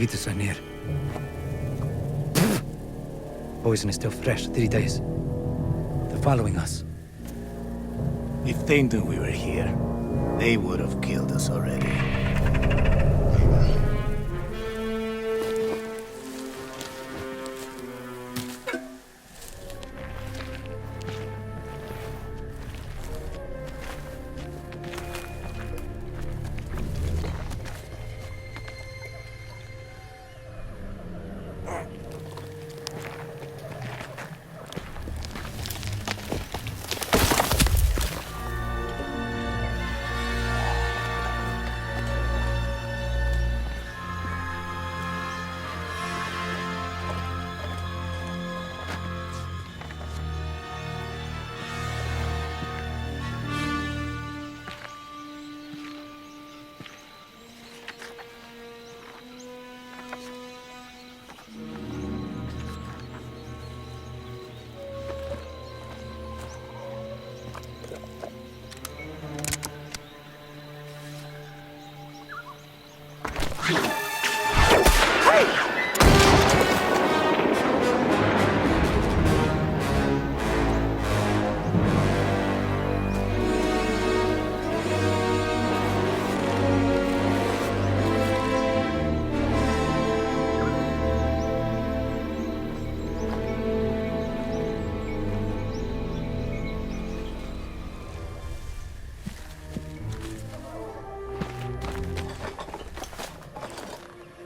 Profitas are near. Poison is still fresh, 3 days. They're following us. If they knew we were here, they would have killed us already.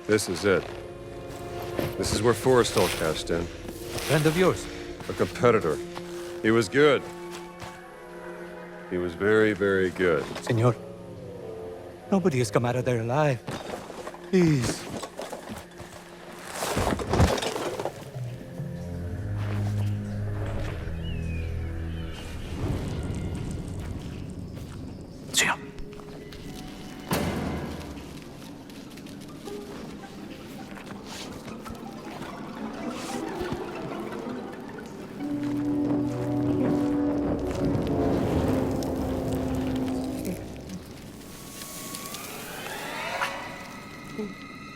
This is it. This is where Forrestal cashed in. Friend of yours? A competitor. He was good. He was very, very good. Senor, nobody has come out of there alive. Please. Senor.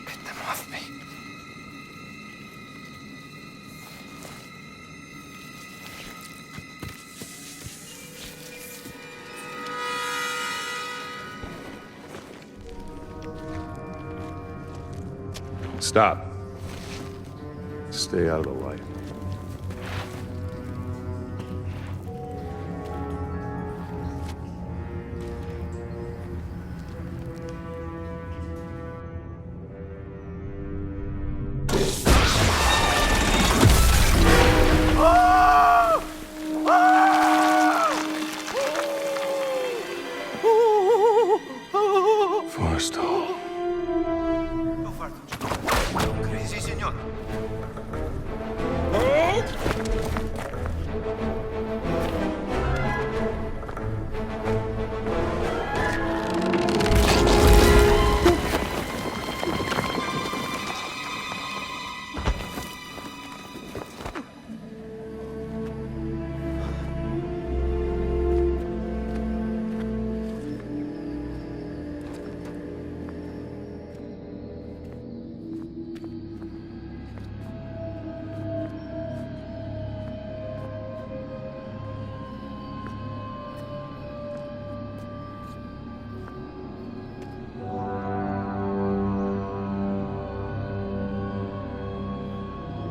Get them off me. Stop. Stay out of the light. Forrestal. Sí, señor.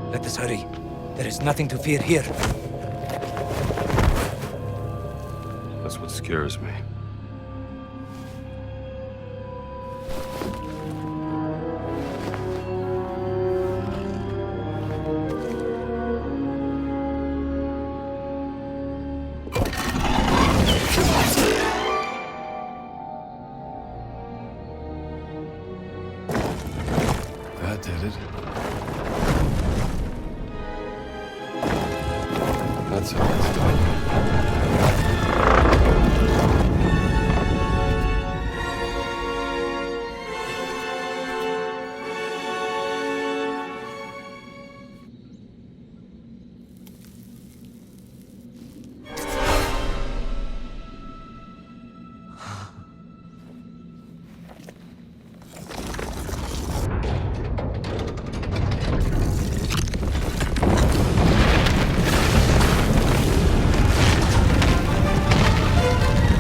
Let us hurry. There is nothing to fear here. That's what scares me. That did it. That's how it's done.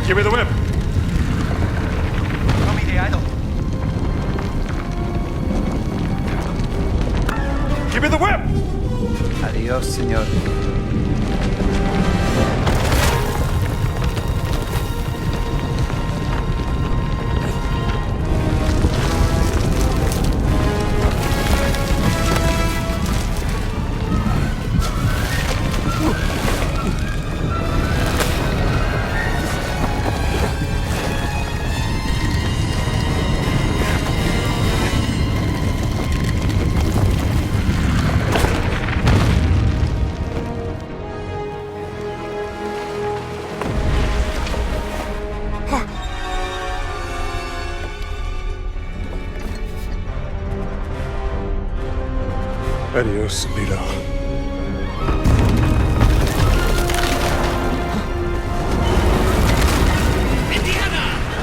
Give me the whip! Show me the idol. Give me the whip! Adios, señor. Adios, Lito.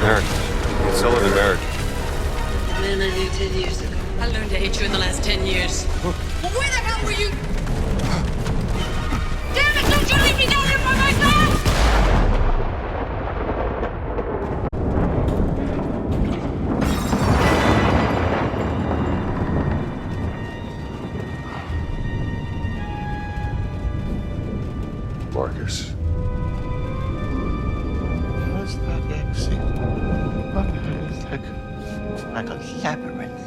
Merrick. It's Sullivan Merrick. Man I knew 10 years ago. I learned to hate you in the last 10 years. Well, where the hell were you? Damn it, don't you leave me down here by myself! Marcus. What's that exit? What is like a labyrinth?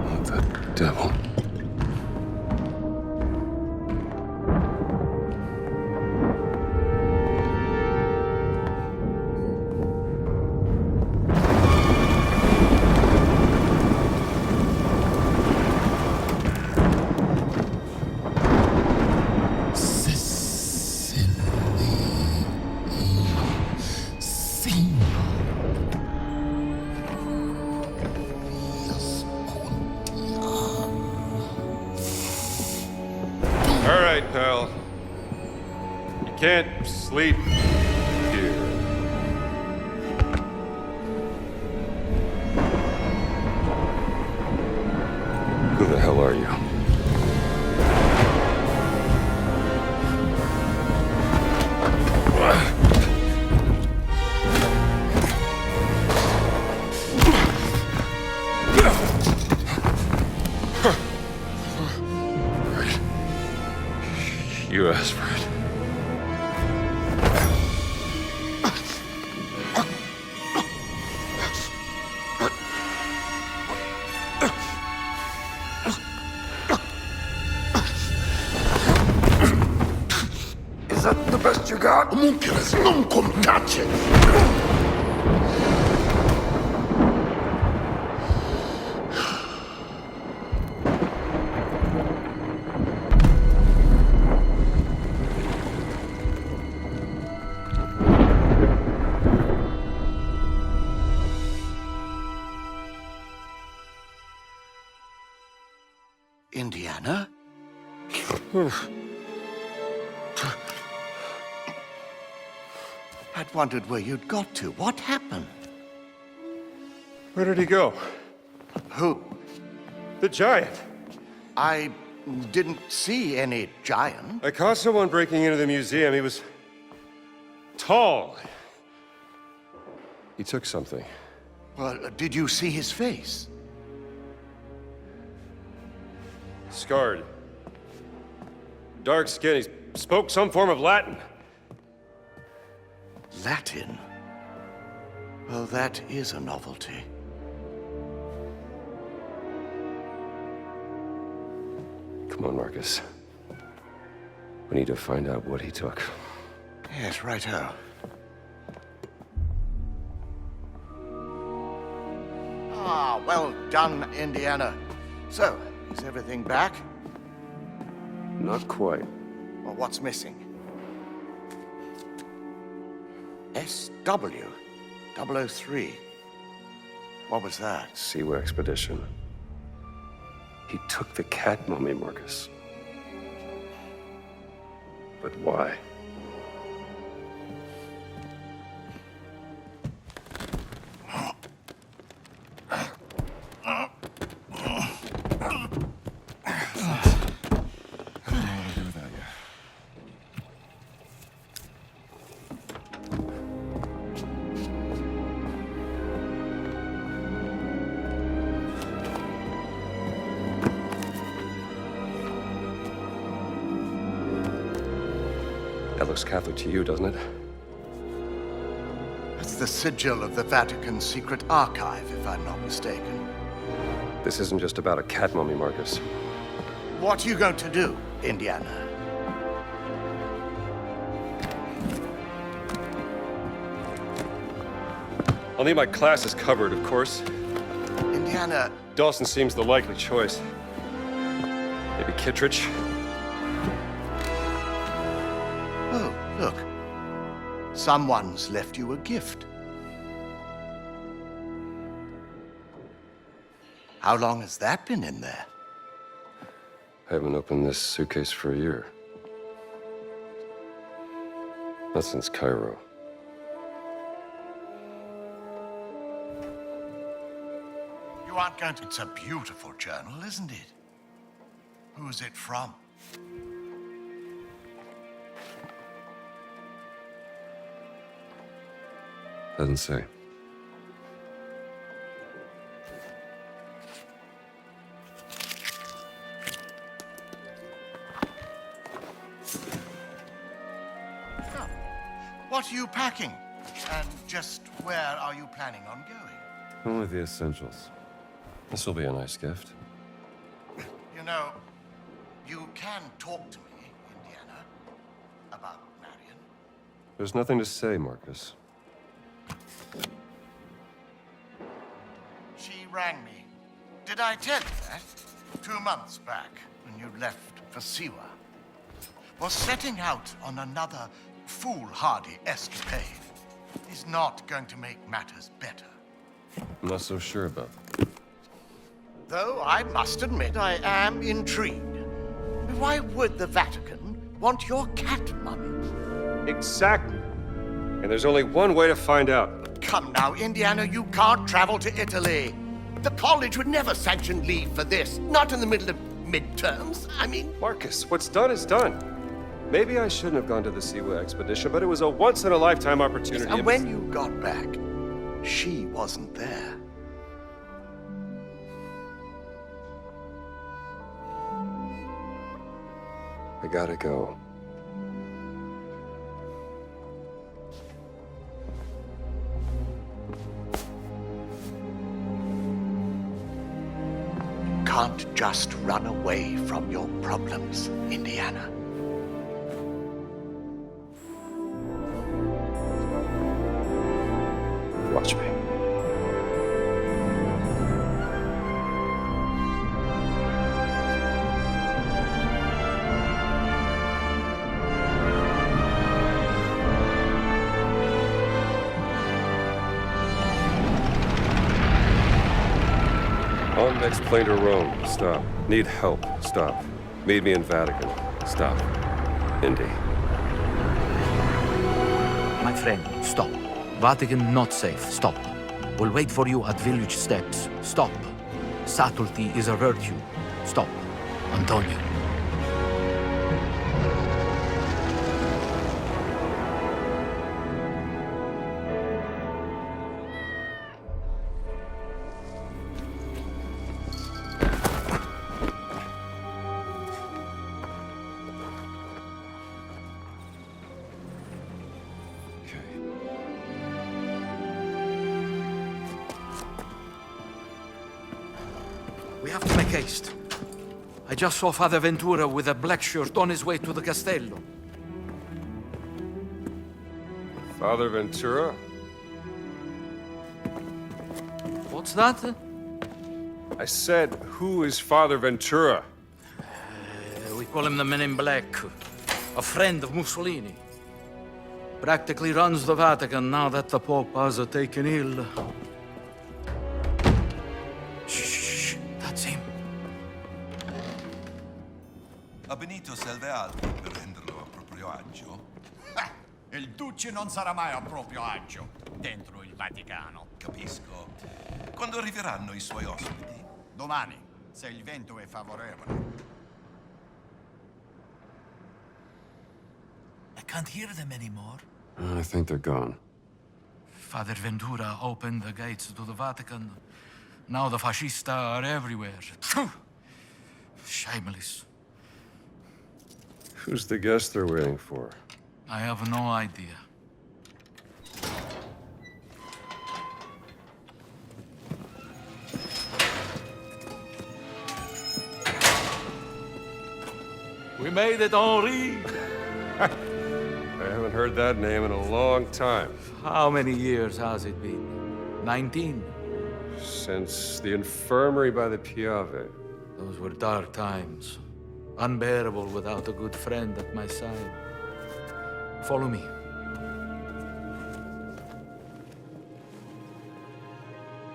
What the devil? All right, pal. You can't sleep here. Who the hell are you? You asked for it. Is that the best you got? Homunculus, non contace! Indiana? I'd wondered where you'd got to. What happened? Where did he go? Who? The giant. I didn't see any giant. I caught someone breaking into the museum. He was tall. He took something. Well, did you see his face? Scarred. Dark skin. He spoke some form of Latin. Latin? Well, that is a novelty. Come on, Marcus. We need to find out what he took. Yes, righto. Ah, well done, Indiana. So, is everything back? Not quite. Well, what's missing? SW 003. What was that? Seaway expedition. He took the cat mummy, Marcus. But why? That looks Catholic to you, doesn't it? It's the sigil of the Vatican's secret archive, if I'm not mistaken. This isn't just about a cat mummy, Marcus. What are you going to do, Indiana? I'll need my classes covered, of course. Indiana, Dawson seems the likely choice. Maybe Kittredge? oh, look. Someone's left you a gift. How long has that been in there? I haven't opened this suitcase for a year. Not since Cairo. You aren't going to... It's a beautiful journal, isn't it? Who's it from? Doesn't say. Oh. What are you packing? And just where are you planning on going? Only the essentials. This will be a nice gift. You know, you can talk to me, Indiana, about Marion. There's nothing to say, Marcus. She rang me. Did I tell you that? 2 months back, when you left for Siwa. Was setting out on another foolhardy escapade is not going to make matters better. I'm not so sure about. Though I must admit I am intrigued. Why would the Vatican want your cat mummy? Exactly. And there's only one way to find out. Come now, Indiana, you can't travel to Italy. The college would never sanction leave for this. Not in the middle of midterms. I mean... Marcus, what's done is done. Maybe I shouldn't have gone to the Siwa expedition, but it was a once-in-a-lifetime opportunity. And when you got back, she wasn't there. I gotta go. Can't just run away from your problems, Indiana. Watch me. On next plane to Rome. Stop. Need help. Stop. Meet me in Vatican. Stop. Indy. My friend, stop. Vatican not safe. Stop. We'll wait for you at village steps. Stop. Subtlety is a virtue. Stop. Antonio. We have to make haste. I just saw Father Ventura with a black shirt on his way to the Castello. Father Ventura? What's that? I said, who is Father Ventura? We call him the Men in Black. A friend of Mussolini. Practically runs the Vatican now that the Pope has taken ill. Shh, that's him. A Benito serve altro per renderlo a proprio agio? Il Duce non sarà mai a proprio agio dentro il Vaticano. Capisco. Quando arriveranno i suoi ospiti? Domani, se il vento è favorevole. I can't hear them anymore. I think they're gone. Father Ventura opened the gates to the Vatican. Now the fascista are everywhere. Phew! Shameless. Who's the guest they're waiting for? I have no idea. We made it, Henri! I haven't heard that name in a long time. How many years has it been? 19? Since the infirmary by the Piave. Those were dark times. Unbearable without a good friend at my side. Follow me.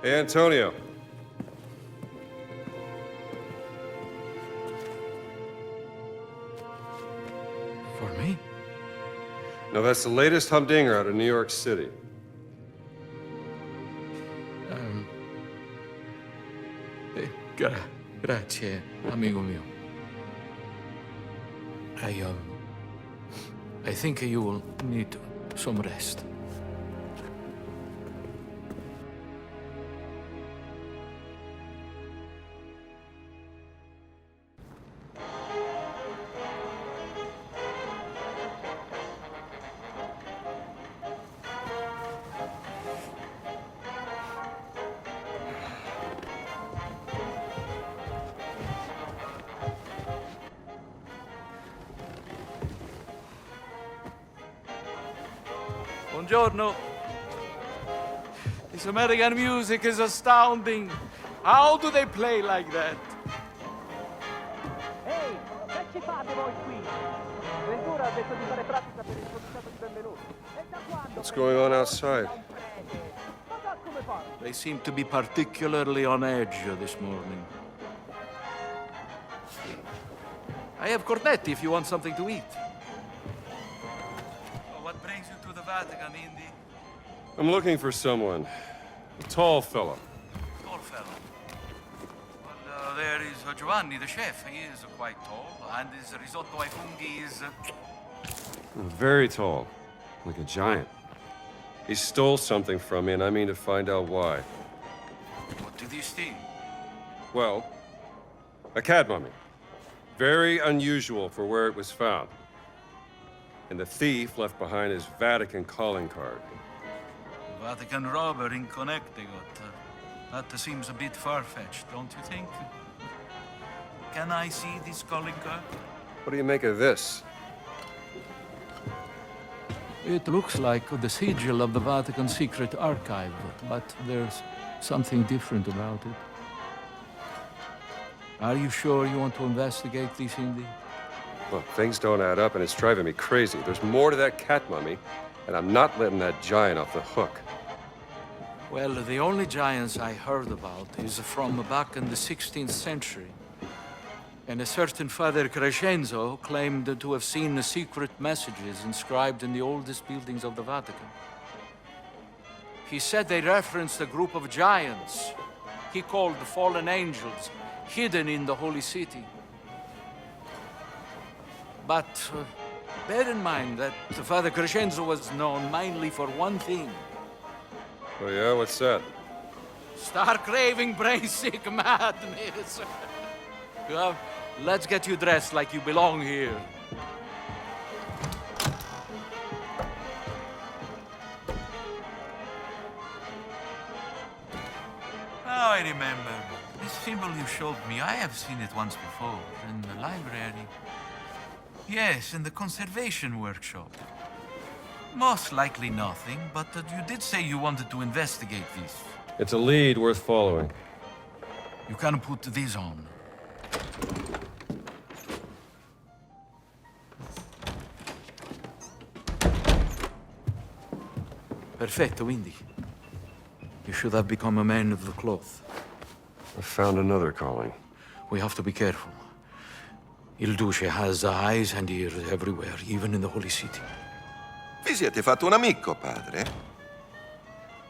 Hey, Antonio. For me? No, that's the latest humdinger out of New York City. Grazie, amigo mio. I think you will need some rest. Buongiorno. This American music is astounding. How do they play like that? Ehi, che ci fate voi qui? Ventura ha detto di fare pratica per il comitato di benvenuti. E da quando? What's going on outside? Ma sa come fare? They seem to be particularly on edge this morning. I have cornetti if you want something to eat. What brings you to the Vatican, Indy? I'm looking for someone. A tall fellow. Tall fellow. Well, there is Giovanni, the chef. He is quite tall, and his risotto ai funghi is... Very tall. Like a giant. He stole something from me, and I mean to find out why. What did he steal? Well, a cat mummy. Very unusual for where it was found. And the thief left behind his Vatican calling card. Vatican robber in Connecticut. That seems a bit far-fetched, don't you think? Can I see this calling card? What do you make of this? It looks like the sigil of the Vatican Secret Archive, but there's something different about it. Are you sure you want to investigate this, Indy? Look, things don't add up, and it's driving me crazy. There's more to that cat mummy, and I'm not letting that giant off the hook. Well, the only giants I heard about is from back in the 16th century. And a certain Father Crescenzo claimed to have seen the secret messages inscribed in the oldest buildings of the Vatican. He said they referenced a group of giants he called the fallen angels, hidden in the holy city. But bear in mind that Father Crescenzo was known mainly for one thing. Oh yeah, what's that? Stark raving, brain-sick madness. Well, let's get you dressed like you belong here. Now I remember. This symbol you showed me, I have seen it once before, in the library. Yes, in the conservation workshop. Most likely nothing, but you did say you wanted to investigate this. It's a lead worth following. You can put this on. Perfetto, Indy. You should have become a man of the cloth. I found another calling. We have to be careful. Il Duce has eyes and ears everywhere, even in the Holy City. Vi siete fatto un amico, padre?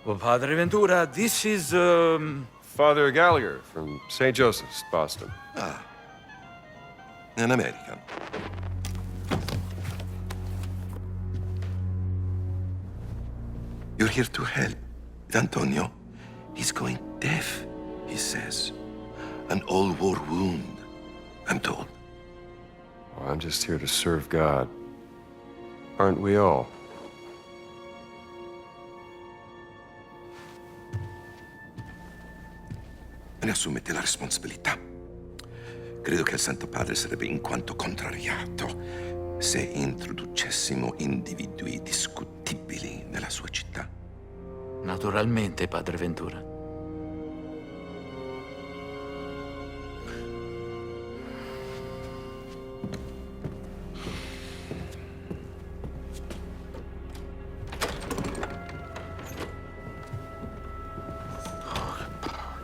Well, Padre Ventura, this is, Father Gallagher from St. Joseph's, Boston. An American. You're here to help. Antonio, he's going deaf, he says. An old war wound, I'm told. Well, I'm just here to serve God. Aren't we all? Ne assumete la responsabilità. Credo che il Santo Padre sarebbe in quanto contrariato se introducessimo individui discutibili nella sua città. naturalmente, Padre Ventura.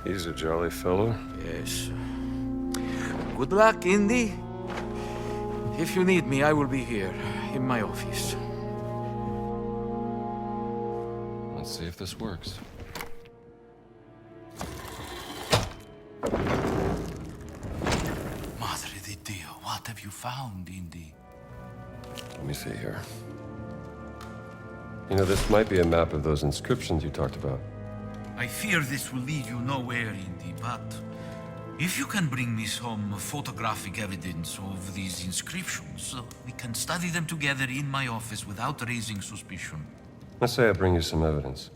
He's a jolly fellow. Yes. Good luck, Indy. If you need me, I will be here, in my office. Let's see if this works. Madre di Dio, what have you found, Indy? Let me see here. You know, this might be a map of those inscriptions you talked about. I fear this will lead you nowhere, Indy, but if you can bring me some photographic evidence of these inscriptions, we can study them together in my office without raising suspicion. Let's say I bring you some evidence.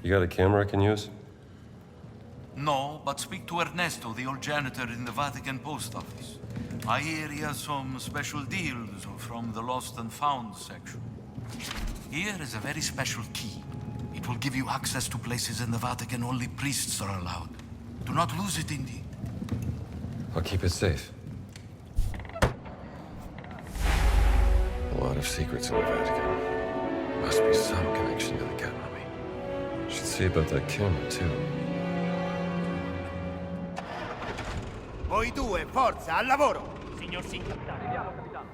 You got a camera I can use? No, but speak to Ernesto, the old janitor in the Vatican post office. I hear he has some special deals from the lost and found section. Here is a very special key. It will give you access to places in the Vatican only priests are allowed. Do not lose it, Indy. I'll keep it safe. A lot of secrets in the Vatican. Must be some connection to the cat mummy. Should see about that camera, too. Voi due, forza, al lavoro! Signor sì, capitano. Vediamo, capitano.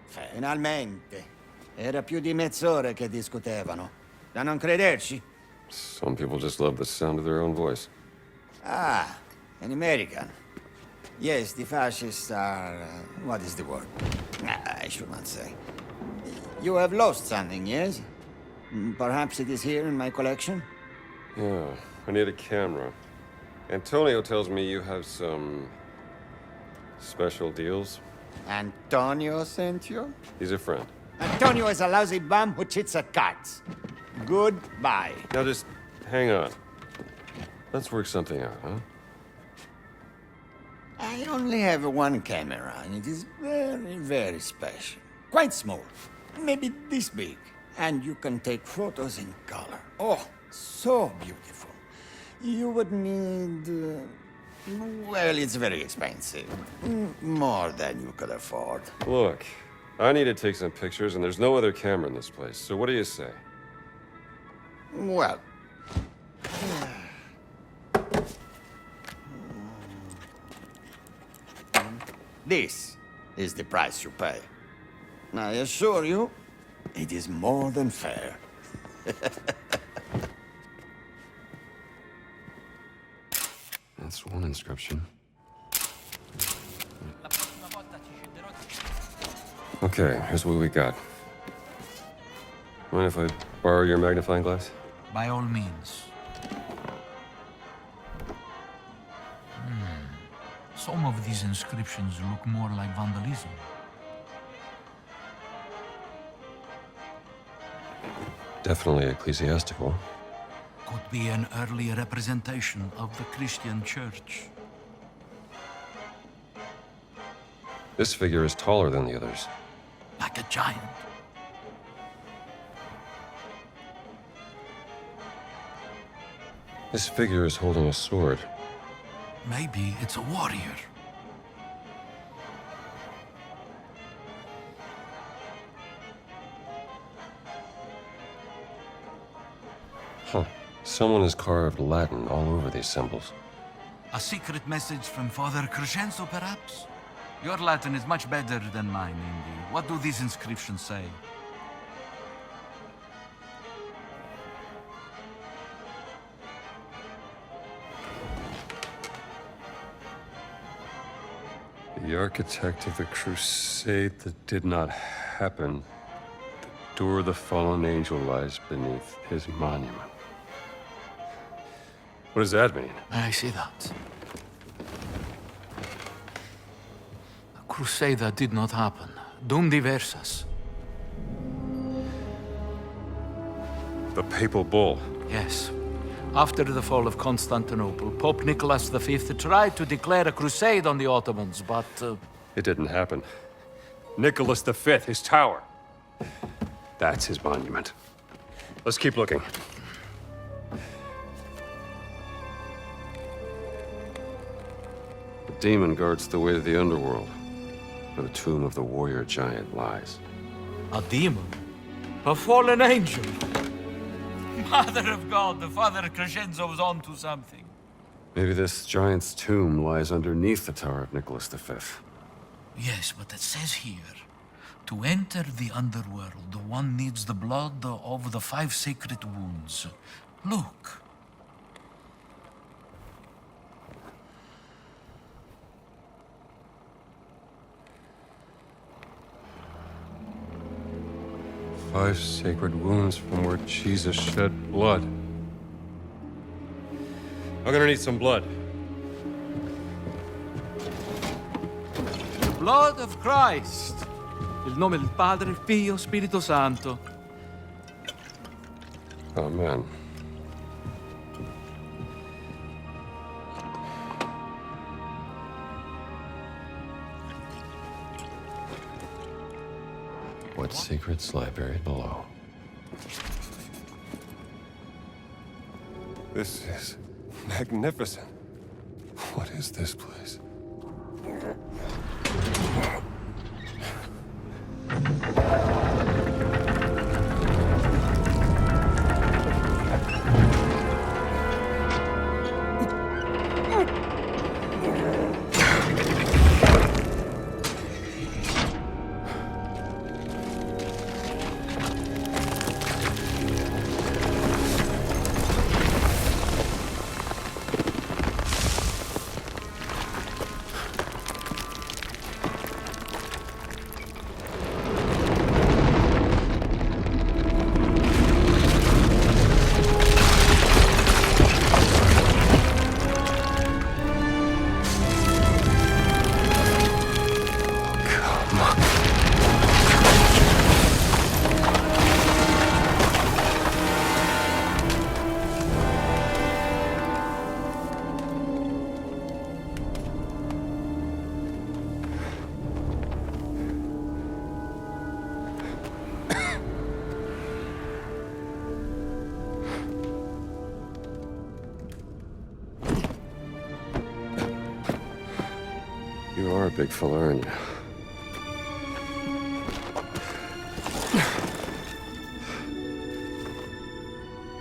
Finalmente. Era più di mezz'ora che discutevano. Da non crederci? Some people just love the sound of their own voice. Ah, an American. Yes, the fascists are... what is the word? I should not say. You have lost something, yes? Perhaps it is here in my collection? Yeah, I need a camera. Antonio tells me you have some... special deals. Antonio sent you? He's a friend. Antonio is a lousy bum who cheats at cards. Goodbye. Now just hang on. Let's work something out, huh? I only have one camera, and it is very, very special. Quite small. Maybe this big. And you can take photos in color. Oh, so beautiful. You would need... well, it's very expensive. More than you could afford. Look, I need to take some pictures, and there's no other camera in this place. So what do you say? Well... this is the price you pay. I assure you, it is more than fair. That's one inscription. Okay, here's what we got. Mind if I borrow your magnifying glass? By all means. Some of these inscriptions look more like vandalism. Definitely ecclesiastical. Could be an early representation of the Christian church. This figure is taller than the others. Like a giant. This figure is holding a sword. Maybe it's a warrior. Huh. Someone has carved Latin all over these symbols. A secret message from Father Crescenzo, perhaps? Your Latin is much better than mine, Indy. What do these inscriptions say? The architect of the crusade that did not happen. The door of the fallen angel lies beneath his monument. What does that mean? I see that. A crusade that did not happen. Dum diversas. The papal bull. Yes. After the fall of Constantinople, Pope Nicholas V tried to declare a crusade on the Ottomans, but... It didn't happen. Nicholas V, his tower. That's his monument. Let's keep looking. The demon guards the way to the underworld, where the tomb of the warrior giant lies. A demon? A fallen angel? Mother of God, the Father Crescenzo was on to something. Maybe this giant's tomb lies underneath the tower of Nicholas V. Yes, but it says here, to enter the underworld, one needs the blood of the 5 sacred wounds. Look. Five sacred wounds from where Jesus shed blood. I'm gonna need some blood. The blood of Christ. Nel nome del Padre, Figlio, Spirito Santo. Amen. What secrets lie buried below? This is magnificent. What is this place? You are a big fella, aren't you?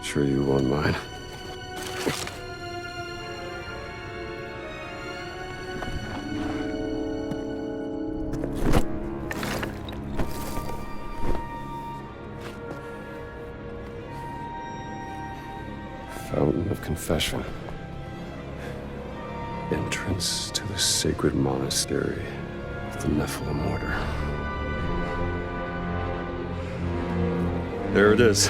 Sure you won't mind. Fountain of Confession. Entrance to the sacred monastery of the Nephilim Order. There it is.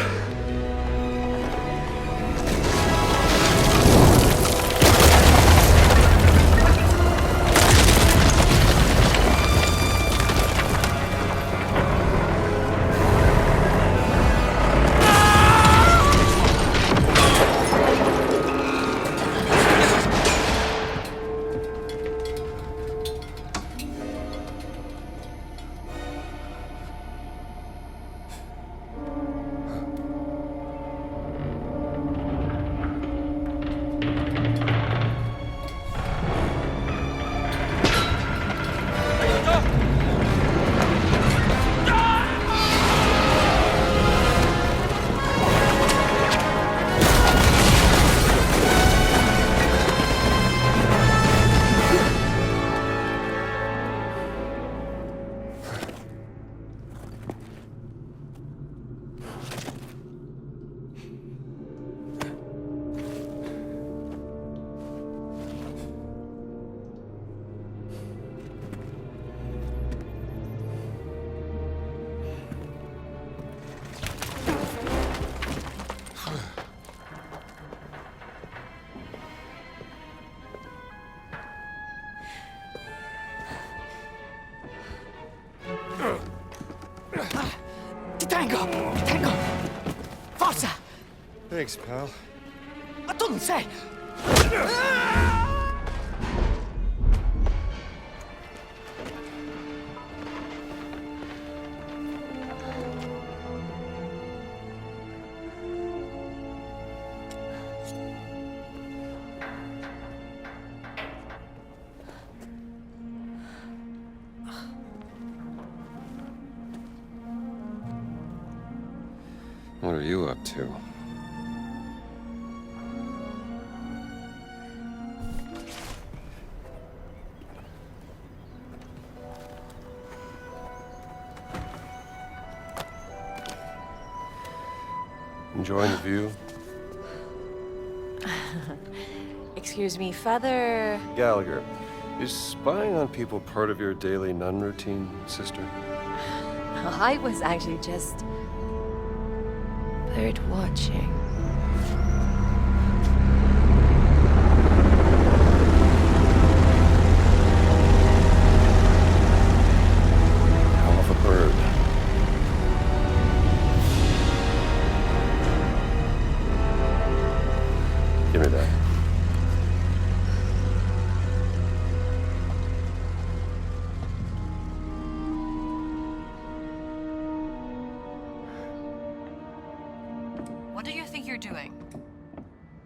Thanks, pal. Ma tu non sei! What are you up to? Enjoying the view? Excuse me, Father... Gallagher, is spying on people part of your daily nun routine, sister? I was actually just... bird watching. Hell of a bird. Give me that. What do you think you're doing?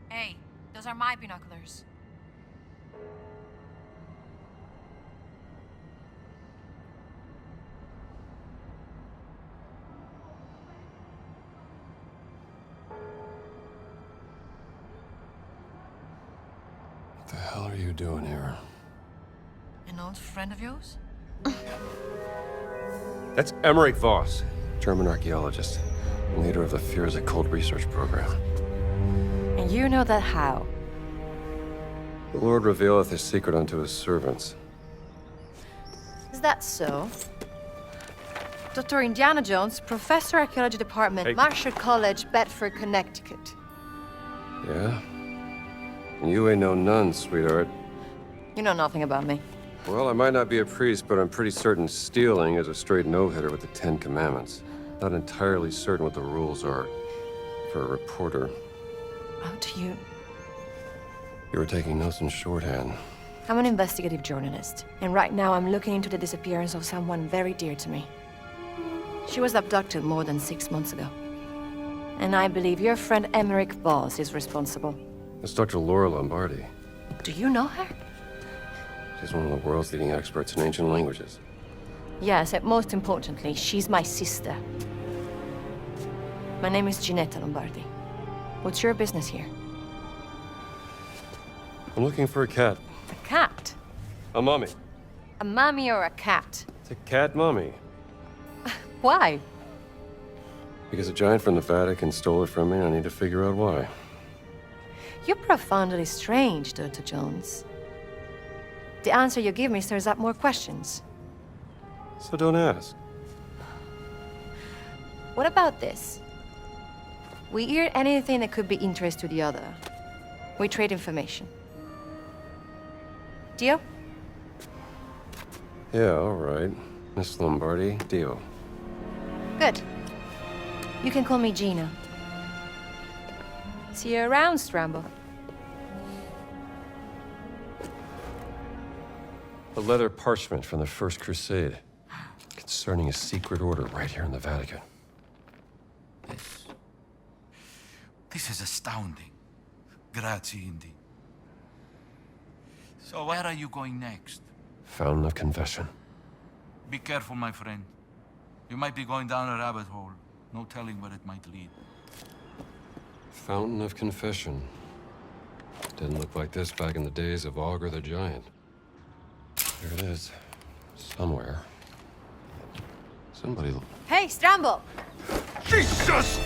Hey, those are my binoculars. What the hell are you doing here? An old friend of yours? That's Emmerich Voss, German archaeologist, leader of the Fears Occult Research Program. And you know that how? The Lord revealeth his secret unto his servants. Is that so? Dr. Indiana Jones, Professor Archaeology Department, Hey. Marshall College, Bedford, Connecticut. Yeah? You ain't no nun, sweetheart. You know nothing about me. Well, I might not be a priest, but I'm pretty certain stealing is a straight no-hitter with the Ten Commandments. Not entirely certain what the rules are for a reporter. How do you... You were taking notes in shorthand. I'm an investigative journalist, and right now I'm looking into the disappearance of someone very dear to me. She was abducted more than 6 months ago. And I believe your friend Emmerich Voss is responsible. That's Dr. Laura Lombardi. Do you know her? She's one of the world's leading experts in ancient languages. Yes, and most importantly, she's my sister. My name is Ginetta Lombardi. What's your business here? I'm looking for a cat. A cat? A mummy. A mummy or a cat? It's a cat mummy. Why? Because a giant from the Vatican stole it from me, and I need to figure out why. You're profoundly strange, Dr. Jones. The answer you give me stirs up more questions. So don't ask. What about this? We hear anything that could be interest to the other. We trade information. Deal? Yeah, all right. Miss Lombardi, deal. Good. You can call me Gina. See you around, Strambo. A leather parchment from the First Crusade concerning a secret order right here in the Vatican. This is astounding. Grazie, indeed. So where are you going next? Fountain of Confession. Be careful, my friend. You might be going down a rabbit hole. No telling where it might lead. Fountain of Confession. Didn't look like this back in the days of Augur the Giant. Here it is. Somewhere. Somebody... Hey, Strambo! Jesus!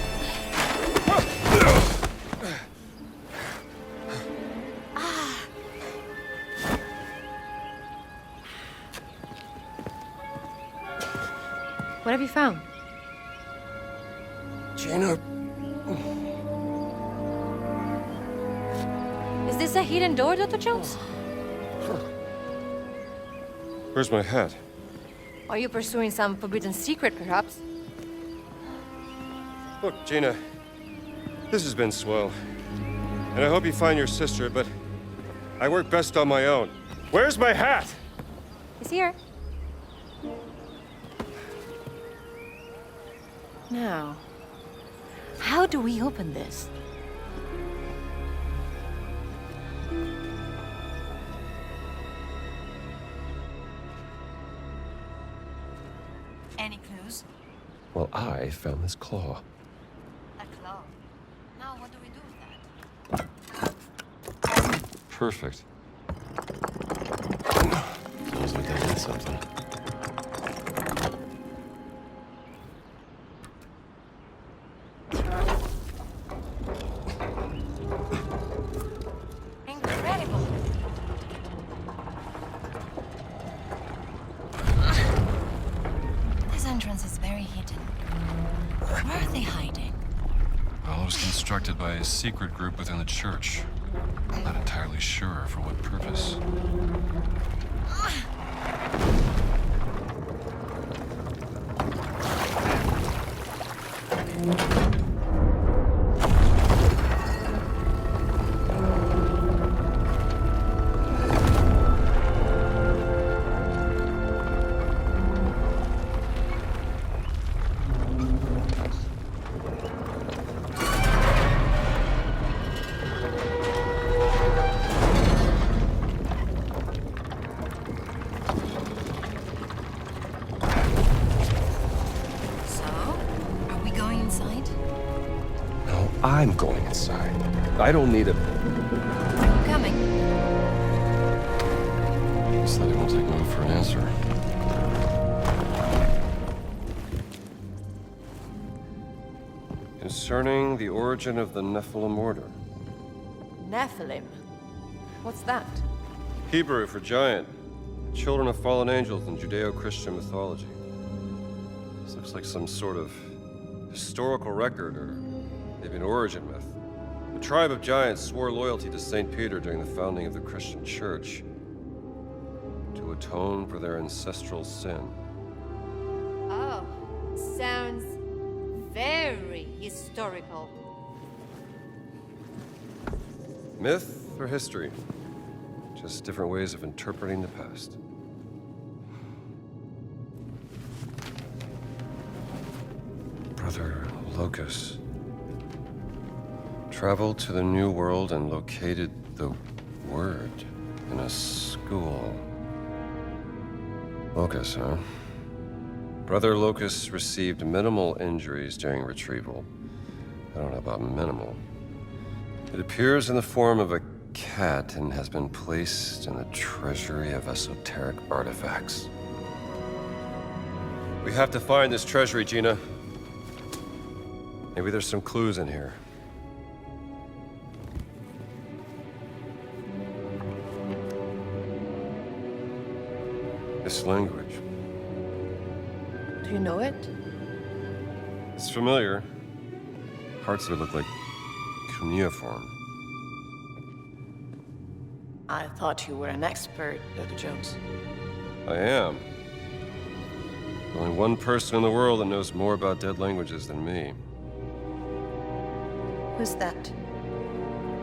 What have you found? Gina... Is this a hidden door, Dr. Jones? Where's my hat? Are you pursuing some forbidden secret, perhaps? Look, Gina. This has been swell. And I hope you find your sister, but I work best on my own. Where's my hat? He's here. Now, how do we open this? Any clues? Well, I found this claw. A claw. Now, what do we do with that? Perfect. Sounds like they did something. Incredible. This entrance is very hidden. Where are they hiding? Well, it was constructed by a secret group within the church. I'm not entirely sure for what purpose. I'm going inside. I don't need a... I'm coming. This lady won't take no for an answer. Concerning the origin of the Nephilim order. Nephilim? What's that? Hebrew for giant. Children of fallen angels in Judeo-Christian mythology. This looks like some sort of historical record or maybe an origin myth. The tribe of giants swore loyalty to St. Peter during the founding of the Christian church to atone for their ancestral sin. Oh, sounds very historical. Myth or history? Just different ways of interpreting the past. Brother Locus traveled to the New World and located the word in a school. Locus, huh? Brother Locus received minimal injuries during retrieval. I don't know about minimal. It appears in the form of a cat and has been placed in the treasury of esoteric artifacts. We have to find this treasury, Gina. Maybe there's some clues in here. This language. Do you know it? It's familiar. Parts of it look like cuneiform. I thought you were an expert, Dr. Jones. I am. Only one person in the world that knows more about dead languages than me. Who's that?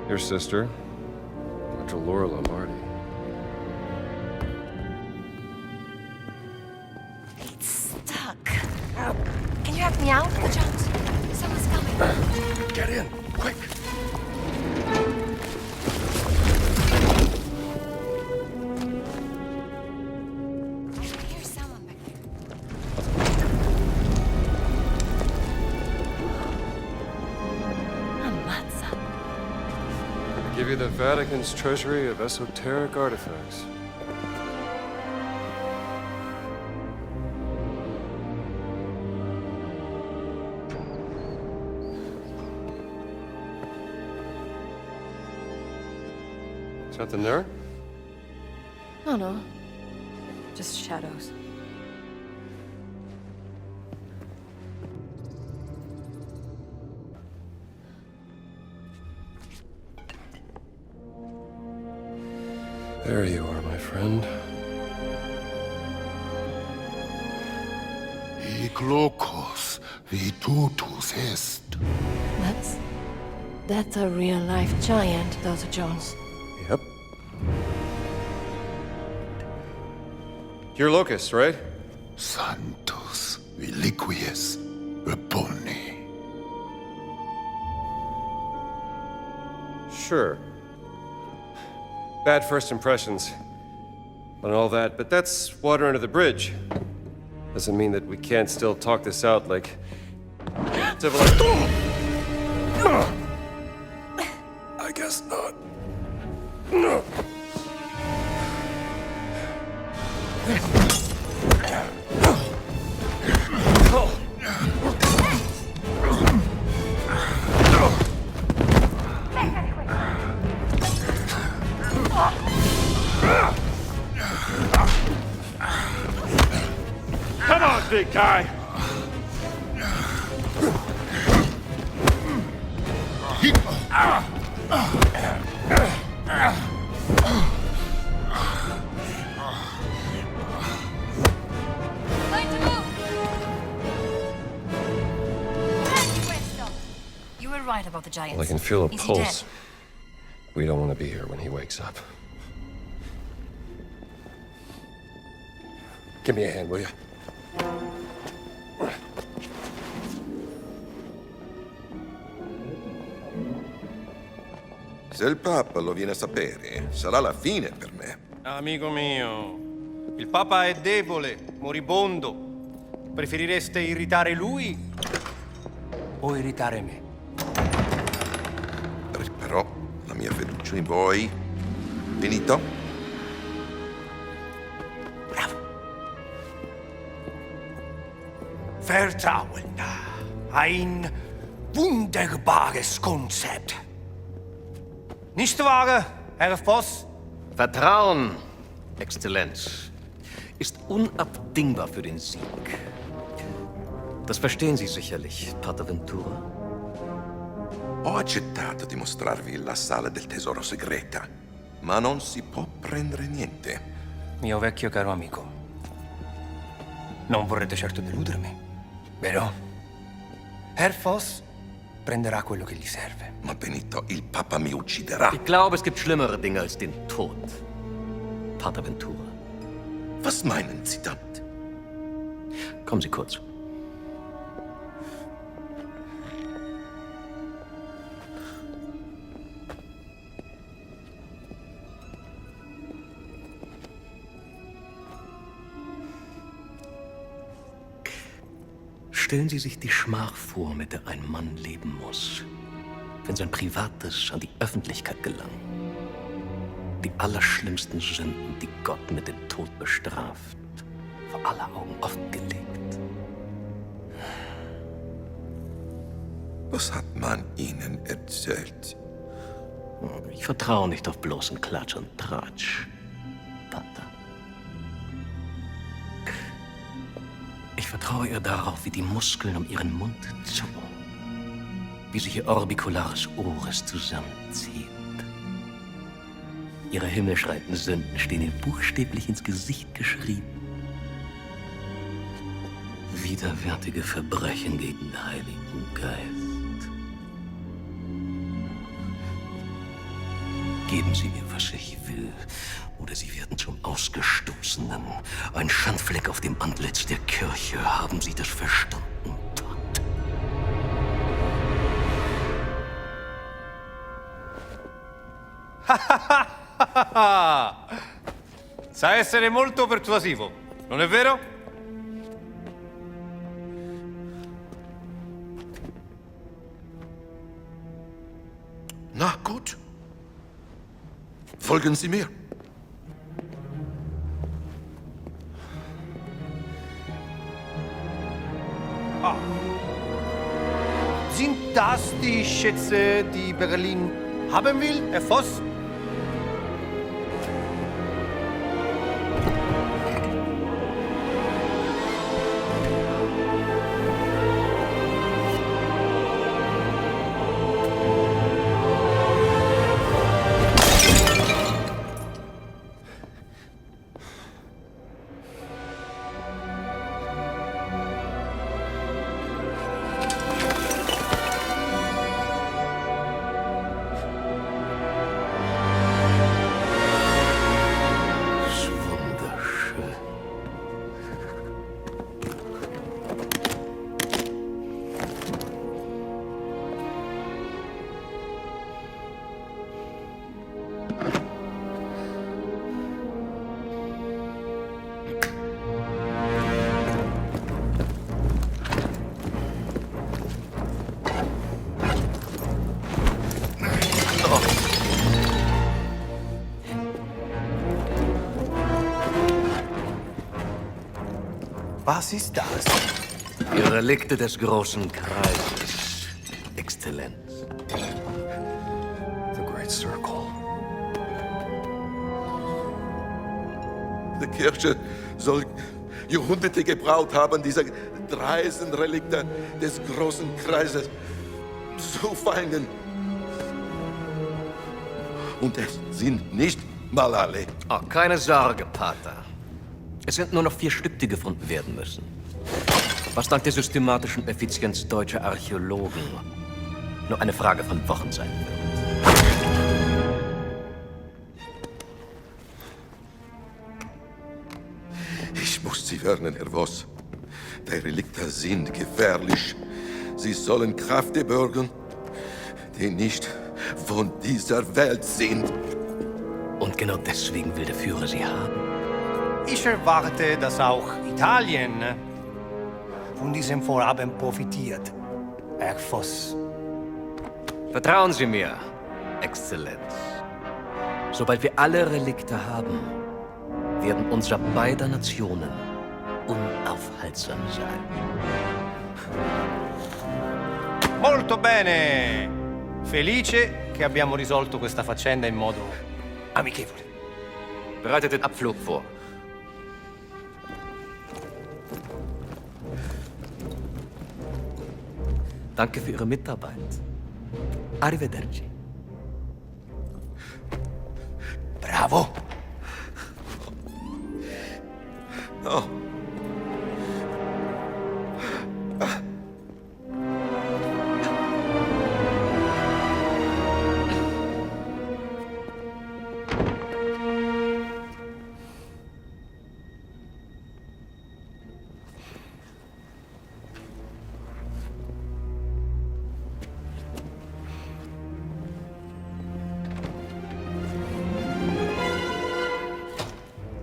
Your sister, Dr. Laura Lombardi. It's stuck. Can you help me out, Dr. Jones? Someone's coming. Get in, quick! I can hear someone back there. Ammazza. I give you the Vatican's treasury of esoteric artifacts. Something there? No. Just shadows. There you are, my friend. Iglokos vitutus est. That's That's a real-life giant, Dr. Jones. Yep. You're Locust, right? Santos reliquies reponi. Sure. Bad first impressions and all that, but that's water under the bridge. Doesn't mean that we can't still talk this out like civilized. I guess not. Come on, big guy! You were right about the giants. Well, I can feel a Is he pulse. dead? We don't want to be here when he wakes up. Give me a hand, will you? Se il Papa lo viene a sapere, sarà la fine per me. Amico mio, il Papa è debole, moribondo. Preferireste irritare lui o irritare me? Però la mia fiducia in voi... Finito? Vertrauen. Ein wunderbares Konzept. Nicht wahr, Herr Voss? Vertrauen, Exzellenz, ist unabdingbar für den Sieg. Das verstehen Sie sicherlich, Pater Ventura. Ho accettato di mostrarvi la sala del tesoro segreta, ma non si può prendere niente. Mio vecchio caro amico, non vorrete certo deludermi, vero? Herr Voss prenderà quello che gli serve. Ma Benito, il Papa mi ucciderà. Ich glaube, es gibt schlimmere Dinge als den Tod, Pater Ventura. Was meinen Sie damit? Kommen Sie kurz. Stellen Sie sich die Schmach vor, mit der ein Mann leben muss, wenn sein Privates an die Öffentlichkeit gelangt. Die allerschlimmsten Sünden, die Gott mit dem Tod bestraft, vor aller Augen offengelegt. Was hat man Ihnen erzählt? Ich vertraue nicht auf bloßen Klatsch und Tratsch, Pater. Ich vertraue ihr darauf, wie die Muskeln um ihren Mund zucken, wie sich ihr orbicularis oris zusammenzieht. Ihre himmelschreienden Sünden stehen ihr buchstäblich ins Gesicht geschrieben. Widerwärtige Verbrechen gegen den Heiligen Geist. Geben Sie mir, was ich will, oder Sie werden zum Ausgestoßenen. Ein Schandfleck auf dem Antlitz der Kirche. Haben Sie das verstanden? Sa essere molto persuasivo, non è vero? Na gut. Folgen Sie mir. Sind das die Schätze, die Berlin haben will, Herr Voss? Was ist das? Die Relikte des großen Kreises, Exzellenz. The Great Circle. Die Kirche soll Jahrhunderte gebraucht haben, diese dreisten Relikte des großen Kreises zu fangen. Und es sind nicht mal alle. Oh, keine Sorge, Pater. Es sind nur noch 4 Stück, die gefunden werden müssen. Was dank der systematischen Effizienz deutscher Archäologen nur eine Frage von Wochen sein wird. Ich muss Sie warnen, Herr Voss. Die Relikte sind gefährlich. Sie sollen Kräfte bürgen, die nicht von dieser Welt sind. Und genau deswegen will der Führer sie haben. Ich erwarte, dass auch Italien von diesem Vorhaben profitiert, Herr Voss. Vertrauen Sie mir, Exzellenz. Sobald wir alle Relikte haben, werden unser beider Nationen unaufhaltsam sein. Molto bene! Felice che abbiamo risolto questa faccenda in modo amichevole. Bereitet den Abflug vor. Danke für Ihre Mitarbeit. Arrivederci. Bravo! Oh.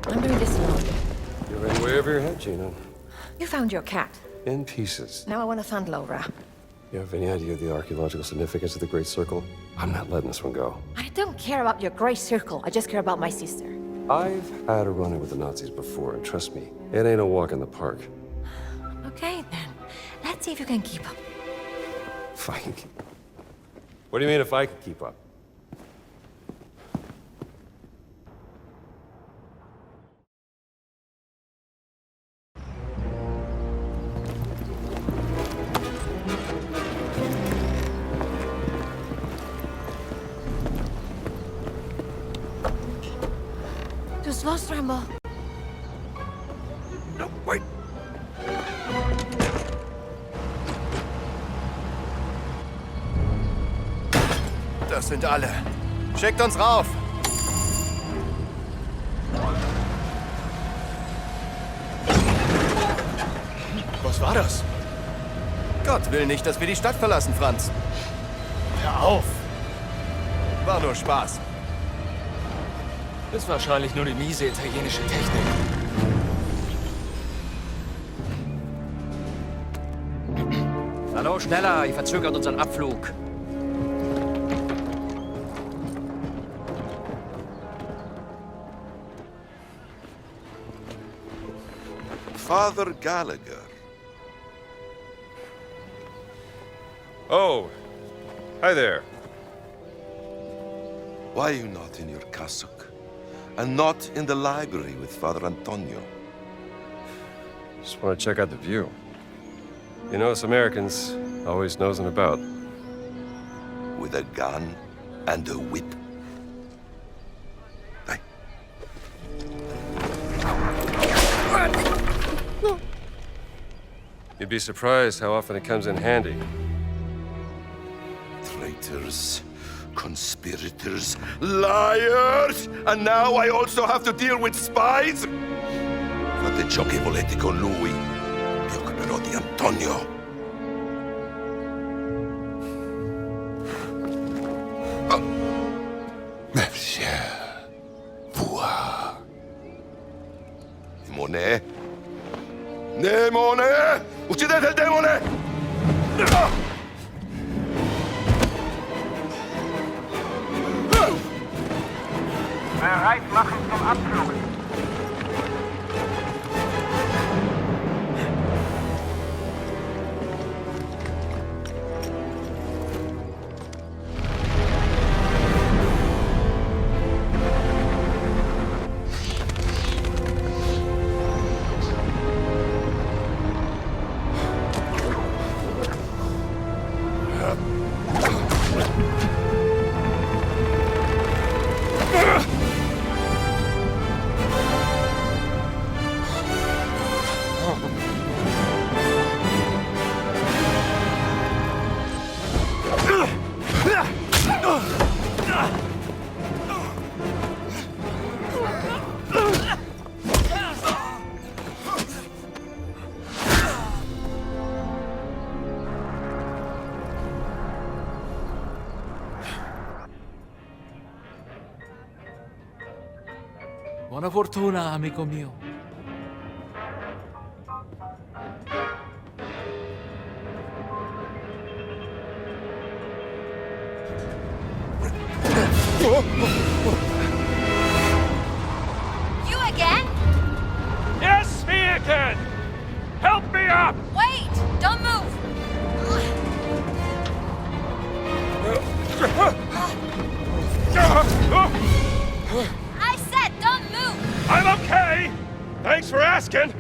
I'm doing this alone. You're in way over your head, Gina. You found your cat. In pieces. Now I want to find Laura. You have any idea of the archaeological significance of the Great Circle? I'm not letting this one go. I don't care about your gray circle. I just care about my sister. I've had a run-in with the Nazis before, and trust me, it ain't a walk in the park. Okay, then. Let's see if you can keep up. If I can keep... What do you mean if I can keep up? Too slow, Stramble. No, wait. Das sind alle. Schickt uns rauf! Was war das? Gott will nicht, dass wir die Stadt verlassen, Franz. Hör auf! War nur Spaß. Ist wahrscheinlich nur die miese italienische Technik. Hallo, schneller, ihr verzögert unseren Abflug. Father Gallagher. Oh, hi there. Why are you not in your cassock? And not in the library with Father Antonio? Just want to check out the view. You know, us Americans always nosing about. With a gun and a whip. Hey. You'd be surprised how often it comes in handy. Traitors, conspirators, liars! And now I also have to deal with spies? Fate ciò che volete con lui. Mi occuperò di Antonio. Mercier. Voir. Demone! Demone! Uccidete il demone! Bereit machen zum Abflug. Buona fortuna, amico mio. You again? Yes, me again! Help me up! Wait! Don't move! I said don't move! I'm okay! Thanks for asking!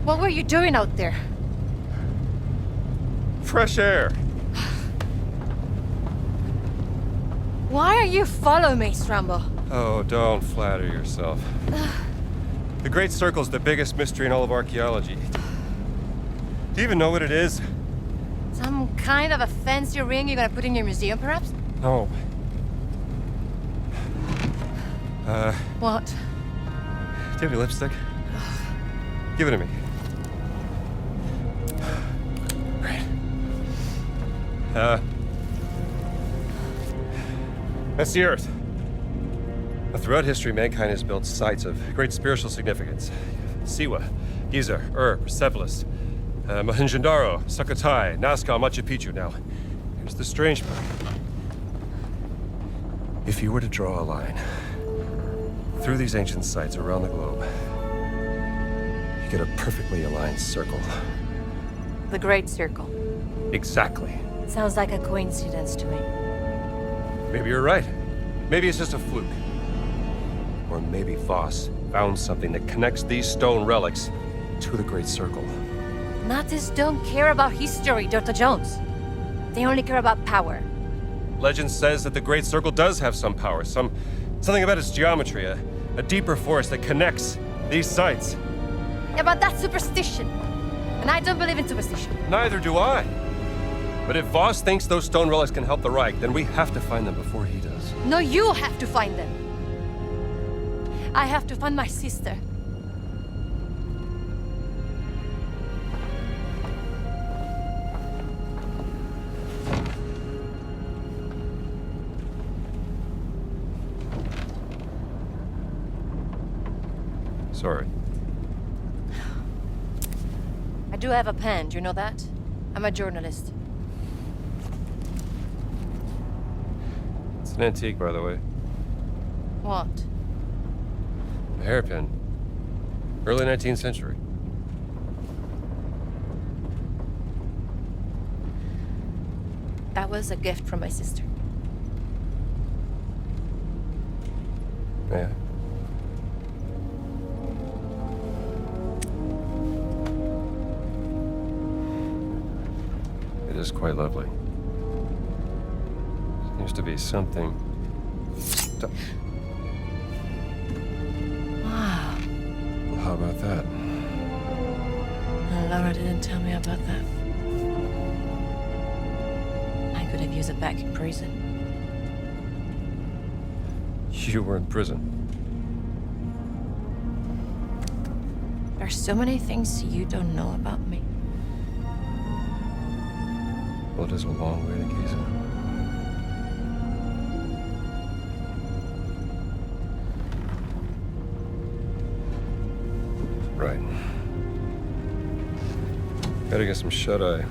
What were you doing out there? Fresh air. Why are you following me, Strambo? Oh, don't flatter yourself. The Great Circle's the biggest mystery in all of archaeology. Do you even know what it is? Some kind of a fancy ring you're gonna put in your museum, perhaps? No. What? Do you have any lipstick? Give it to me. Great. That's the Earth. Throughout history, mankind has built sites of great spiritual significance. Siwa, Giza, Persepolis, Mohenjo-Daro, Sukhothai, Nazca, Machu Picchu. Now, here's the strange part. If you were to draw a line through these ancient sites around the globe, you get a perfectly aligned circle. The Great Circle. Exactly. Sounds like a coincidence to me. Maybe you're right. Maybe it's just a fluke. Or maybe Voss found something that connects these stone relics to the Great Circle. Nazis don't care about history, Dr. Jones. They only care about power. Legend says that the Great Circle does have some power, something about its geometry, a deeper force that connects these sites. Yeah, but that's superstition. And I don't believe in superstition. Neither do I. But if Voss thinks those stone relics can help the Reich, then we have to find them before he does. No, you have to find them. I have to find my sister. Sorry. I do have a pen, do you know that? I'm a journalist. It's an antique, by the way. What? A hairpin. Early 19th century. That was a gift from my sister. Yeah. It is quite lovely. Seems to be something. Wow. about that? Laura didn't tell me about that. I could have used it back in prison. You were in prison. There's so many things you don't know about me. Well, it is a long way to Giza. Right. Gotta get some shut-eye.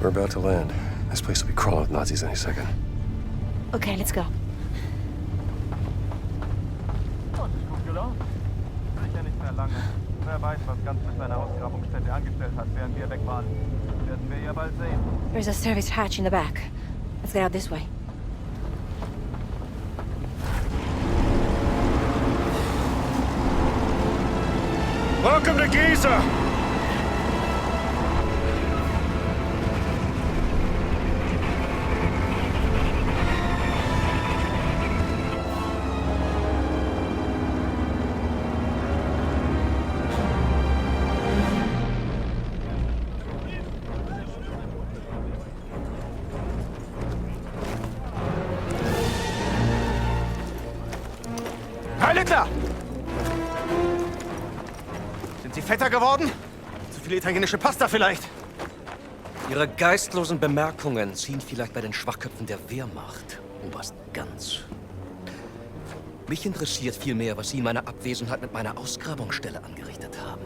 We're about to land. This place will be crawling with Nazis any second. Okay, let's go. Gut gelaunt. Sicher nicht mehr lange. Wer weiß, was Ganz mit seiner Ausgrabungsstätte angestellt hat, während wir weg waren. Werden wir ja bald sehen. There's a service hatch in the back. Let's get out this way. Welcome to Giza! Heil Hitler! Sind Sie fetter geworden? Zu viel italienische Pasta vielleicht? Ihre geistlosen Bemerkungen ziehen vielleicht bei den Schwachköpfen der Wehrmacht, Oberst Ganz. Mich interessiert vielmehr, was Sie in meiner Abwesenheit mit meiner Ausgrabungsstelle angerichtet haben.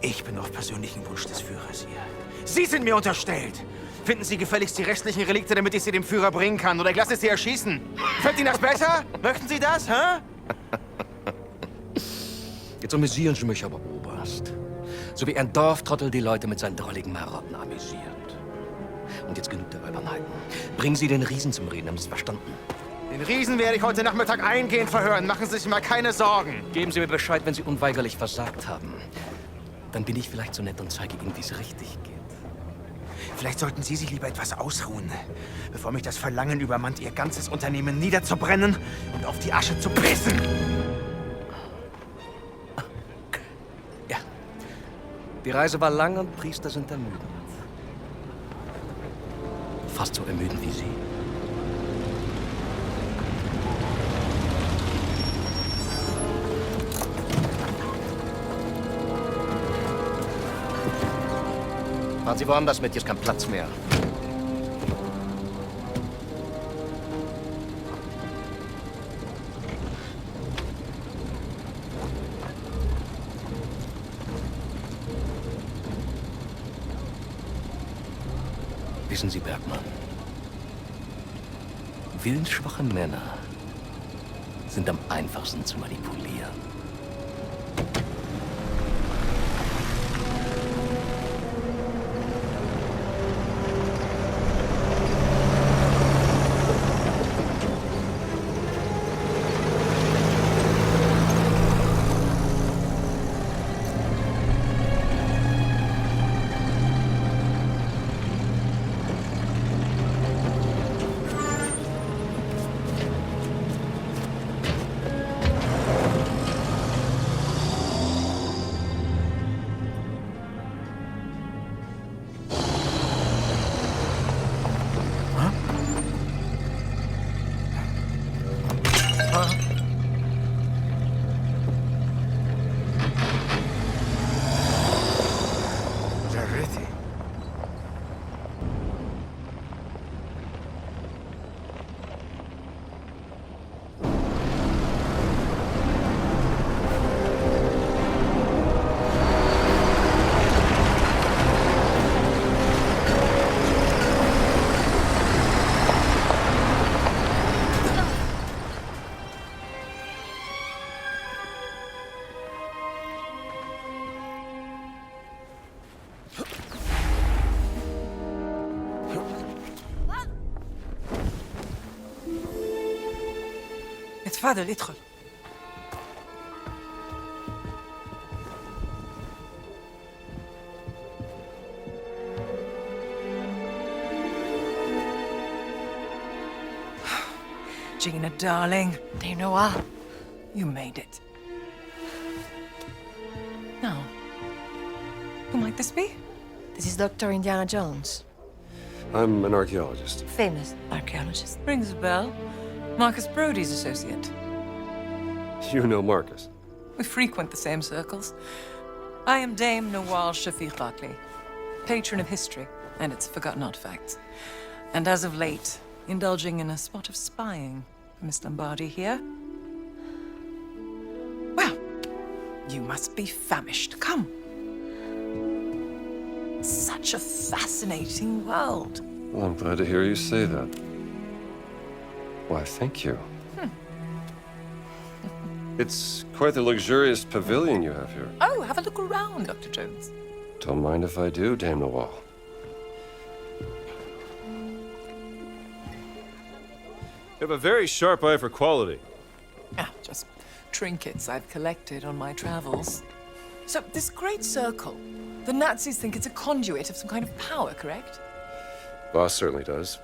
Ich bin auf persönlichen Wunsch des Führers hier. Sie sind mir unterstellt! Finden Sie gefälligst die restlichen Relikte, damit ich sie dem Führer bringen kann, oder ich lasse Sie erschießen. Fällt Ihnen das besser? Möchten Sie das, hä? Jetzt amüsieren Sie mich aber, Oberst. So wie ein Dorftrottel die Leute mit seinen drolligen Marotten amüsiert. Und jetzt genug der Albernheiten. Bringen Sie den Riesen zum Reden, haben Sie es verstanden? Den Riesen werde ich heute Nachmittag eingehend verhören. Machen Sie sich mal keine Sorgen. Geben Sie mir Bescheid, wenn Sie unweigerlich versagt haben. Dann bin ich vielleicht so nett und zeige Ihnen, wie es richtig geht. Vielleicht sollten Sie sich lieber etwas ausruhen, bevor mich das Verlangen übermannt, Ihr ganzes Unternehmen niederzubrennen und auf die Asche zu pissen. Ja. Die Reise war lang und Priester sind ermüdend. Fast so ermüdend wie Sie. Fahren Sie woanders mit, hier ist kein Platz mehr. Wissen Sie, Bergmann, willensschwache Männer sind am einfachsten zu manipulieren. اتفضل ادخل. Gina, darling. Dame Noir. You made it. Now, who might this be? This is Dr. Indiana Jones. I'm an archaeologist. Famous archaeologist. Rings a bell. Marcus Brody's associate. You know Marcus. We frequent the same circles. I am Dame Nawal Shafiq Barkley, patron of history and its forgotten artifacts. And as of late, indulging in a spot of spying for Miss Lombardi here. Well, you must be famished. Come. Such a fascinating world. Well, I'm glad to hear you say that. Why, thank you. It's quite the luxurious pavilion you have here. Oh, have a look around, Dr. Jones. Don't mind if I do, Dame Noir. You have a very sharp eye for quality. Ah, just trinkets I've collected on my travels. So, this great circle, the Nazis think it's a conduit of some kind of power, correct? Boss certainly does.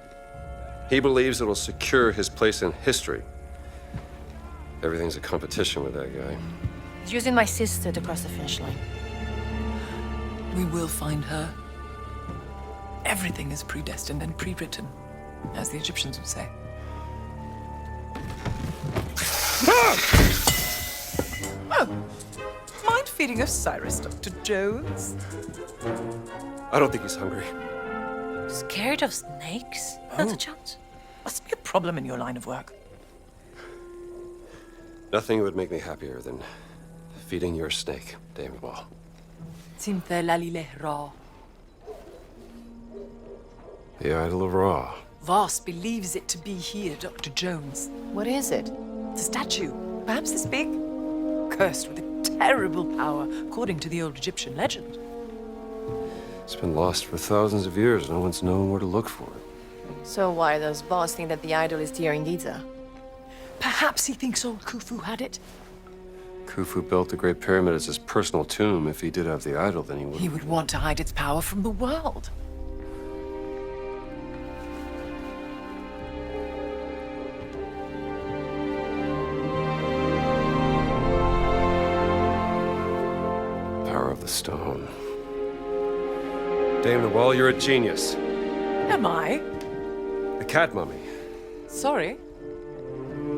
He believes it'll secure his place in history. Everything's a competition with that guy. He's using my sister to cross the finish line. We will find her. Everything is predestined and pre-written, as the Egyptians would say. Oh, mind feeding Osiris, Dr. Jones? I don't think he's hungry. Scared of snakes, Dr. Jones? Must be a problem in your line of work. Nothing would make me happier than feeding your snake, Dame Noir. Simthe lalile Ra. The Idol of Ra. Voss believes it to be here, Dr. Jones. What is it? It's a statue, perhaps this big, cursed with a terrible power, according to the old Egyptian legend. It's been lost for thousands of years. No one's known where to look for it. So why does Voss think that the idol is here in Giza? Perhaps he thinks old Khufu had it. Khufu built the Great Pyramid as his personal tomb. If he did have the idol, then he would... He would want to hide its power from the world. Power of the stone. Dame Noir, you're a genius. Am I? The cat mummy. Sorry.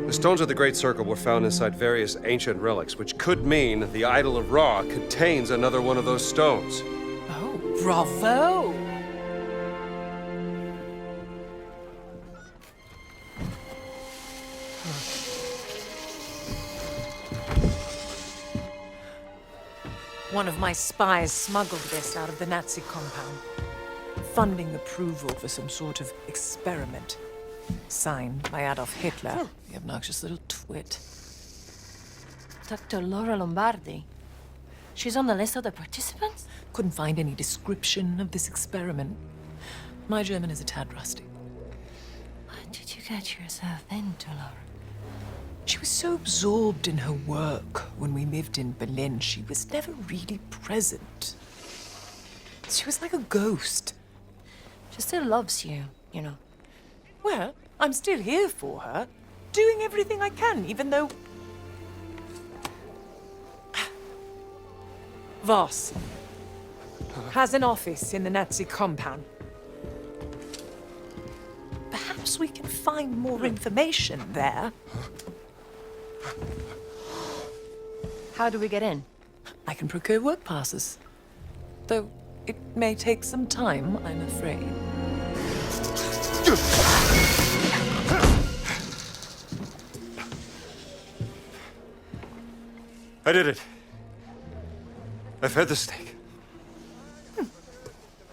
The stones of the Great Circle were found inside various ancient relics, which could mean the Idol of Ra contains another one of those stones. Oh, bravo! One of my spies smuggled this out of the Nazi compound, funding approval for some sort of experiment. Signed by Adolf Hitler, the obnoxious little twit. Dr. Laura Lombardi? She's on the list of the participants? Couldn't find any description of this experiment. My German is a tad rusty. What did you get yourself into, Laura? She was so absorbed in her work when we lived in Berlin, she was never really present. She was like a ghost. She still loves you, you know. Well, I'm still here for her, doing everything I can, even though... Voss has an office in the Nazi compound. Perhaps we can find more information there. How do we get in? I can procure work passes. Though it may take some time, I'm afraid. I did it. I've had the snake.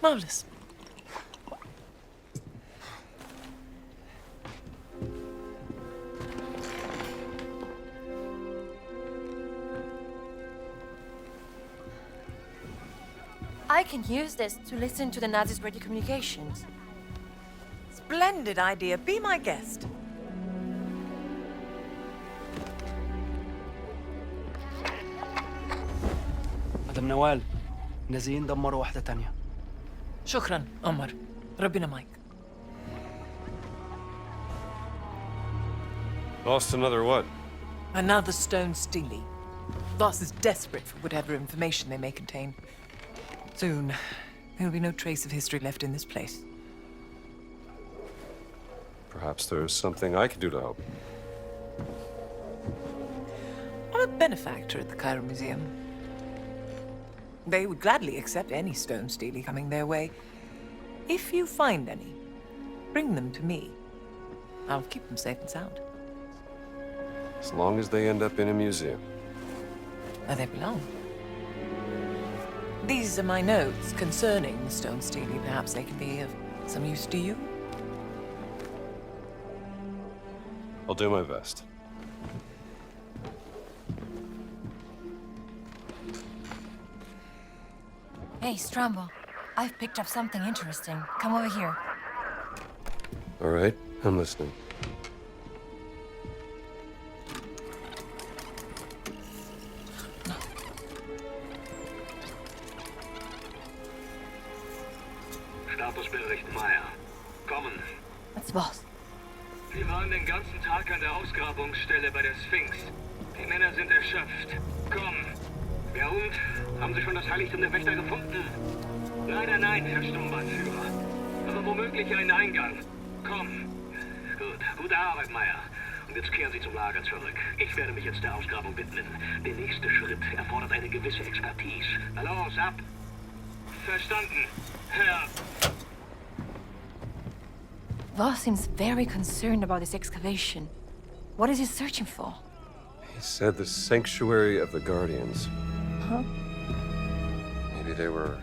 Marvelous. I can use this to listen to the Nazis' radio communications. Splendid idea. Be my guest. نوال نازلين دمروا واحدة تانية. شكرا عمر. ربنا معك. Lost another what? Another stone steely. Voss is desperate for whatever information they may contain. Soon, there will be no trace of history left in this place. Perhaps there's something I can do to help. I'm a benefactor at the Cairo Museum. They would gladly accept any stone steely coming their way. If you find any, bring them to me. I'll keep them safe and sound. As long as they end up in a museum. Where they belong. These are my notes concerning the stone steely. Perhaps they can be of some use to you. I'll do my best. Hey, Strambo. I've picked up something interesting. Come over here. All right, I'm listening. Statusbericht Meyer. Kommen. That's Voss. Wir waren den ganzen Tag an der Ausgrabungsstelle bei der Sphinx. Die Männer sind erschöpft. Komm. Ja und? Haben Sie schon das Heiligtum der Wächter gefunden? Leider nein, Herr Sturmbannführer. Aber womöglich einen Eingang. Komm. Gut. Gute Arbeit, Meyer. Und jetzt kehren Sie zum Lager zurück. Ich werde mich jetzt der Ausgrabung widmen. Der nächste Schritt erfordert eine gewisse Expertise. Na los, ab! Verstanden, Herr... Voss seems very concerned about this excavation. What is he searching for? He said the sanctuary of the Guardians. Huh? Maybe they were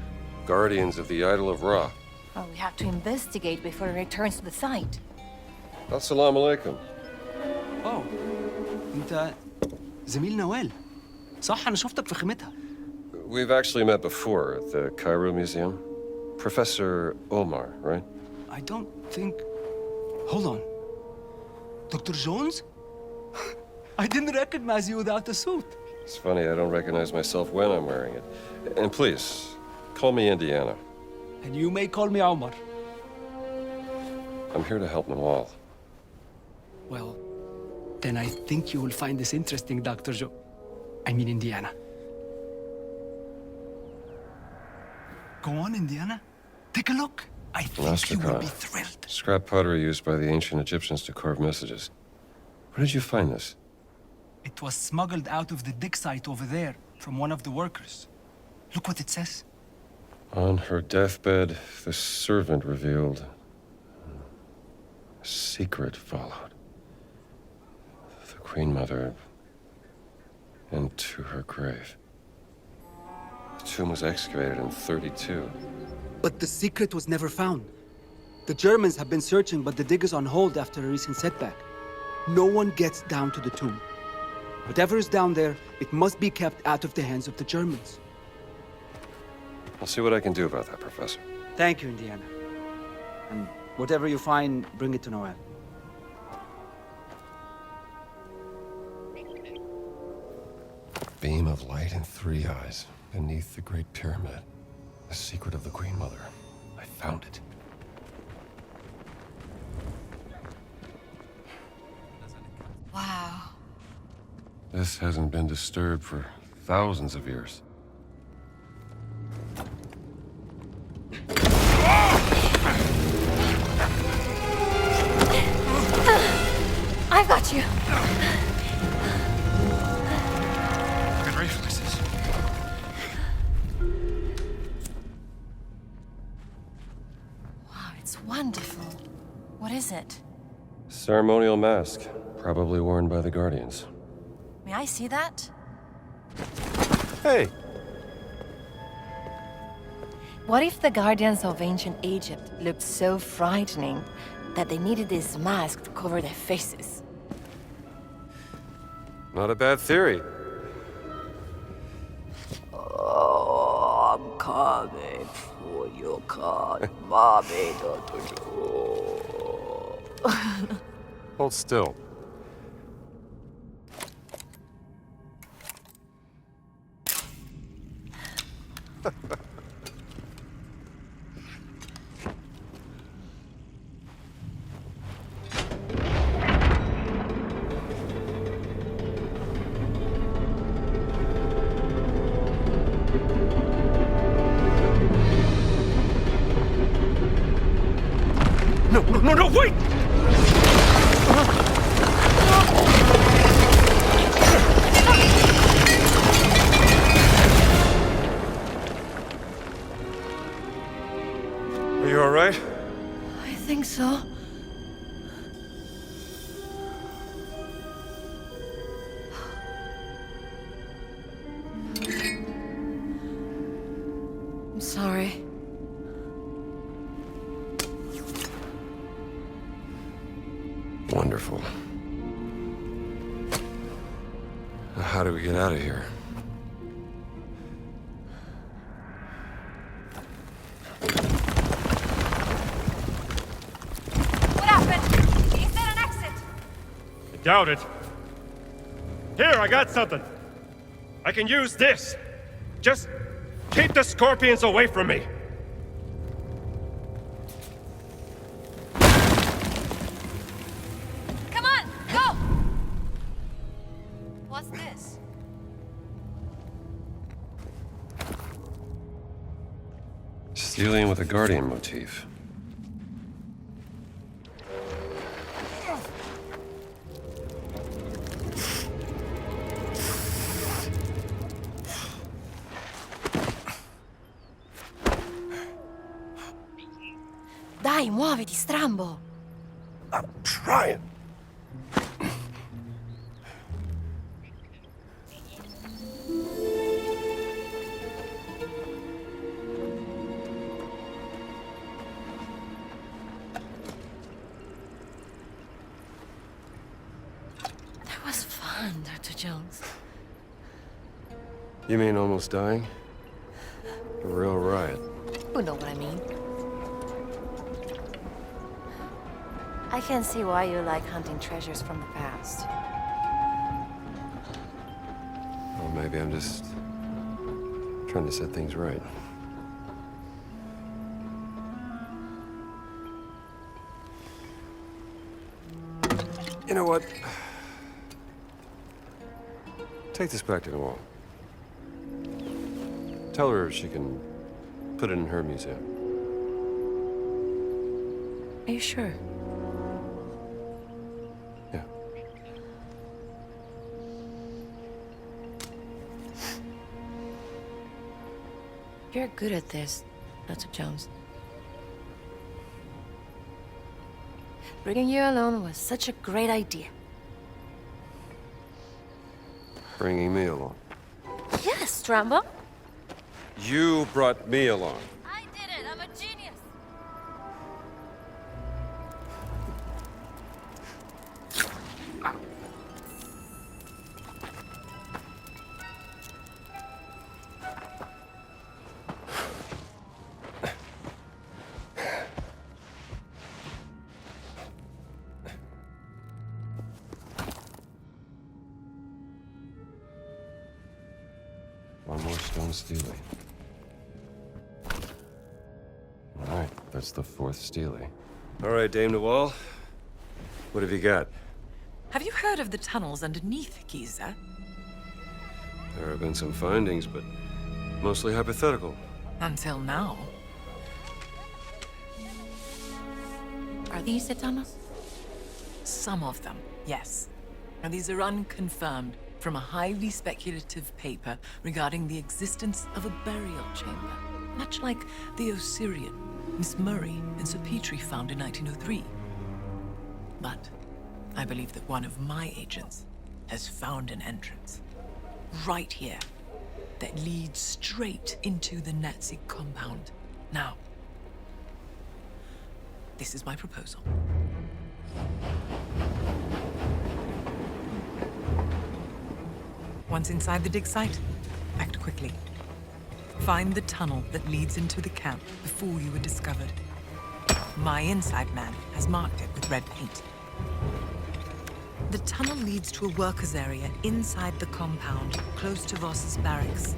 guardians of the idol of Ra. Well, we have to investigate before he returns to the site. Assalamu alaikum. اه انت زميل نوال صح؟ انا شفتك في خيمتها. We've actually met before at the Cairo Museum. Professor Omar, right? I don't think... Hold on. Dr. Jones? I didn't recognize you without the suit. It's funny, I don't recognize myself when I'm wearing it. And please, call me Indiana. And you may call me Omar. I'm here to help Nawal. Well, then I think you will find this interesting, Dr. Joe. I mean, Indiana. Go on, Indiana. Take a look. I think you will be thrilled. Scrap pottery used by the ancient Egyptians to carve messages. Where did you find this? It was smuggled out of the dig site over there from one of the workers. Look what it says. On her deathbed, the servant revealed a secret followed. The Queen Mother into her grave. The tomb was excavated in 32. But the secret was never found. The Germans have been searching, but the dig is on hold after a recent setback. No one gets down to the tomb. Whatever is down there, it must be kept out of the hands of the Germans. I'll see what I can do about that, Professor. Thank you, Indiana. And whatever you find, bring it to Noel. Beam of light in 3 eyes beneath the Great Pyramid. The secret of the Queen Mother. I found it. Wow. This hasn't been disturbed for thousands of years. I've got you. Good reflexes. Wow, it's wonderful. What is it? Ceremonial mask, probably worn by the Guardians. May I see that? Hey! What if the Guardians of ancient Egypt looked so frightening that they needed this mask to cover their faces? Not a bad theory. Oh, I'm coming for your card, Mommy, Dr. Joe. Hold still. No, wait! Are you all right? I think so. I'm sorry. Wonderful. Now, how do we get out of here? What happened? Is there an exit? I doubt it. Here, I got something. I can use this. Just keep the scorpions away from me. Come on, go! What's this? Stealing with a Guardian motif. Dai, muoviti, strambo! I'm trying. That was fun, Dr. Jones. You mean almost dying? A real riot. You know what I mean. I can see why you like hunting treasures from the past. Well, maybe I'm just trying to set things right. You know what? Take this back to Noel. Tell her she can put it in her museum. Are you sure? Yeah. You're good at this, Dr. Jones. Bringing you along was such a great idea. Bringing me along. Yes, Strambo. You brought me along. I did it. I'm a genius. One more stone Stele. All right, that's the fourth Stele. All right, Dame Noel. What have you got? Have you heard of the tunnels underneath Giza? There have been some findings, but mostly hypothetical. Until now. Are these the tunnels? Some of them, yes. And these are unconfirmed from a highly speculative paper regarding the existence of a burial chamber, much like the Osirian Miss Murray and Sir Petrie found in 1903. But I believe that one of my agents has found an entrance right here that leads straight into the Nazi compound. Now, this is my proposal. Once inside the dig site, act quickly. Find the tunnel that leads into the camp before you were discovered. My inside man has marked it with red paint. The tunnel leads to a workers' area inside the compound, close to Voss's barracks.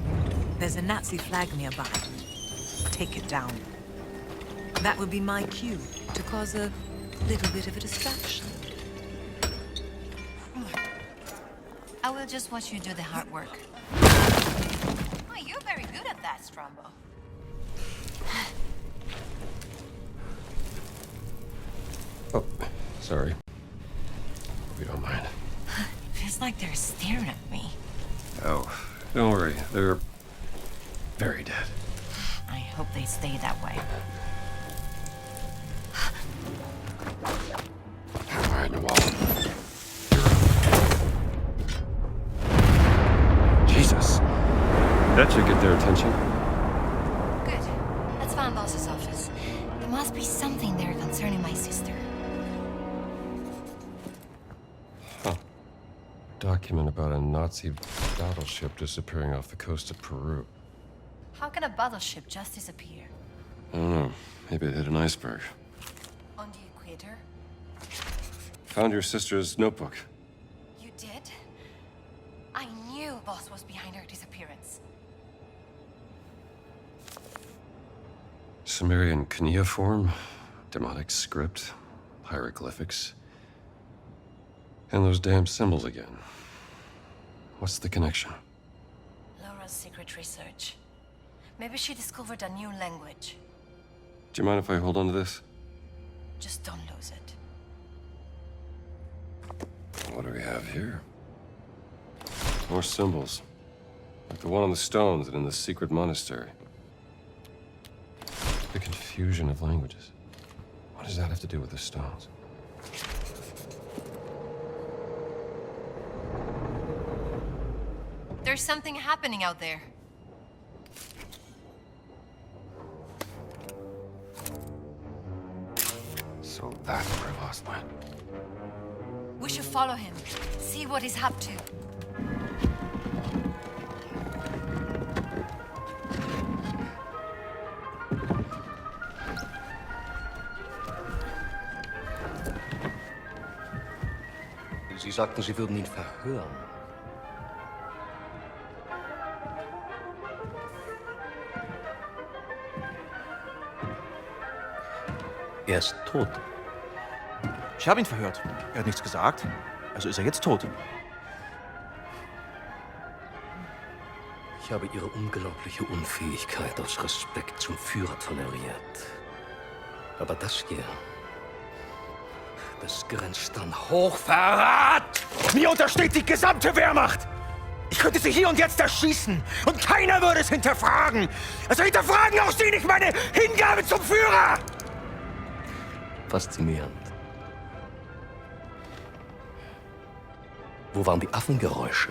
There's a Nazi flag nearby. Take it down. That would be my cue to cause a little bit of a distraction. I will just watch you do the hard work. Oh, you're very good at that, Strombo. Oh, sorry. If you don't mind. Feels like they're staring at me. Oh, don't worry. They're very dead. I hope they stay that way. All right, Nawal. Jesus. That should get their attention. Good. Let's find Boss's office. There must be something there concerning my sister. Huh. Document about a Nazi battleship disappearing off the coast of Peru. How can a battleship just disappear? I don't know. Maybe it hit an iceberg. On the equator? Found your sister's notebook. You did? I knew Boss was behind her disappearance. Sumerian cuneiform, demonic script, hieroglyphics. And those damn symbols again. What's the connection? Laura's secret research. Maybe she discovered a new language. Do you mind if I hold on to this? Just don't lose it. What do we have here? More symbols. Like the one on the stones and in the secret monastery. The confusion of languages. What does that have to do with the stones? There's something happening out there. So that's where Voss went. We should follow him. See what he's up to. Sie sagten, Sie würden ihn verhören. Er ist tot. Ich habe ihn verhört. Er hat nichts gesagt. Also ist er jetzt tot. Ich habe Ihre unglaubliche Unfähigkeit aus Respekt zum Führer toleriert. Aber das hier, das grenzt an Hochverrat! Mir untersteht die gesamte Wehrmacht! Ich könnte sie hier und jetzt erschießen und keiner würde es hinterfragen! Also hinterfragen auch Sie nicht meine Hingabe zum Führer! Faszinierend. Wo waren die Affengeräusche?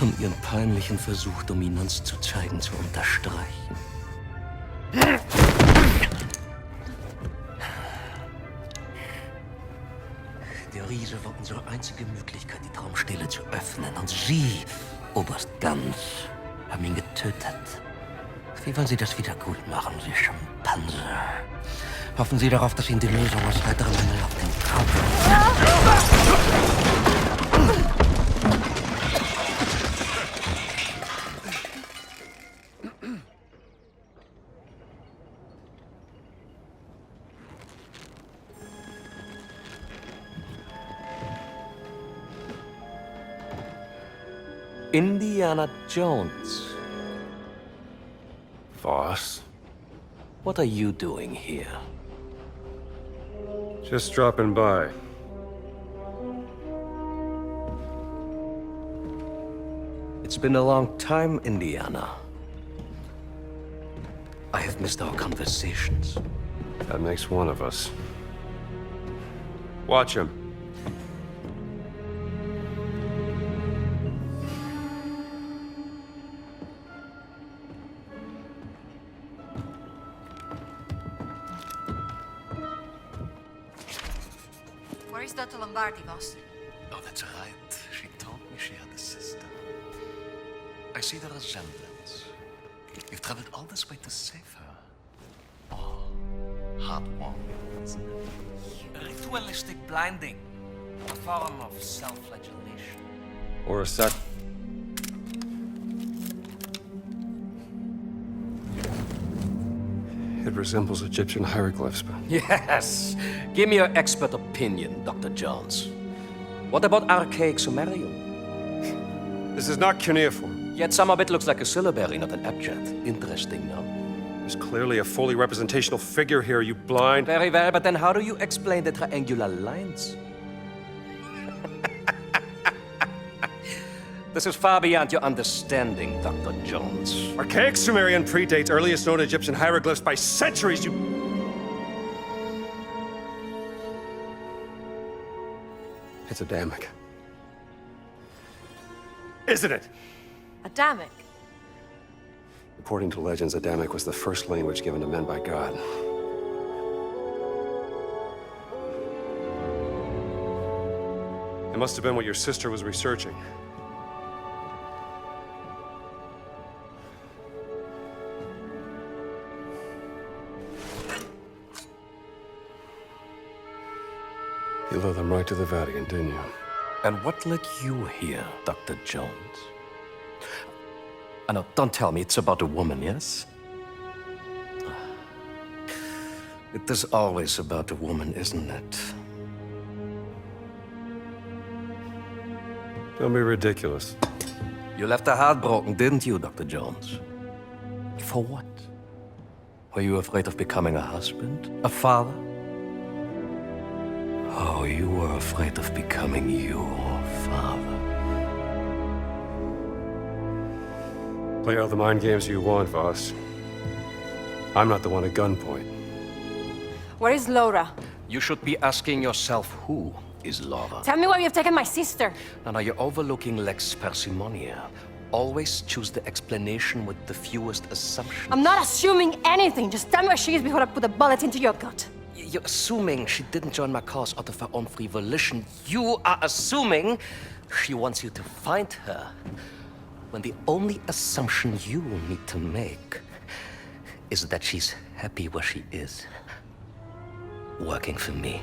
Um Ihren peinlichen Versuch, Dominanz zu zeigen, zu unterstreichen. Der Riese war unsere einzige Möglichkeit, die Traumstele zu öffnen. Und Sie, Oberst Ganz, haben ihn getötet. Wie wollen Sie das wieder gut machen, Sie Schimpanse? Hoffen Sie darauf, dass Ihnen die Lösung aus heiterem Himmel auf den Kopf... Indiana Jones. Voss? What are you doing here? Just dropping by. It's been a long time, Indiana. I have missed our conversations. That makes one of us. Watch him. Where is Dr. Lombardi, boss? Oh, that's right. She told me she had a sister. I see the resemblance. You've traveled all this way to save her. Oh, heartwarming, isn't it? Ritualistic blinding. A form of self-flagellation. Or a sac... It resembles Egyptian hieroglyphs, but... Yes! Give me your expert opinion, Dr. Jones. What about archaic Sumerian? This is not cuneiform. Yet some of it looks like a syllabary, not an abjad. Interesting, no? There's clearly a fully representational figure here, you blind... Very well, but then how do you explain the triangular lines? This is far beyond your understanding, Dr. Jones. Archaic Sumerian predates earliest known Egyptian hieroglyphs by centuries, you... It's Adamic. Isn't it? Adamic? According to legends, Adamic was the first language given to men by God. It must have been what your sister was researching. You led them right to the Vatican, didn't you? And what led you here, Dr. Jones? No, don't tell me it's about a woman, yes? It is always about a woman, isn't it? Don't be ridiculous. You left her heartbroken, didn't you, Dr. Jones? For what? Were you afraid of becoming a husband? A father? Oh, you were afraid of becoming your father. Play all the mind games you want, Voss. I'm not the one at gunpoint. Where is Laura? You should be asking yourself who is Laura. Tell me where you've taken my sister. Now you're overlooking lex parsimonia. Always choose the explanation with the fewest assumptions. I'm not assuming anything. Just tell me where she is before I put a bullet into your gut. You're assuming she didn't join my cause out of her own free volition. You are assuming she wants you to find her. When the only assumption you need to make is that she's happy where she is. Working for me.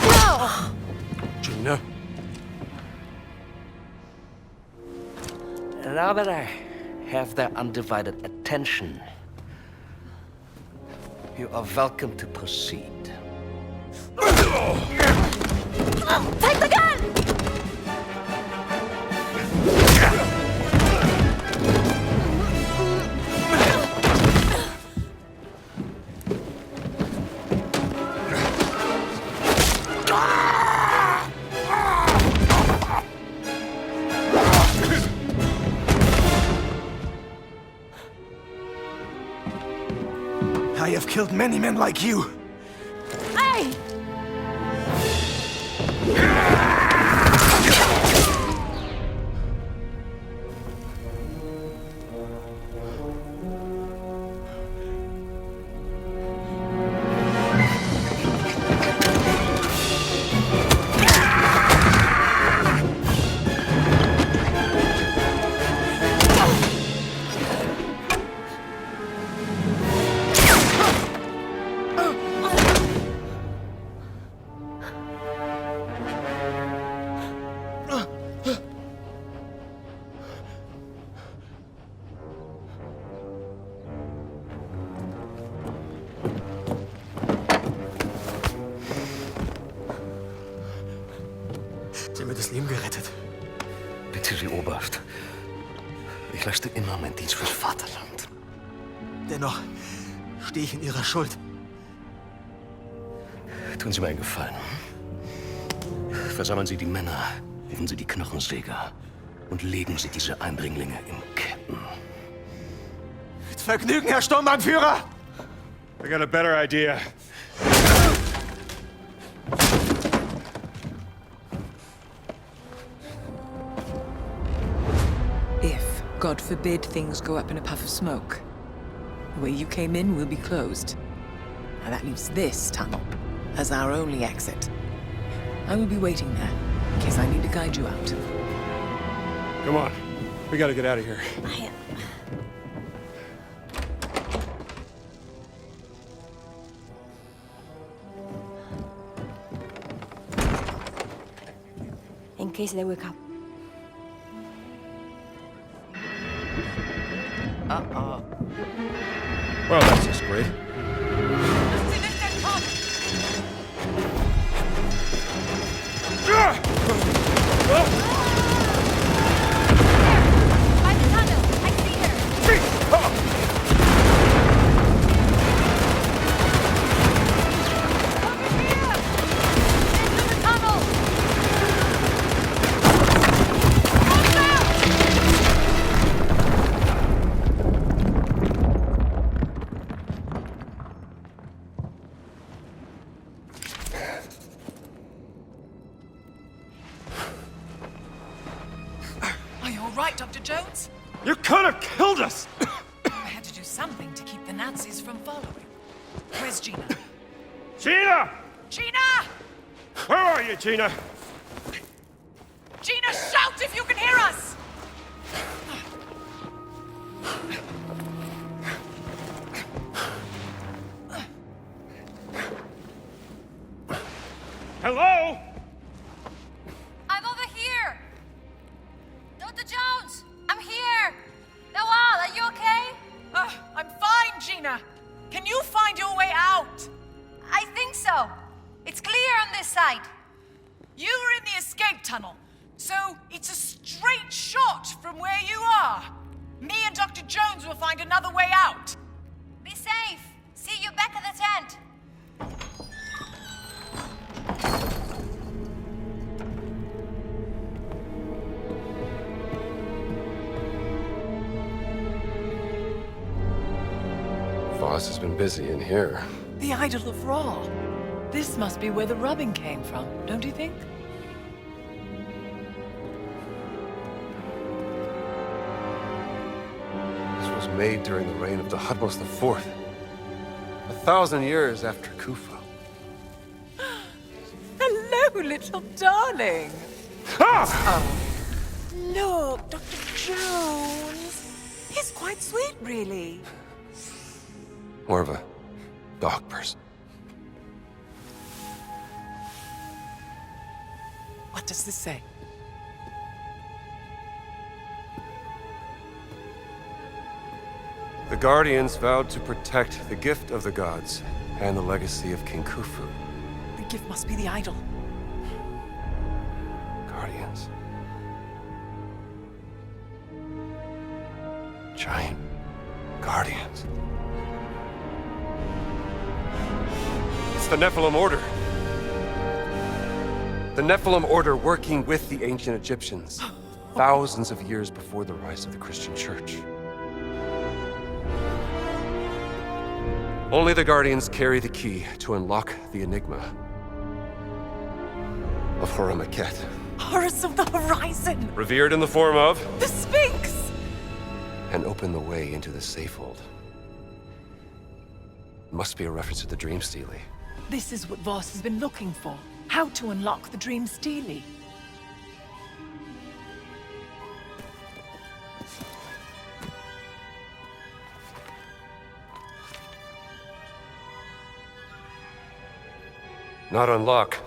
No! Gina. Now that I have their undivided attention, you are welcome to proceed. Take the gun! I have killed many men like you. Hey! Sie haben mir das Leben gerettet. Bitte, Sie Oberst. Ich leiste immer meinen Dienst fürs Vaterland. Dennoch stehe ich in Ihrer Schuld. Tun Sie mir einen Gefallen. Versammeln Sie die Männer, rufen Sie die Knochensäger und legen Sie diese Eindringlinge in Ketten. Mit Vergnügen, Herr Sturmbannführer! I got a better idea. If, God forbid, things go up in a puff of smoke, the way you came in will be closed. And that leaves this tunnel as our only exit. I will be waiting there, in case I need to guide you out. Come on. We gotta get out of here. In case they wake up. Uh-oh. Well, that's just great. Are you all right, Dr. Jones? You could have killed us! I had to do something to keep the Nazis from following. Where's Gina? Gina! Gina! Where are you, Gina? Gina, shout if you can hear us! Hello? I'm over here! Dr. Jones! I'm here! Nawal, are you okay? I'm fine, Gina. Can you find your way out? I think so. It's clear on this side. You were in the escape tunnel, so it's a straight shot from where you are. Me and Dr. Jones will find another way out. Be safe. See you back at the tent. Voss has been busy in here. The Idol of Ra. This must be where the rubbing came from, don't you think? This was made during the reign of Thutmose IV. 1,000 years after Khufu. Hello, little darling. Oh. Look, Dr. Jones. He's quite sweet, really. More of a dog person. What does this say? The Guardians vowed to protect the gift of the gods and the legacy of King Khufu. The gift must be the idol. Guardians. Giant Guardians. It's the Nephilim Order. The Nephilim Order working with the ancient Egyptians, thousands of years before the rise of the Christian Church. Only the Guardians carry the key to unlock the enigma of Horamakhet. Horus of the Horizon! Revered in the form of... The Sphinx! And open the way into the Safehold. Must be a reference to the Dream Stele. This is what Voss has been looking for. How to unlock the Dream Stele. Not unlock.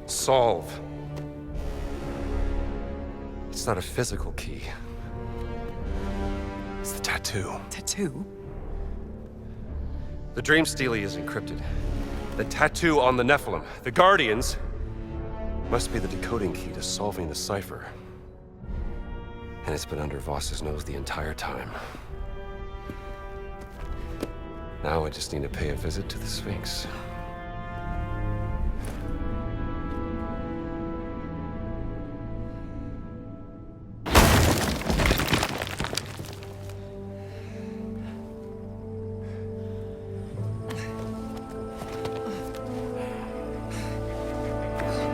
Solve. It's not a physical key. It's the tattoo. Tattoo? The Dream Stele is encrypted. The tattoo on the Nephilim, the Guardians, must be the decoding key to solving the cipher. And it's been under Voss's nose the entire time. Now I just need to pay a visit to the Sphinx.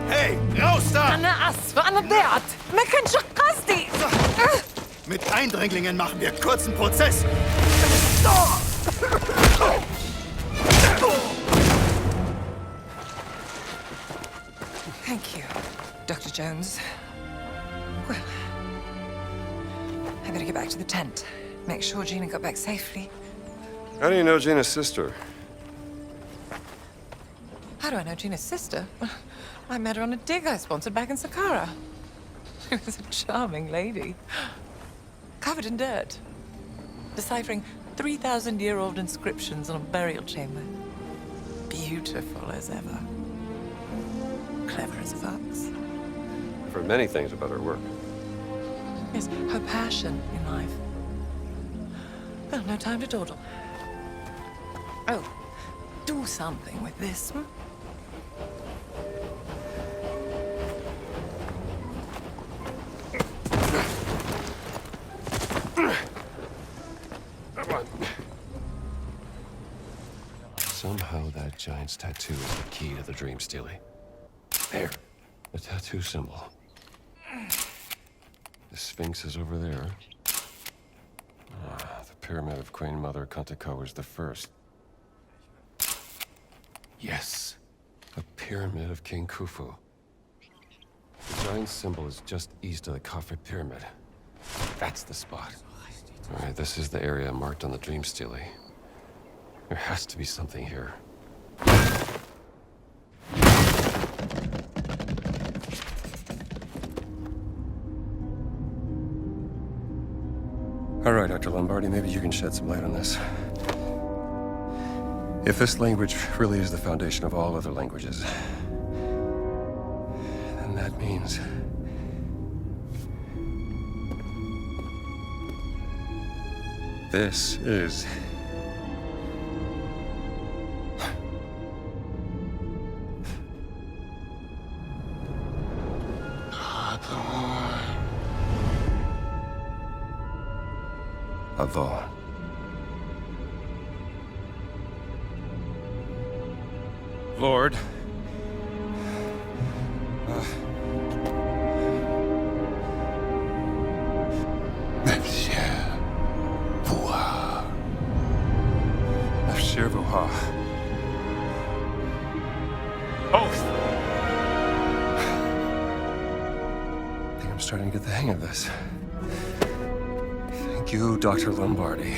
Hey, raus da! أنا آسفة أنا ضيعت ما كانش قصدي. Mit Eindringlingen machen wir kurzen Prozess. Thank you, Dr. Jones. Well, I better get back to the tent. Make sure Gina got back safely. How do you know Gina's sister? How do I know Gina's sister? I met her on a dig I sponsored back in Saqqara. She was a charming lady. Covered in dirt. Deciphering 3,000-year-old inscriptions on a burial chamber. Beautiful as ever. Clever as a fox. I've heard many things about her work. Yes, her passion in life. Well, no time to dawdle. Oh, do something with this, hmm? Somehow that giant's tattoo is the key to the dream stealing. There, the tattoo symbol. The Sphinx is over there. The pyramid of Queen Mother Kantiko was the first. Yes, a pyramid of King Khufu. The giant symbol is just east of the Khafre Pyramid. That's the spot. All right, this is the area marked on the dream stealing. There has to be something here. All right, Dr. Lombardi, maybe you can shed some light on this. If this language really is the foundation of all other languages, then that means this is Avon. Lord. Monsieur Vuha. Monsieur Vuha. Oath. I think I'm starting to get the hang of this. Thank you, Dr. Lombardi.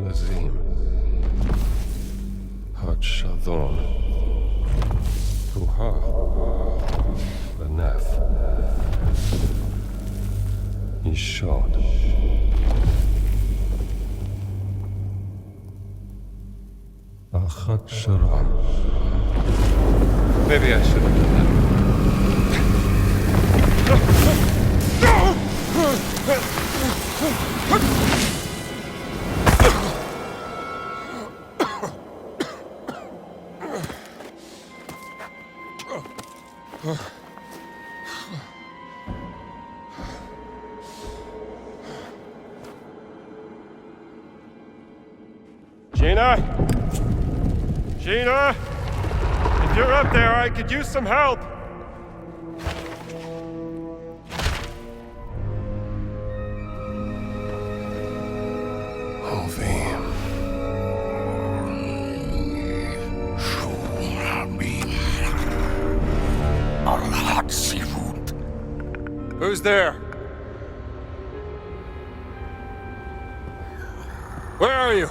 Lazim. Hatshadon. Vuha. Lanef. Ishod. Achat Sharam. Maybe I should have done that. Gina? Gina? If you're up there, I could use some help. Who's there? Where are you?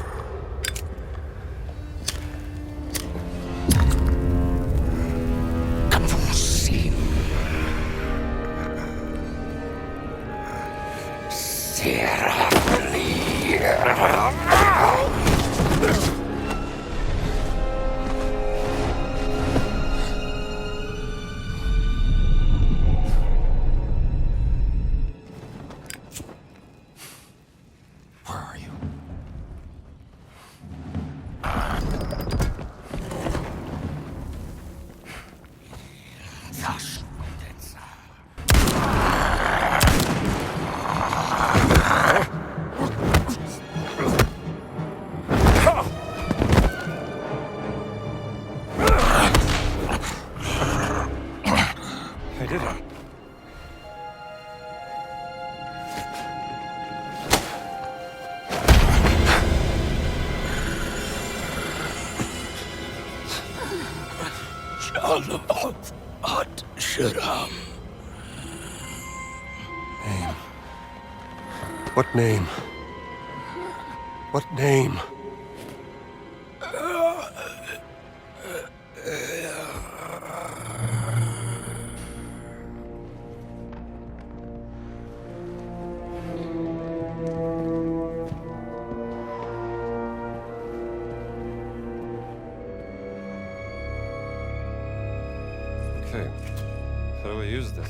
Sharam. Name. What name? What name? Okay. How do I use this?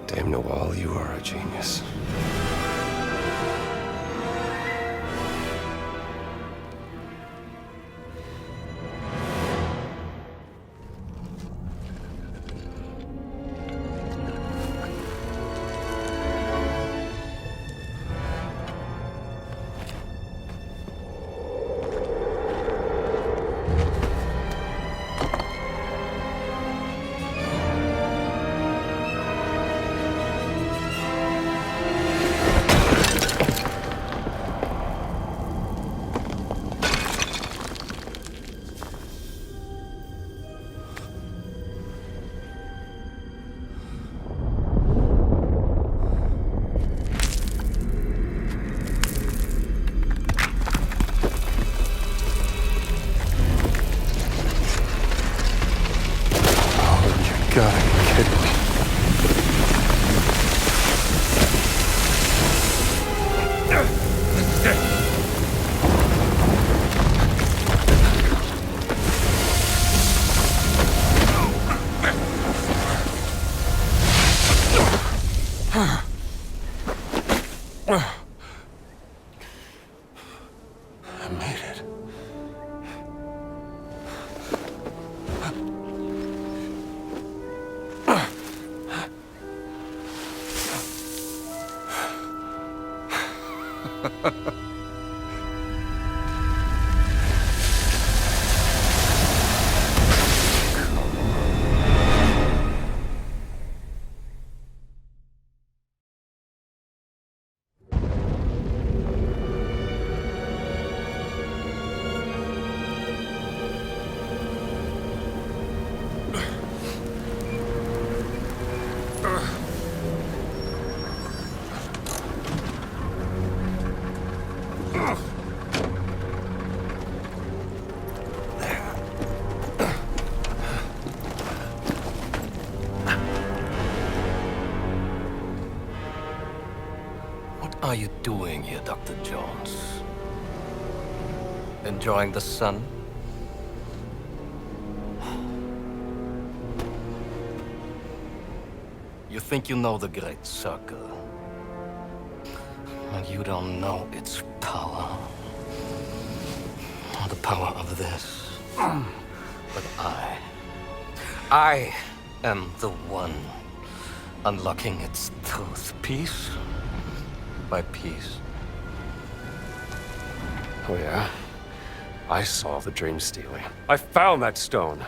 Dame Nawal, you are a genius. Gotta be kidding me. I made it. What are you doing here, Dr. Jones? Enjoying the sun? You think you know the Great Circle, and you don't know its power. The power of this. But I am the one unlocking its truth, piece by piece. Oh, yeah? I saw the dream stealing. I found that stone.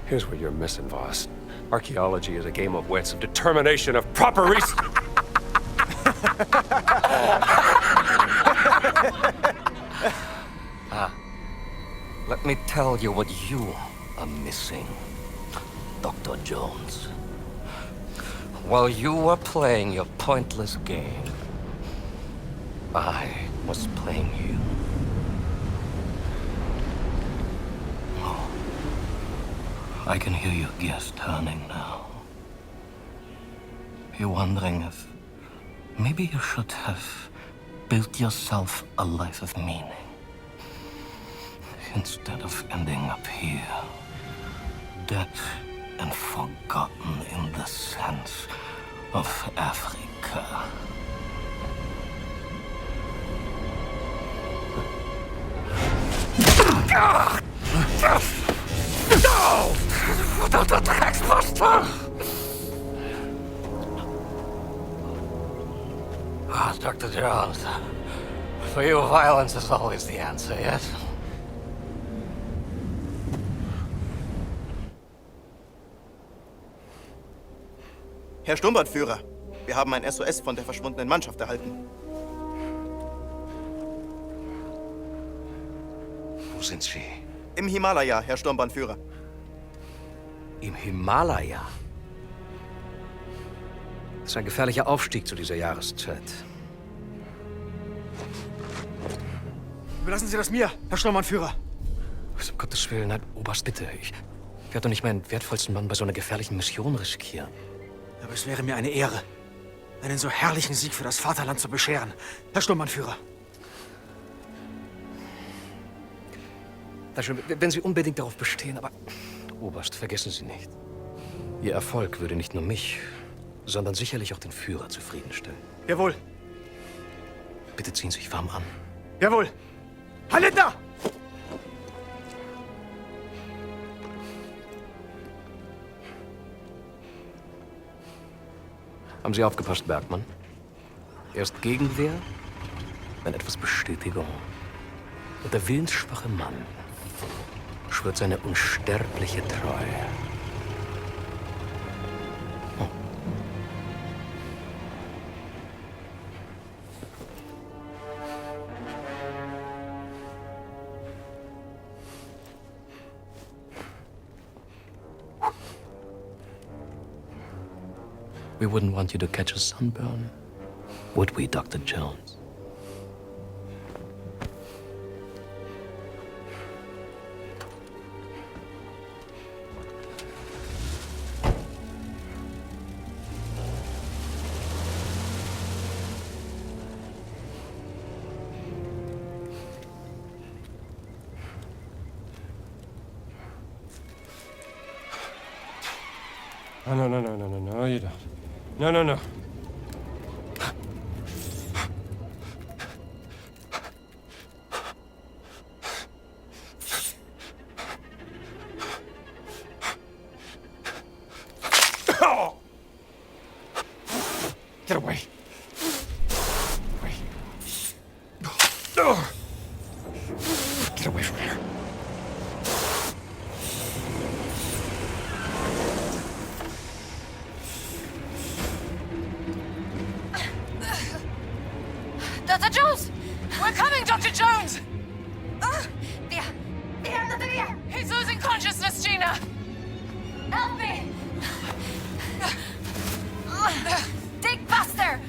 Here's what you're missing, Voss. Archaeology is a game of wits, of determination, of proper research. Let me tell you what you are missing, Dr. Jones. While you were playing your pointless game, I was playing you. Oh, I can hear your gears turning now. You're wondering if maybe you should have built yourself a life of meaning, instead of ending up here, dead and forgotten in the sense of Africa. Verdammter Drecksbastard! Ah, Dr. Jones. For you, violence is always the answer, yes? Herr Sturmbannführer, wir haben ein SOS von der verschwundenen Mannschaft erhalten. Wo sind Sie? Im Himalaya, Herr Sturmbannführer. Im Himalaya? Das ist ein gefährlicher Aufstieg zu dieser Jahreszeit. Überlassen Sie das mir, Herr Sturmbannführer. Was, um Gottes Willen, nein, Oberst, bitte. Ich werde doch nicht meinen wertvollsten Mann bei so einer gefährlichen Mission riskieren. Aber es wäre mir eine Ehre, einen so herrlichen Sieg für das Vaterland zu bescheren, Herr Sturmbannführer. Wenn Sie unbedingt darauf bestehen, aber Oberst, vergessen Sie nicht. Ihr Erfolg würde nicht nur mich, sondern sicherlich auch den Führer zufriedenstellen. Jawohl. Bitte ziehen Sie sich warm an. Jawohl. Herr Lindner! Haben Sie aufgepasst, Bergmann? Erst Gegenwehr, dann etwas Bestätigung. Und der willensschwache Mann schwört seine unsterbliche Treue. Oh. We wouldn't want you to catch a sunburn, would we, Dr. Jones? Oh, no, you don't. No. Get away. Get away from here. Dr. Jones! We're coming, Dr. Jones! Via! He's losing consciousness, Gina! Help me! Dig faster!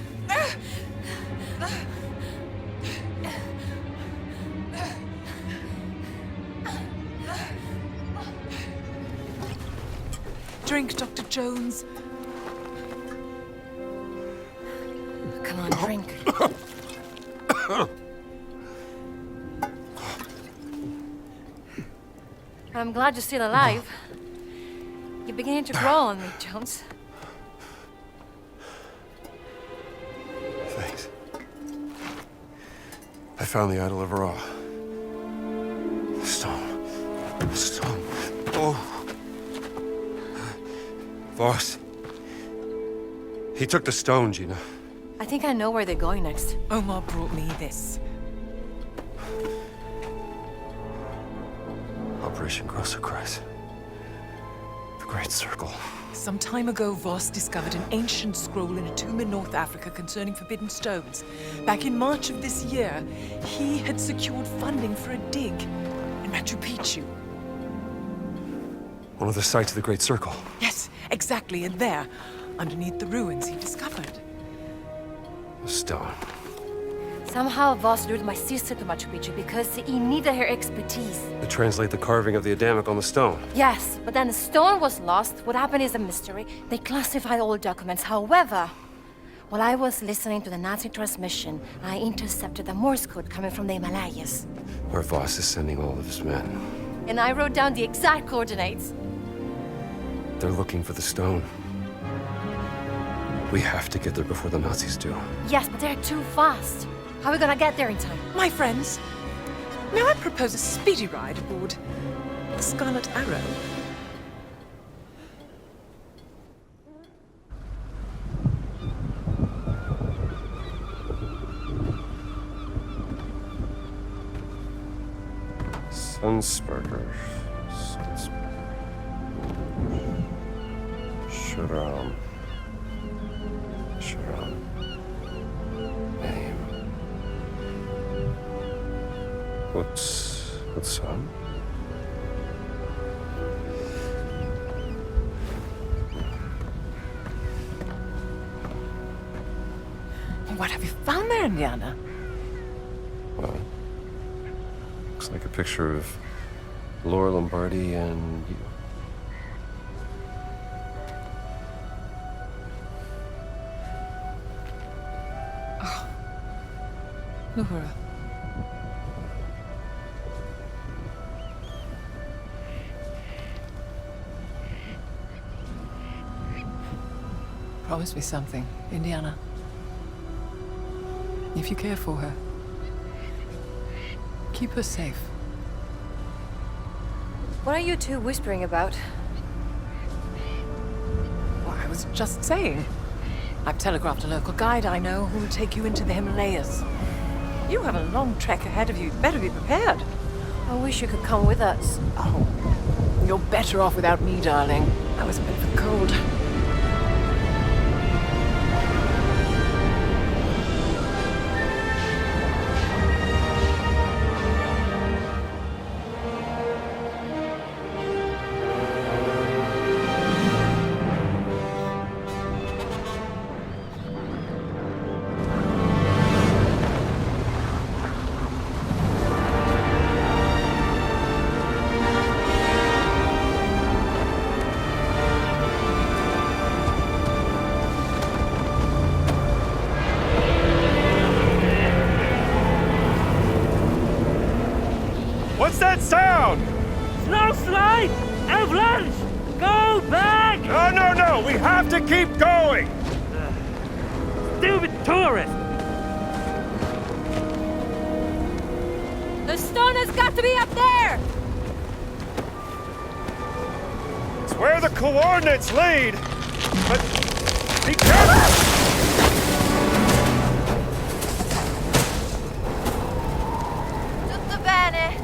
Drink, Dr. Jones. Come on, drink. I'm glad you're still alive. You're beginning to grow on me, Jones. Thanks. I found the Idol of Ra. The stone. Oh. Voss. He took the stone, Gina. I think I know where they're going next. Omar brought me this. Operation Grosser Kreis. The Great Circle. Some time ago, Voss discovered an ancient scroll in a tomb in North Africa concerning forbidden stones. Back in March of this year, he had secured funding for a dig in Machu Picchu. One of the sites of the Great Circle. Yes, exactly, and there, underneath the ruins, he discovered. The stone. Somehow Voss lured my sister to Machu Picchu because he needed her expertise. To translate the carving of the Adamic on the stone. Yes, but then the stone was lost. What happened is a mystery. They classified all documents. However, while I was listening to the Nazi transmission, I intercepted a Morse code coming from the Himalayas. Where Voss is sending all of his men. And I wrote down the exact coordinates. They're looking for the stone. We have to get there before the Nazis do. Yes, but they're too fast. How are we gonna get there in time? My friends, May I propose a speedy ride aboard the Scarlet Arrow? Sunsparker. Sharam. Name. What's up? What have you found there, Indiana? Well, looks like a picture of Laura Lombardi and you. Laura. Promise me something, Indiana. If you care for her, keep her safe. What are you two whispering about? Well, I was just saying. I've telegraphed a local guide I know who will take you into the Himalayas. You have a long trek ahead of you. Better be prepared. I wish you could come with us. Oh, you're better off without me, darling. I was a bit of a cold. What's that sound? Snowslide! Avalanche! Go back! No! We have to keep going! Stupid tourist! The stone has got to be up there! It's where the coordinates lead! But be careful! Tutto bene!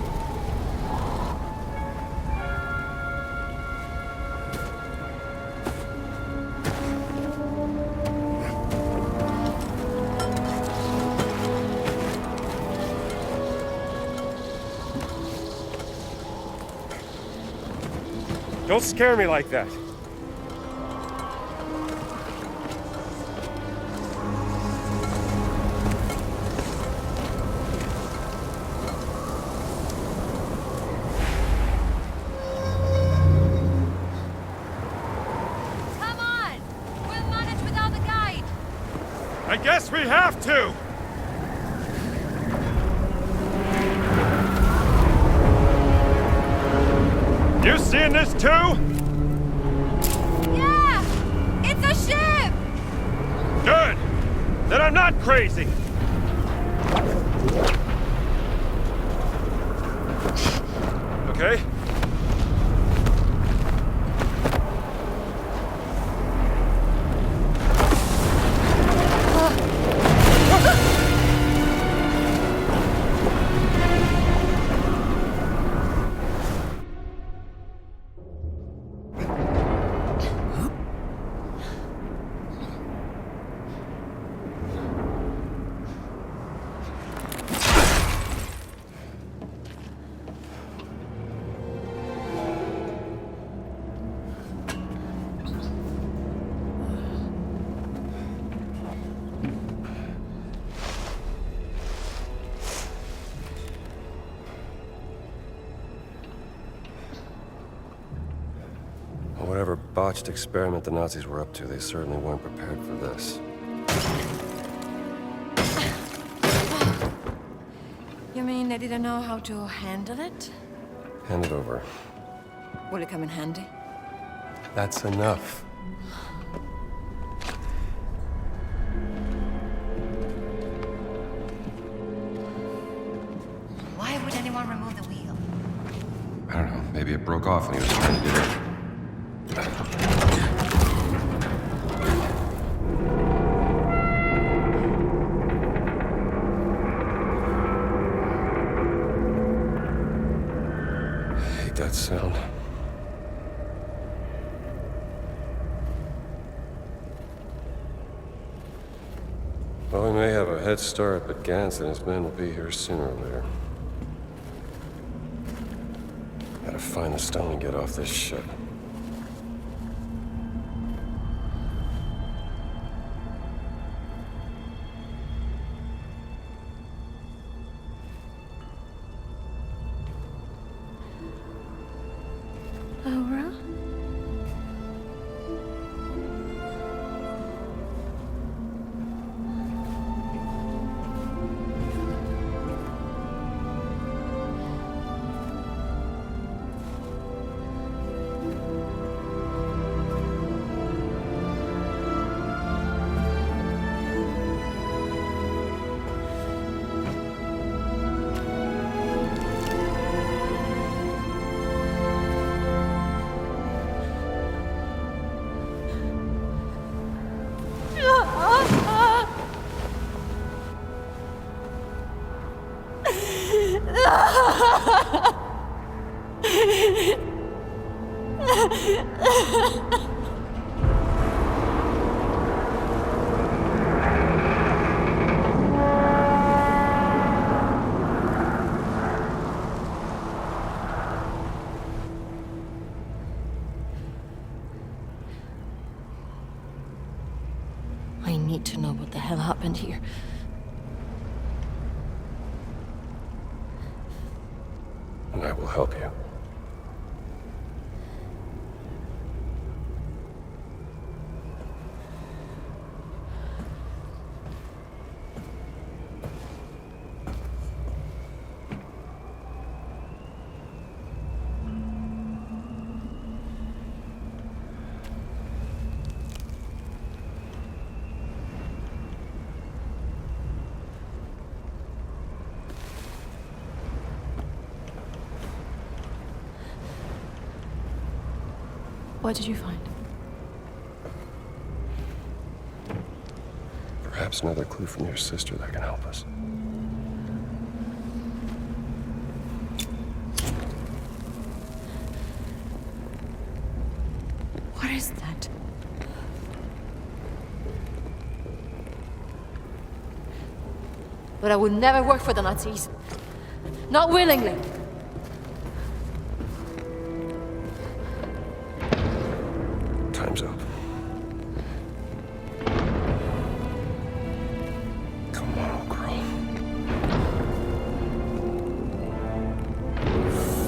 Don't scare me like that. Come on! We'll manage without the guide! I guess we have to! You seeing this too? Yeah! It's a ship! Good! Then I'm not crazy! Okay? Whatever botched experiment the Nazis were up to, they certainly weren't prepared for this. You mean they didn't know how to handle it? Hand it over. Will it come in handy? That's enough. Why would anyone I don't know, maybe it broke off when he was trying to get in. I hate that sound. Well, we may have a head start, but Gans and his men will be here sooner or later. Gotta find the stone and get off this ship. Laura? I need to know what the hell happened here. And I will help you. What did you find? Perhaps another clue from your sister that can help us. What is that? But I would never work for the Nazis. Not willingly. Time's up. Come on, old girl.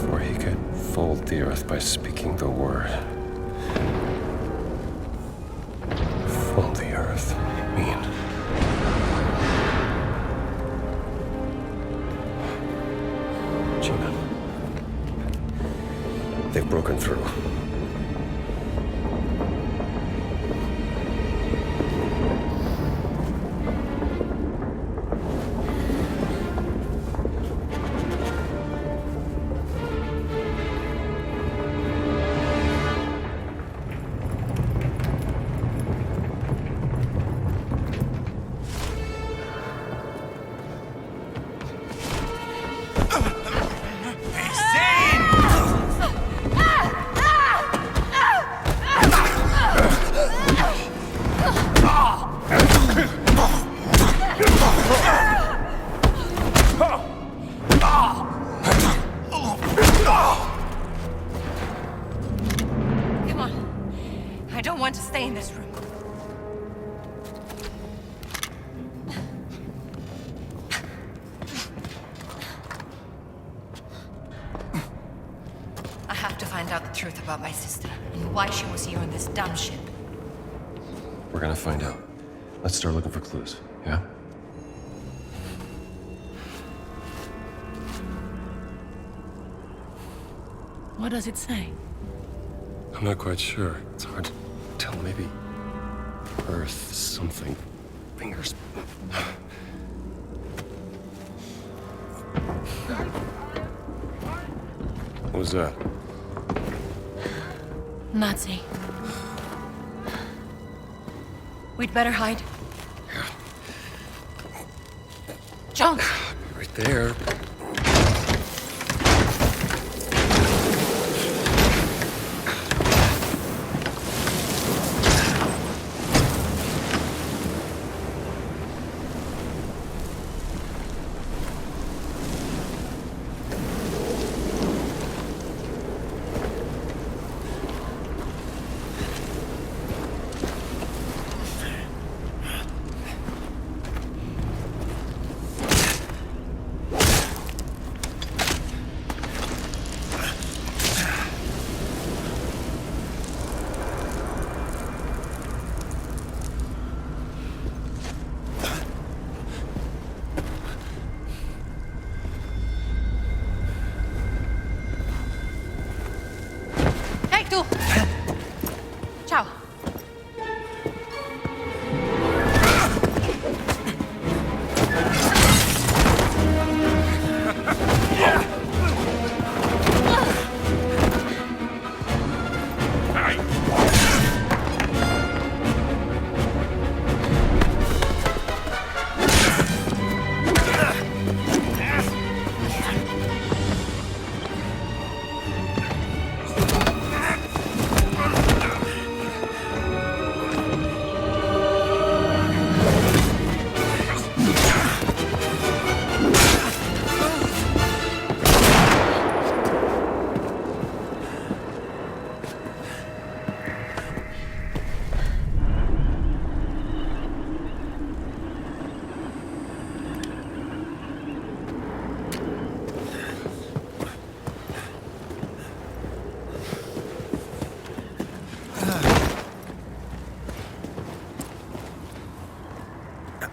For he could fold the earth by speaking the word. Fold the earth, I mean. Gina. They've broken through. Come on. I don't want to stay in this room. I have to find out the truth about my sister and why she was here on this dumb ship. We're gonna find out. Let's start looking for clues, yeah? What does it say? I'm not quite sure. It's hard to tell. Maybe Earth something. Fingers. What was that? Nazi. We'd better hide. Jones! Right there. Hey, tú! Ciao.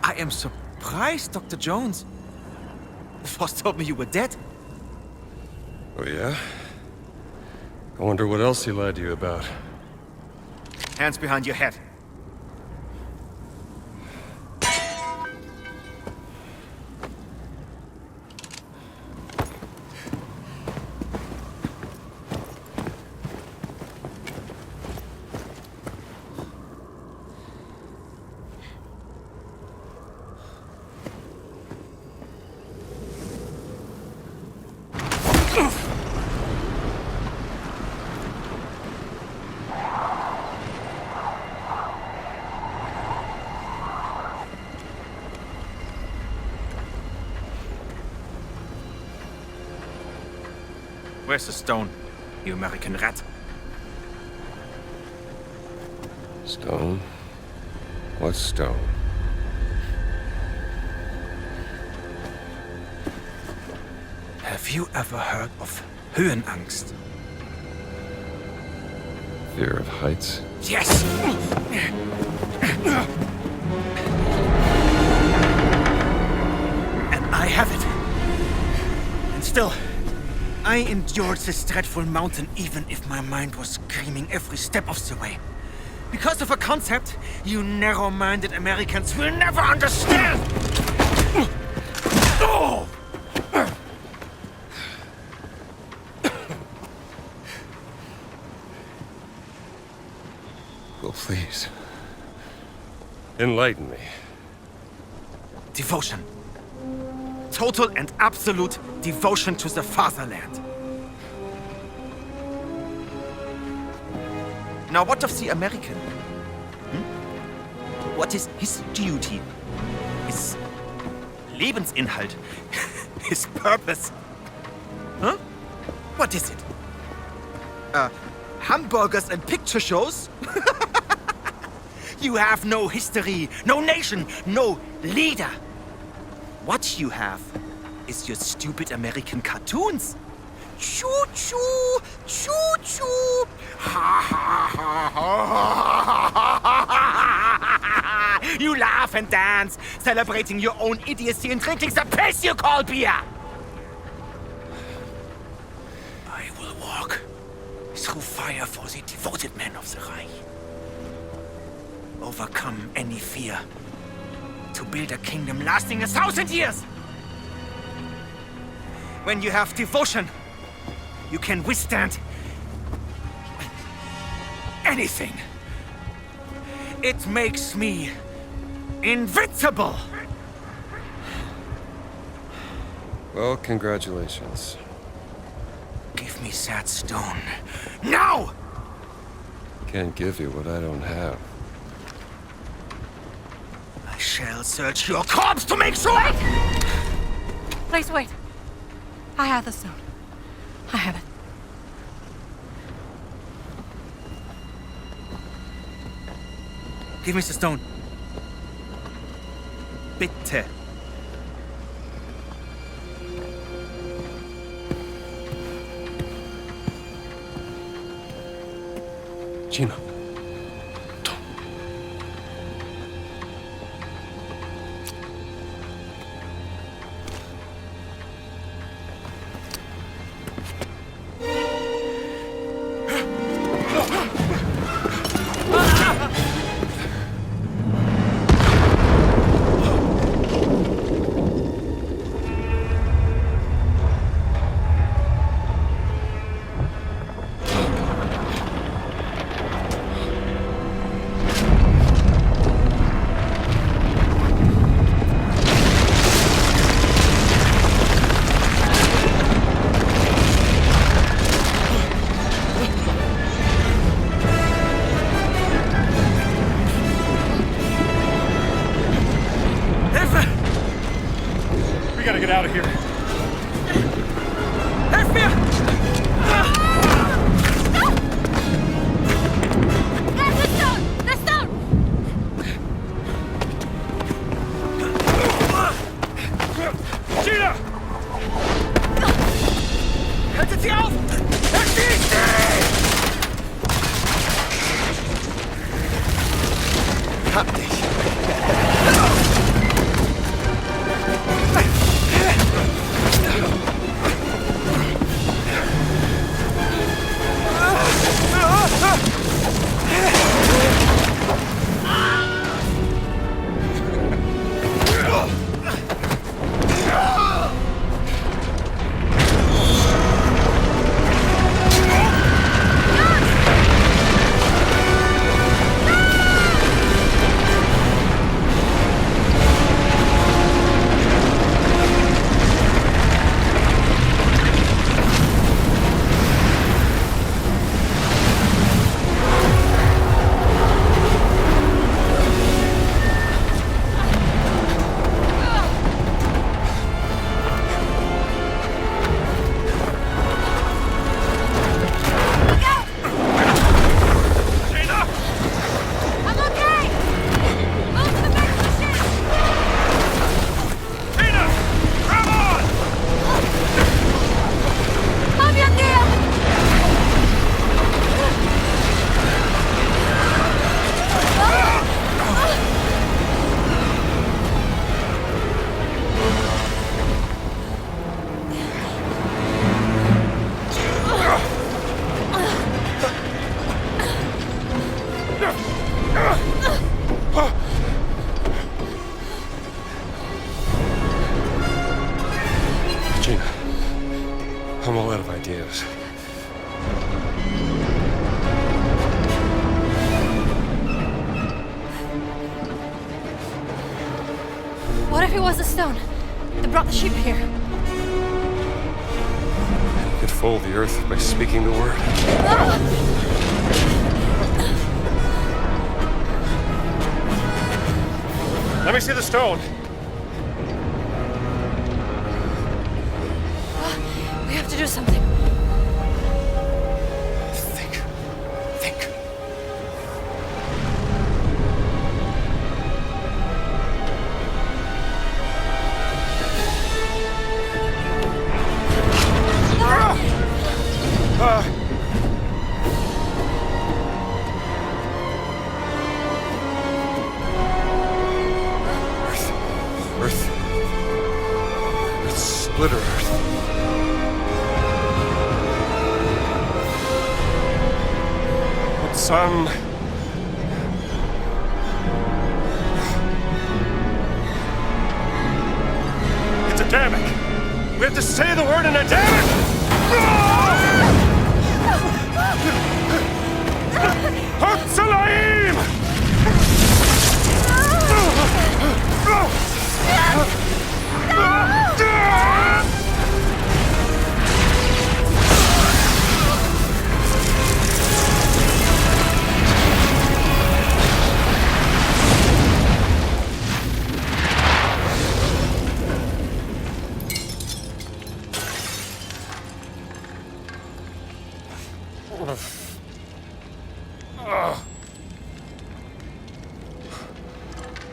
I am surprised, Dr. Jones. Voss told me you were dead. Oh, yeah? I wonder what else he lied to you about. Hands behind your head. Where's the stone, you American rat? Stone? What stone? Have you ever heard of Höhenangst? Fear of heights? Yes! And I have it. And still, I endured this dreadful mountain even if my mind was screaming every step of the way. Because of a concept you narrow-minded Americans will never understand! Oh! Well, please. Enlighten me. Devotion. Total and absolute devotion to the fatherland. Now, what of the American? What is his duty? His Lebensinhalt? His purpose? Huh? What is it? Hamburgers and picture shows? You have no history, no nation, no leader. What you have is your stupid American cartoons. Choo-choo, choo-choo. Ha ha ha. You laugh and dance, celebrating your own idiocy and drinking the piss you call beer. I will walk through fire for the devoted men of the Reich. Overcome any fear to build a kingdom lasting 1,000 years. When you have devotion, you can withstand anything. It makes me invincible! Well, congratulations. Give me that stone. Now! Can't give you what I don't have. I shall search your corpse to make sure! Wait! Please wait. I have the stone. I have it. Give me the stone. Bitte. Gina. We gotta get out of here. Helf mir! Grab the stone! The stone! Gina! Haltet sie auf! Erschießt sie! Hab dich! Gina, I'm all out of ideas. What if it was the stone that brought the ship here? You could fold the earth by speaking the word. Let me see the stone. We have to do something. Think. Earth. It's split Earth. Sun. It's Adamic. We have to say the word in Adamic!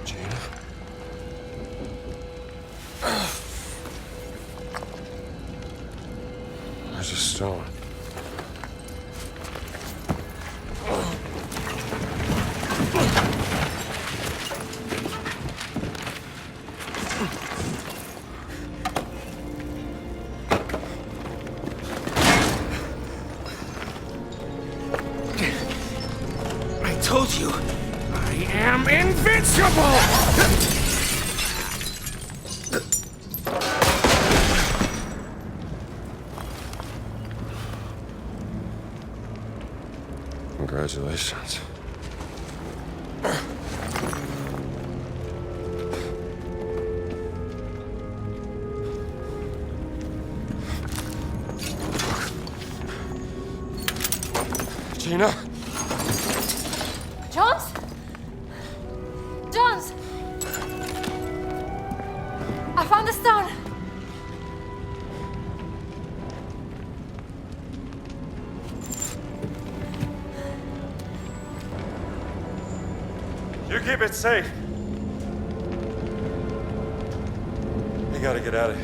Gina? There's a stone. I told you, I am invincible! Congratulations. Gina? Jones? Jones! I found the stone! You keep it safe. We gotta get out of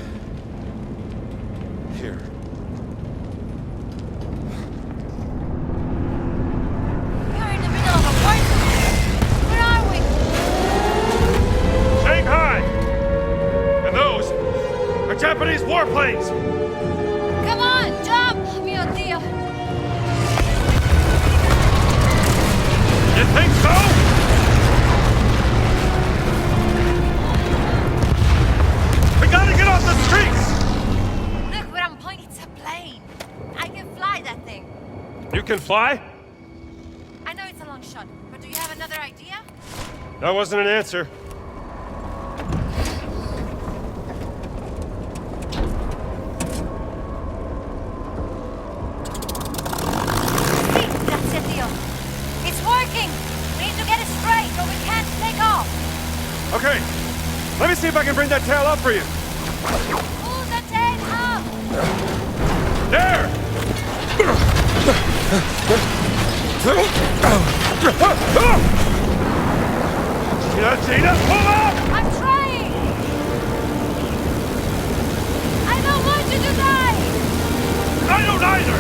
here. We're in the middle of a war zone. Where are we? Shanghai! And those are Japanese warplanes! Come on, jump! Mio Dio! You think so? We gotta get off the streets! Look where I'm pointing. It's a plane. I can fly that thing. You can fly? I know it's a long shot, but do you have another idea? That wasn't an answer. See, that's it, Dio. It's working. We need to get it straight, or we can't take off. Okay, let me see if I can bring that tail up for you. Pull the tail up. There! Gina, pull up! I'm trying. I don't want you to die. I don't either!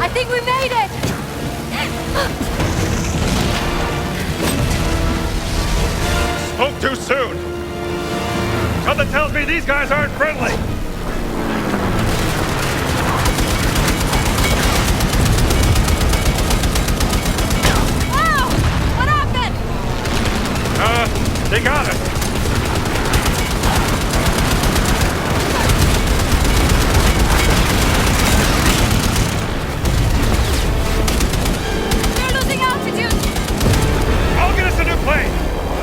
I think we made it. Spoke too soon. Something tells me these guys aren't friendly. Wow! What happened? They got us. We're losing altitude. I'll get us a new plane.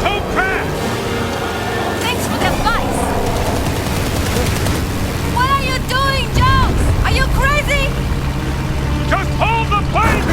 Don't crash. Thanks for the advice. What are you doing, Jones? Are you crazy? Just hold the plane!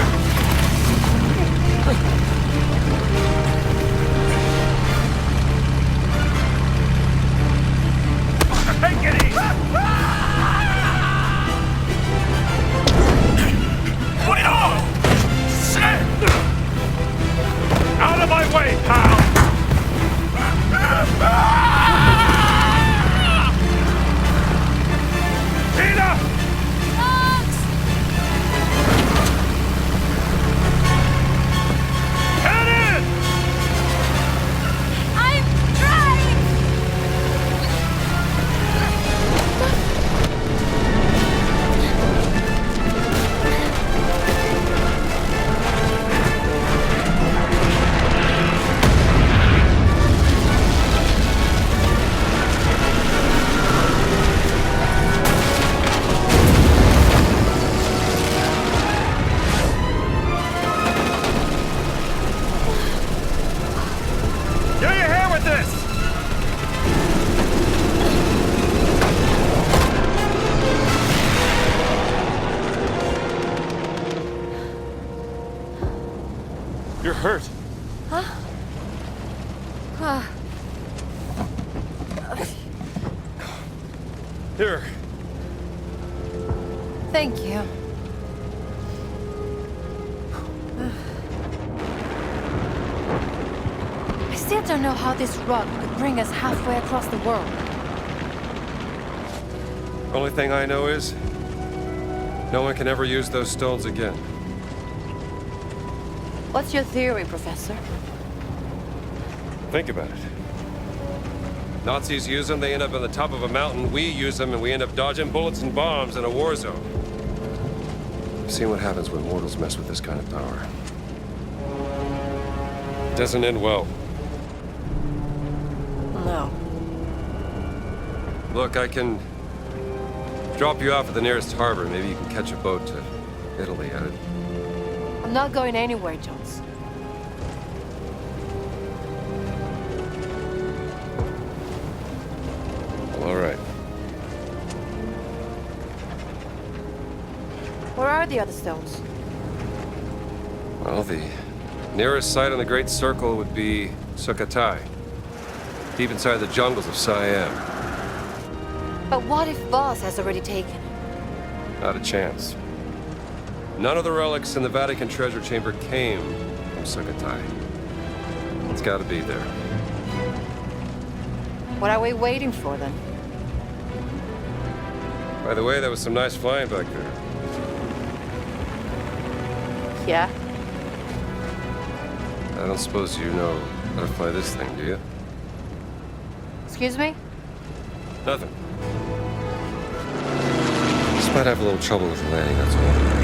hurt. Huh? Here. Thank you. I still don't know how this rug could bring us halfway across the world. Only thing I know is, no one can ever use those stones again. What's your theory, Professor? Think about it. Nazis use them, they end up on the top of a mountain. We use them, and we end up dodging bullets and bombs in a war zone. I've seen what happens when mortals mess with this kind of power. It doesn't end well. No. Look, I can drop you off at the nearest harbor. Maybe you can catch a boat to Italy. I'm not going anywhere, Jones. All right. Where are the other stones? Well, the nearest site on the Great Circle would be Sukhothai, deep inside the jungles of Siam. But what if Boss has already taken it? Not a chance. None of the relics in the Vatican treasure chamber came from Sukhothai. It's got to be there. What are we waiting for, then? By the way, there was some nice flying back there. Yeah? I don't suppose you know how to fly this thing, do you? Excuse me? Nothing. Just might have a little trouble with the landing, that's all.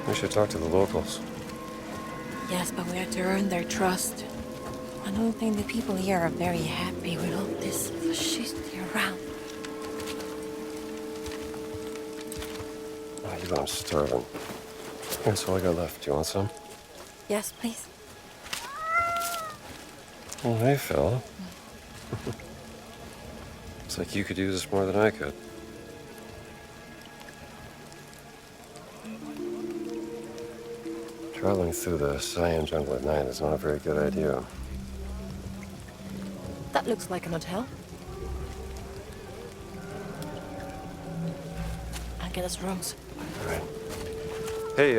We should talk to the locals. Yes, but we have to earn their trust. I don't think the people here are very happy with all this fascisty around. Oh, you know I'm starving. That's all I got left. Do you want some? Yes, please. Oh, hey, fella. Looks like you could use this more than I could. Traveling through the Siam jungle at night is not a very good idea. That looks like an hotel. I'll get us rooms. All right. Hey,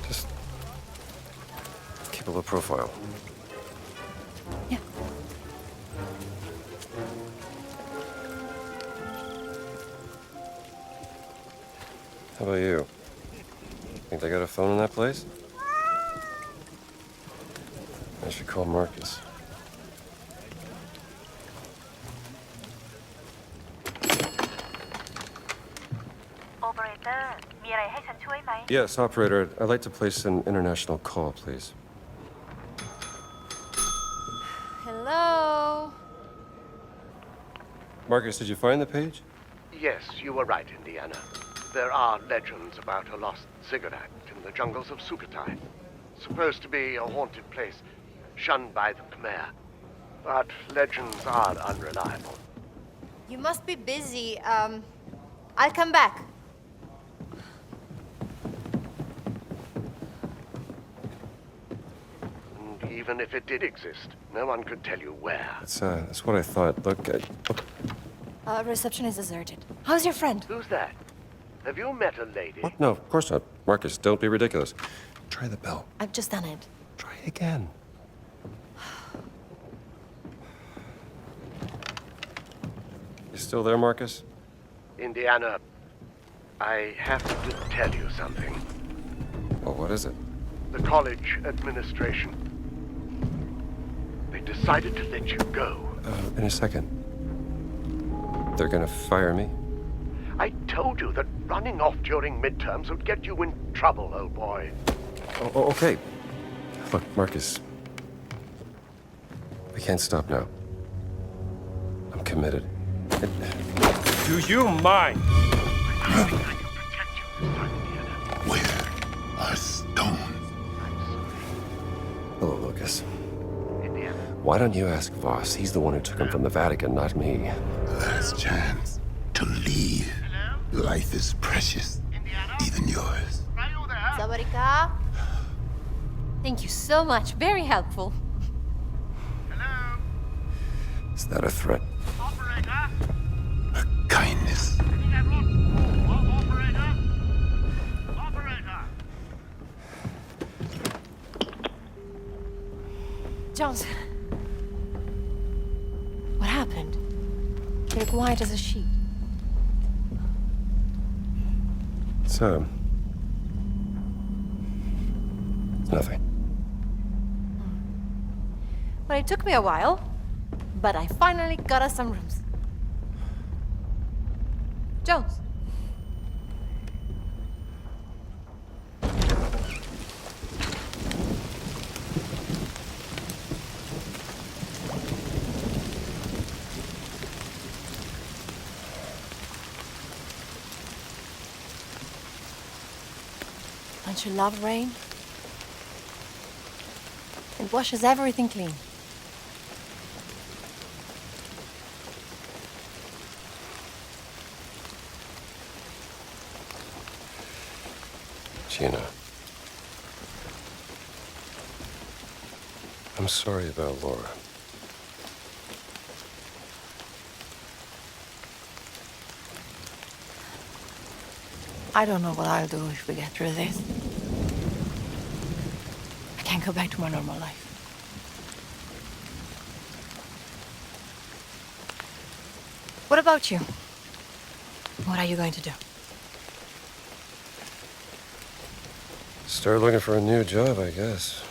just keep a low profile. Yeah. How about you? Think they got a phone in that place? I should call Marcus. Yes, operator. I'd like to place an international call, please. Hello? Marcus, did you find the page? Yes, you were right, Indiana. There are legends about a lost ziggurat in the jungles of Sukhothai. Supposed to be a haunted place, shunned by the Khmer. But legends are unreliable. You must be busy. I'll come back. And even if it did exist, no one could tell you where. That's what I thought. Look, Reception is deserted. How's your friend? Who's that? Have you met a lady? What? No, of course not. Marcus, don't be ridiculous. Try the bell. I've just done it. Try again. still there, Marcus? Indiana, I have to tell you something. Well, what is it? The college administration. They decided to let you go. In a second. They're gonna fire me? I told you that running off during midterms would get you in trouble, old boy. Oh, okay. Look, Marcus. I can't stop now. I'm committed. Do you mind? Where are Stone? Hello, Lucas. Why don't you ask Voss? He's the one who took him from the Vatican, not me. Last chance to leave. Life is precious. Even yours. Sawarika? Thank you so much. Very helpful. Is that a threat? A kindness. Jones. What happened? You look white as a sheet. It's nothing. Well, it took me a while, but I finally got us some rooms. Jones. Don't you love rain? It washes everything clean. Gina. I'm sorry about Laura. I don't know what I'll do if we get through this. I can't go back to my normal life. What about you? What are you going to do? Start looking for a new job, I guess.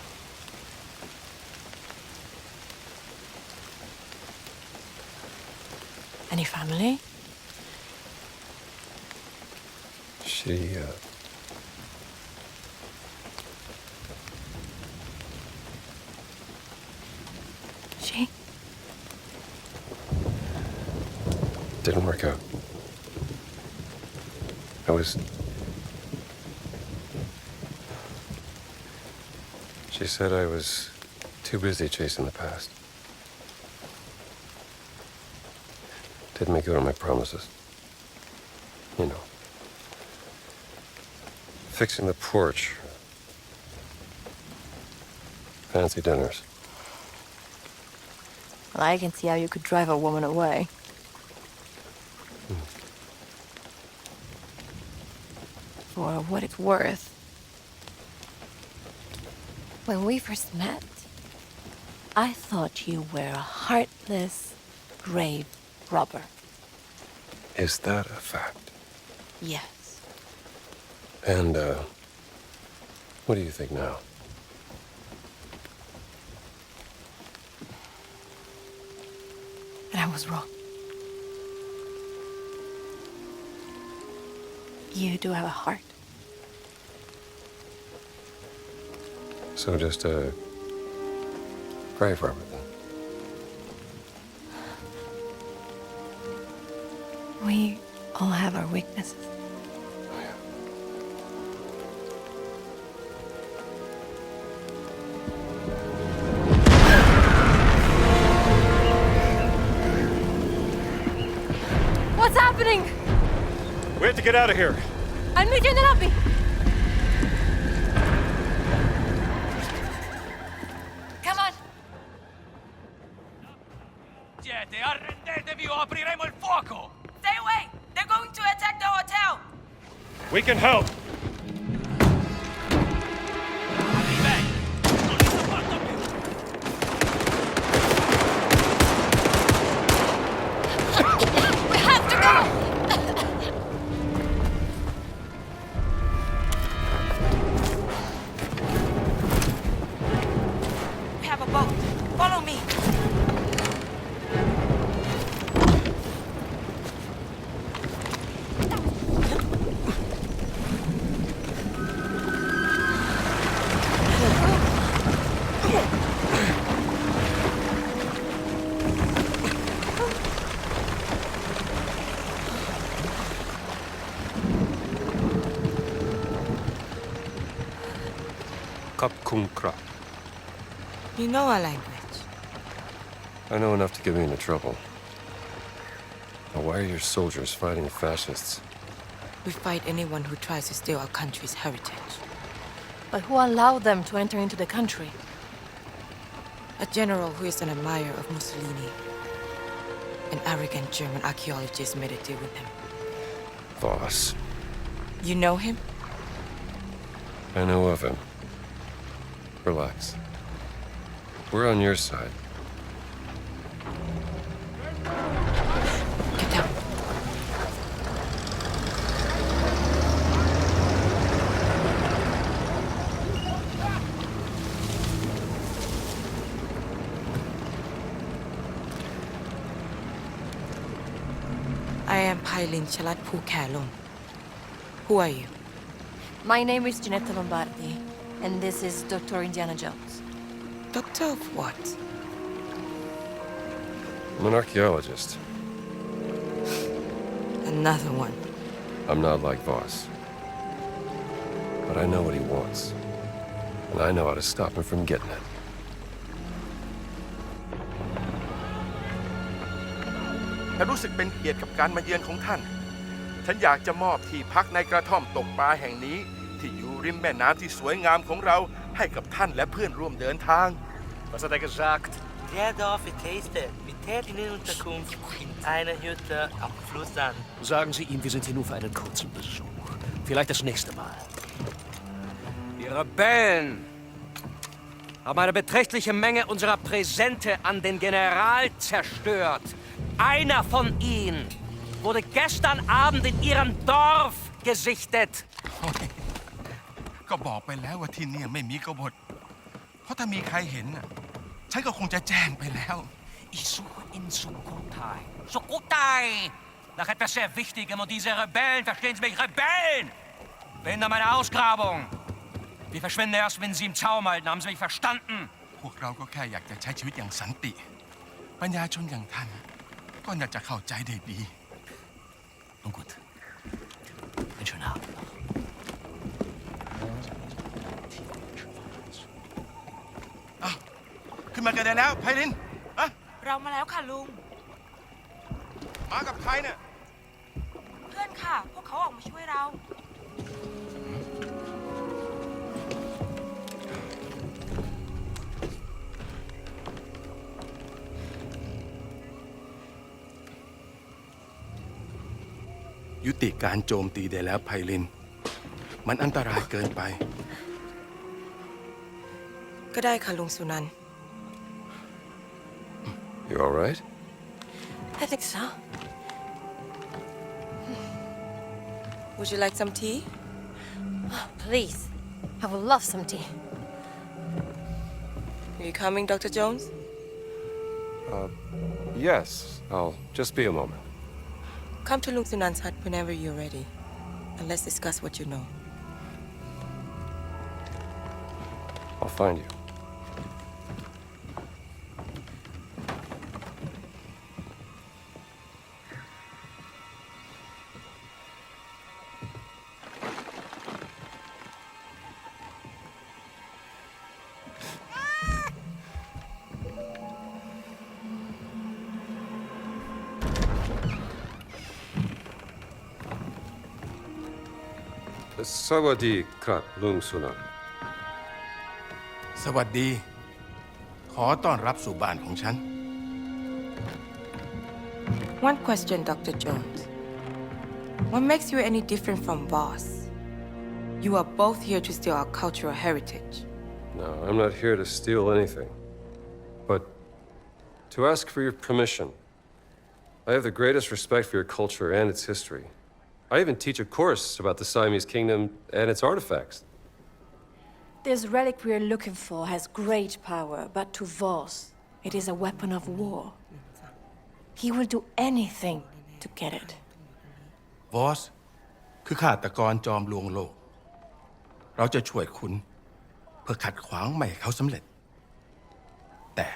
Any family? She, She? didn't work out. She said I was too busy chasing the past. Didn't make good on my promises. You know. Fixing the porch. Fancy dinners. Well, I can see how you could drive a woman away. For what it's worth, when we first met, I thought you were a heartless grave robber. Is that a fact? Yes. And, what do you think now? And I was wrong. You do have a heart. So just a grave robber then? We all have our weaknesses. What's happening? We have to get out of here. I'll meet you in the lobby. Come on. Siete, arrendetevi o apriremo il fuoco! Stay away! They're going to attack the hotel! We can help. We Kap Kung Krap. You know our language. I know enough to get me into trouble. Now, why are your soldiers fighting fascists? We fight anyone who tries to steal our country's heritage. But who allowed them to enter into the country? A general who is an admirer of Mussolini. An arrogant German archaeologist made a deal with him. Voss. You know him? I know of him. Relax. We're on your side. Get down. I am Pailin Chalat Pu Kalon. Who are you? My name is Ginetta Lombardi, and this is Dr. Indiana Jones. Doctor of what? I'm an archaeologist. Another one. I'm not like Voss. But I know what he wants. And I know how to stop him from getting it. ฉันรู้สึกเป็นเกียรติกับการมาเยือนของท่าน ฉันอยากจะมอบที่พักในกระท่อมตกปลาแห่งนี้ที่อยู่ริมแม่น้ำที่สวยงามของเราให้กับท่านและพื่อนร่วมเดินทาง Was hat gesagt? Der Dorf Taste mit tätigen Unterkunft in einer Hütte am Fluss an. Sagen Sie ihm, wir sind hier nur für einen kurzen Besuch. Vielleicht das nächste Mal. Die Rebellen haben eine beträchtliche Menge unserer Präsente an den General zerstört. Einer von ihnen wurde gestern Abend in ihrem Dorf gesichtet. ก็บอกไปแล้วว่าที่นี่ไม่มีกบฏเพราะถ้ามีใครเห็นฉันก็คงจะแจ้งไปแล้ว Ich suche in Sukhothai. Sukhothai! Nach etwas sehr Wichtigem und diese Rebellen, verstehen Sie mich, Rebellen! Behindern meine Ausgrabung. Wir verschwinden erst, wenn Sie im Zaum halten. Haben Sie mich verstanden? พวกเราก็แค่อยากจะใช้ชีวิตอย่างสันติปัญญาชนอย่างท่านก็น่าจะเข้าใจได้ดี Nun gut. Einen schönen Abend noch. ขึ้นมากันได้แล้วไพลินอะ เรามาแล้วค่ะลุง มากับใครเนี่ย เพื่อนค่ะ พวกเขาออกมาช่วยเรา ยุติการโจมตีได้แล้วไพลิน มันอันตรายเกินไป ก็ได้ค่ะลุงสุนันท์ You all right? I think so. Would you like some tea? Oh, please. I would love some tea. Are you coming, Dr. Jones? Yes. I'll just be a moment. Come to Lung Sunan's hut whenever you're ready. And let's discuss what you know. I'll find you. Sawadi Krap Lung Sunan. สวัสดี ขอต้อนรับสู่บ้านของฉัน One question, Dr. Jones. What makes you any different from Voss? You are both here to steal our cultural heritage. No, I'm not here to steal anything. But to ask for your permission. I have the greatest respect for your culture and its history. I even teach a course about the Siamese kingdom and its artifacts. This relic we're looking for has great power, but to Voss, it is a weapon of war. He will do anything to get it. วอสคือฆาตกรจอมลวงโลก เราจะช่วยคุณเพื่อขัดขวางไม่ให้เขาสำเร็จ แต่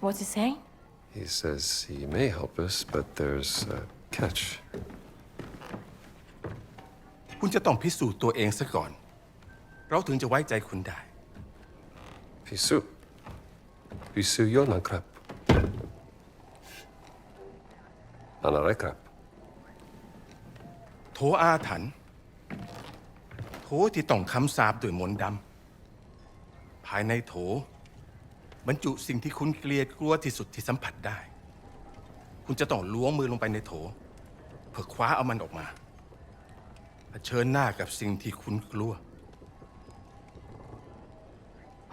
What's he saying? He says he may help us, but there's a catch. คุณจะต้องพิสูจน์ตัวเองซะก่อน เ เราถึงจะไว้ใจคุณได้ Pisu. Pisu yonan krap. Anare krap. โถอาถรรพ์โถที่ต้องคำสาปด้วยมนต์ดำภายในโถบรรจุสิ่งที่คุณเกลียดกลัวที่สุดที่สัมผัสได้ คุณจะต้องล้วงมือลงไปในโถเพื่อคว้าเอามันออกมาเผชิญหน้ากับสิ่งที่คุณกลัว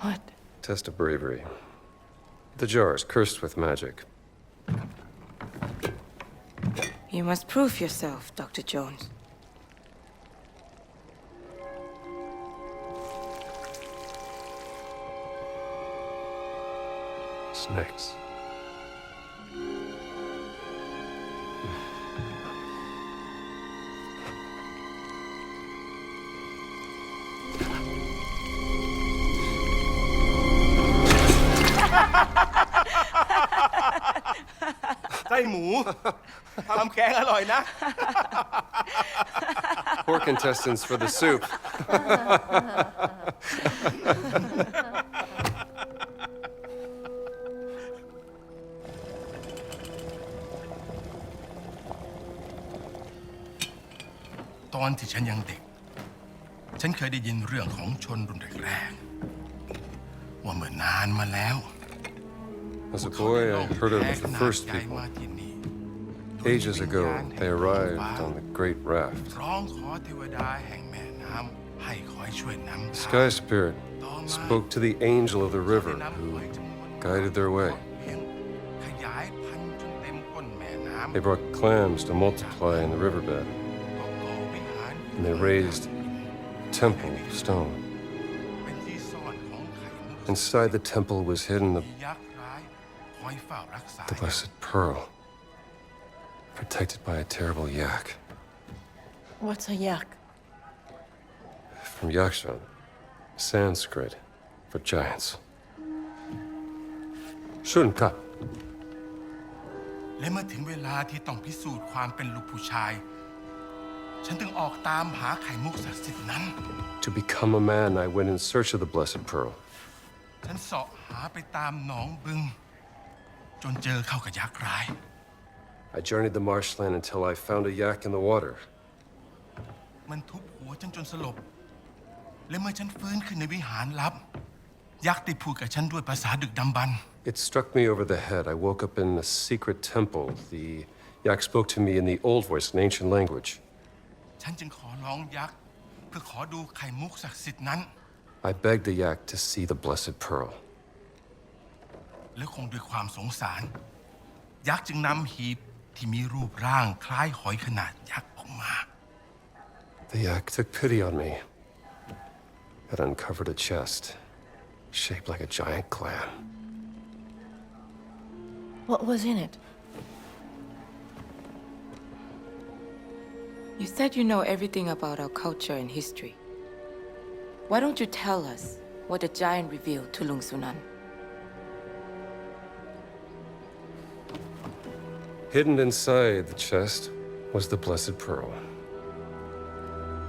What? Test of bravery. The jar is cursed with magic. You must prove yourself, Dr. Jones. Snakes.ไส้หมู ทำแกงอร่อยนะ Pork intestines for the soup. ตอนที่ฉันยังเด็ก ฉันเคยได้ยินเรื่องของชนรุ่นแรกๆว่าเมื่อนานมาแล้ว As a boy, I heard of the first people. Ages ago, they arrived on the great raft. ร้องขอเทวดาแห่งแม่น้ำให้คอยช่วยนำ The ทาง sky spirit spoke to the angel of the river who guided their way. ขยายพันธุ์จนเต็มก้นแม่น้ำ They brought clams to multiply in the riverbed, and they raised a temple of stone. Inside the temple was hidden the blessed pearl, protected by a terrible yak. What's a yak? From Yakshan, Sanskrit for giants. Shunka. และเมื่อถึงเวลาที่ต้องพิสูจน์ความเป็นลูกผู้ชาย ฉันจึงออกตามหาไข่มุกศักดิ์สิทธิ์นั้น To become a man, I went in search of the blessed pearl. ฉันเสาะหาไปตามหนองบึง จนเจอเข้ากับยักษ์ร้าย I journeyed the marshland until I found a yak in the water. มันทุบหัวฉันจนสลบ และเมื่อฉันฟื้นขึ้นในวิหารลับ ยักษ์ได้พูดกับฉันด้วยภาษาดึกดำบรรพ์ It struck me over the head. I woke up in a secret temple. The yak spoke to me in the old voice, an ancient language. ฉันจึงขอร้องยักษ์เพื่อขอดูไข่มุกศักดิ์สิทธิ์นั้น I begged the yak to see the blessed pearl. และคงด้วยความสงสาร ยักษ์จึงนำหีบที่มีรูปร่างคล้ายหอยขนาดยักษ์ออกมา The yak took pity on me. It uncovered a chest, shaped like a giant clam. What was in it? You said you know everything about our culture and history. Why don't you tell us what the giant revealed to Lung Sunan? Hidden inside the chest was the blessed pearl.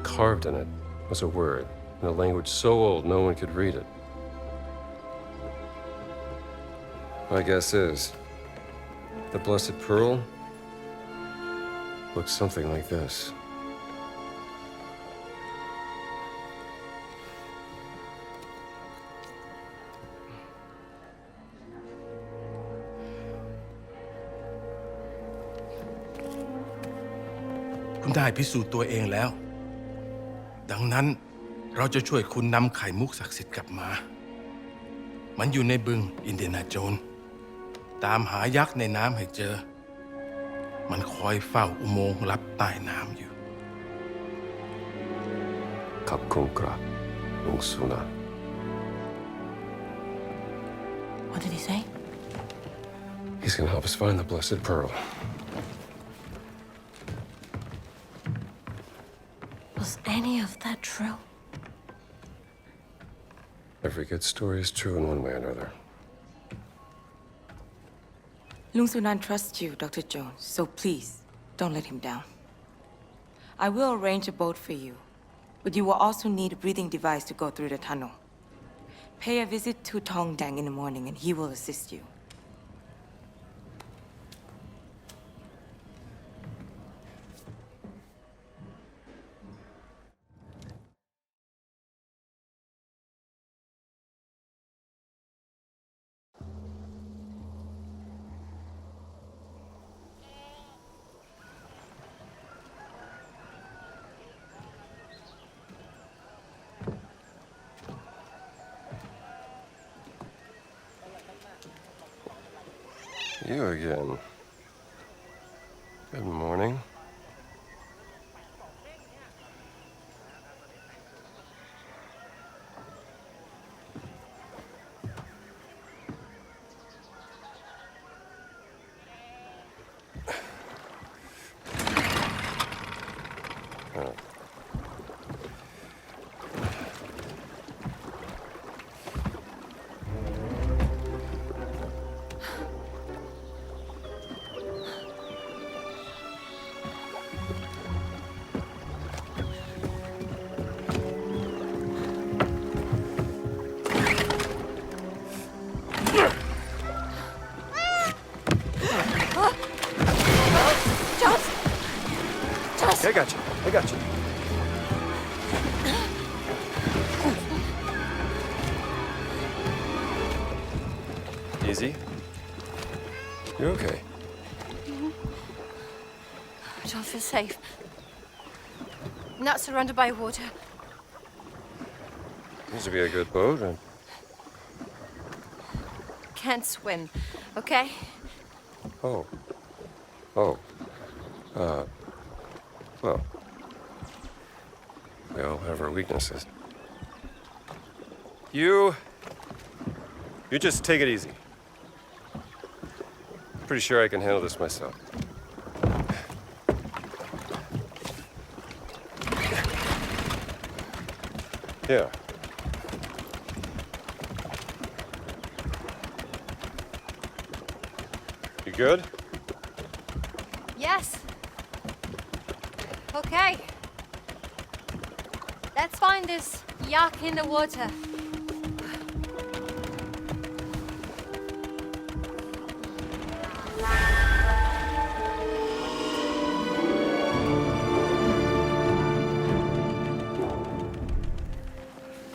Carved in it was a word in a language so old no one could read it. My guess is the blessed pearl looks something like this.คุณได้พิสูจน์ตัวเองแล้ว ดังนั้นเราจะช่วยคุณนำไข่มุกศักดิ์สิทธิ์กลับมา มันอยู่ในบึงอินเดียนาโจนส์ตามหายักษ์ในน้ำให้เจอ มันคอยเฝ้าอุโมงค์ลับใต้น้ำอยู่ Kapkunkra, Lungsuna. What did he say? He's gonna help us find the blessed pearl. Was any of that true? Every good story is true in one way or another. Lung Sunan trusts you, Dr. Jones, so please, don't let him down. I will arrange a boat for you, But you will also need a breathing device to go through the tunnel. Pay a visit to Tong Dang in the morning and he will assist you. You again. Good morning. Oh. Jones! I got you. I got you. Easy. You okay? I don't feel safe. I'm not surrounded by water. Seems to be a good boat. And Can't swim, okay? oh. Oh. Well. We all have our weaknesses. You just take it easy. Pretty sure I can handle this myself. Yeah. You good? Yes. Okay. Let's find this yak in the water.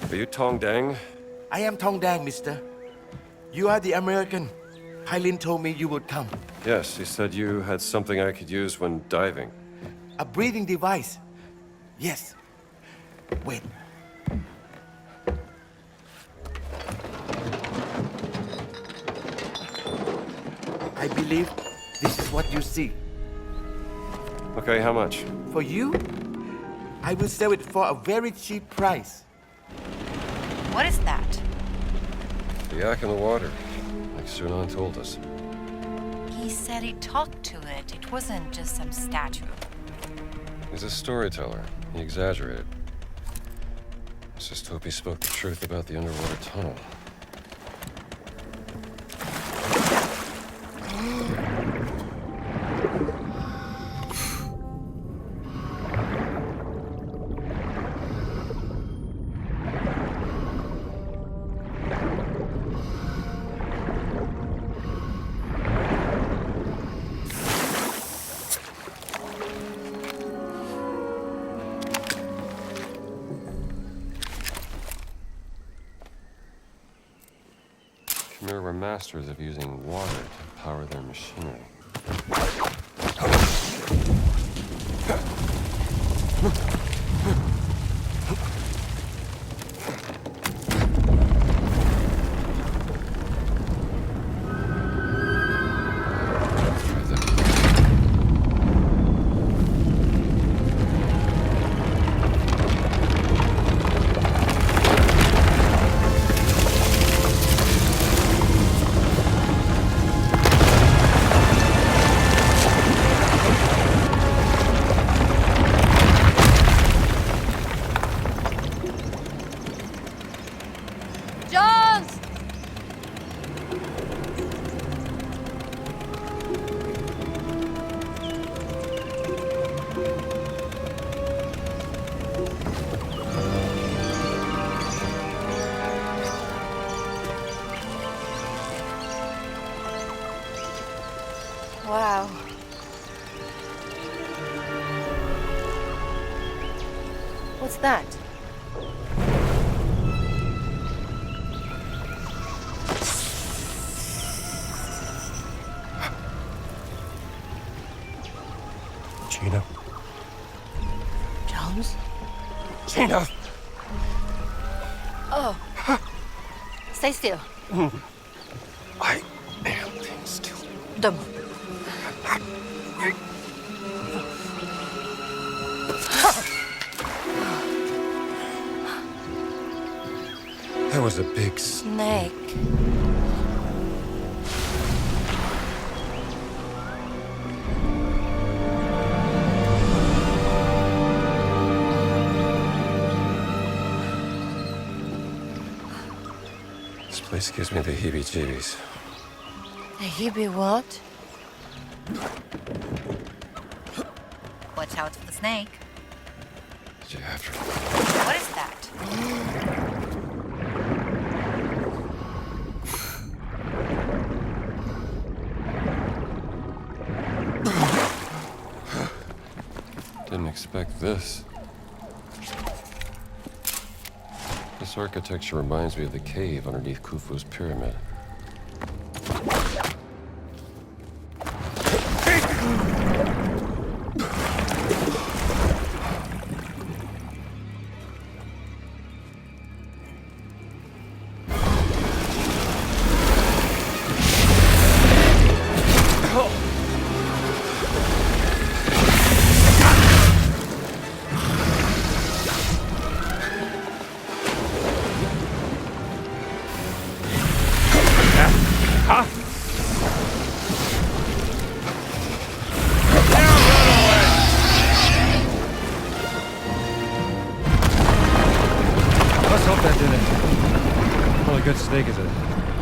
Are you Tong Dang? I am Tong Dang, mister. You are the American. Hylin told me you would come. Yes, he said you had something I could use when diving. A breathing device. Yes. Wait. I believe this is what you see. Okay, how much? For you, I will sell it for a very cheap price. What is that? The yak in the water, like Sunan told us. He said he talked to it. It wasn't just some statue. He's a storyteller. He exaggerated. Let's just hope he spoke the truth about the underwater tunnel. Khmer were masters of using water to power their machinery. What's that? Gina. Jones? Gina! Oh. Stay still. I am being still. Don't move. That was a big Snake. This place gives me the heebie-jeebies. The Hebrew what? Watch out for the snake. Did you have to? What is that? Didn't expect this. This architecture reminds me of the cave underneath Khufu's pyramid. Let's hope that did it. Well, a good steak is a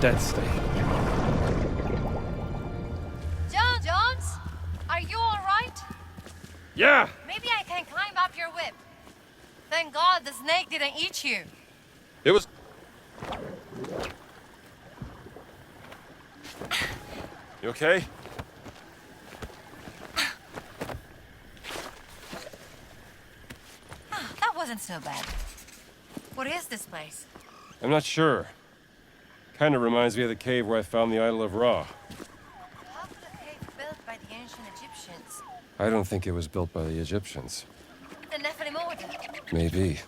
dead steak. Jones? Are you all right? Yeah! Maybe I can climb up your whip. Thank God the snake didn't eat you. It was... You okay? That wasn't so bad. What is this place? I'm not sure. Kinda reminds me of the cave where I found the Idol of Ra. How could a cave built by the ancient Egyptians? I don't think it was built by the Egyptians. The Nephilim order. Maybe.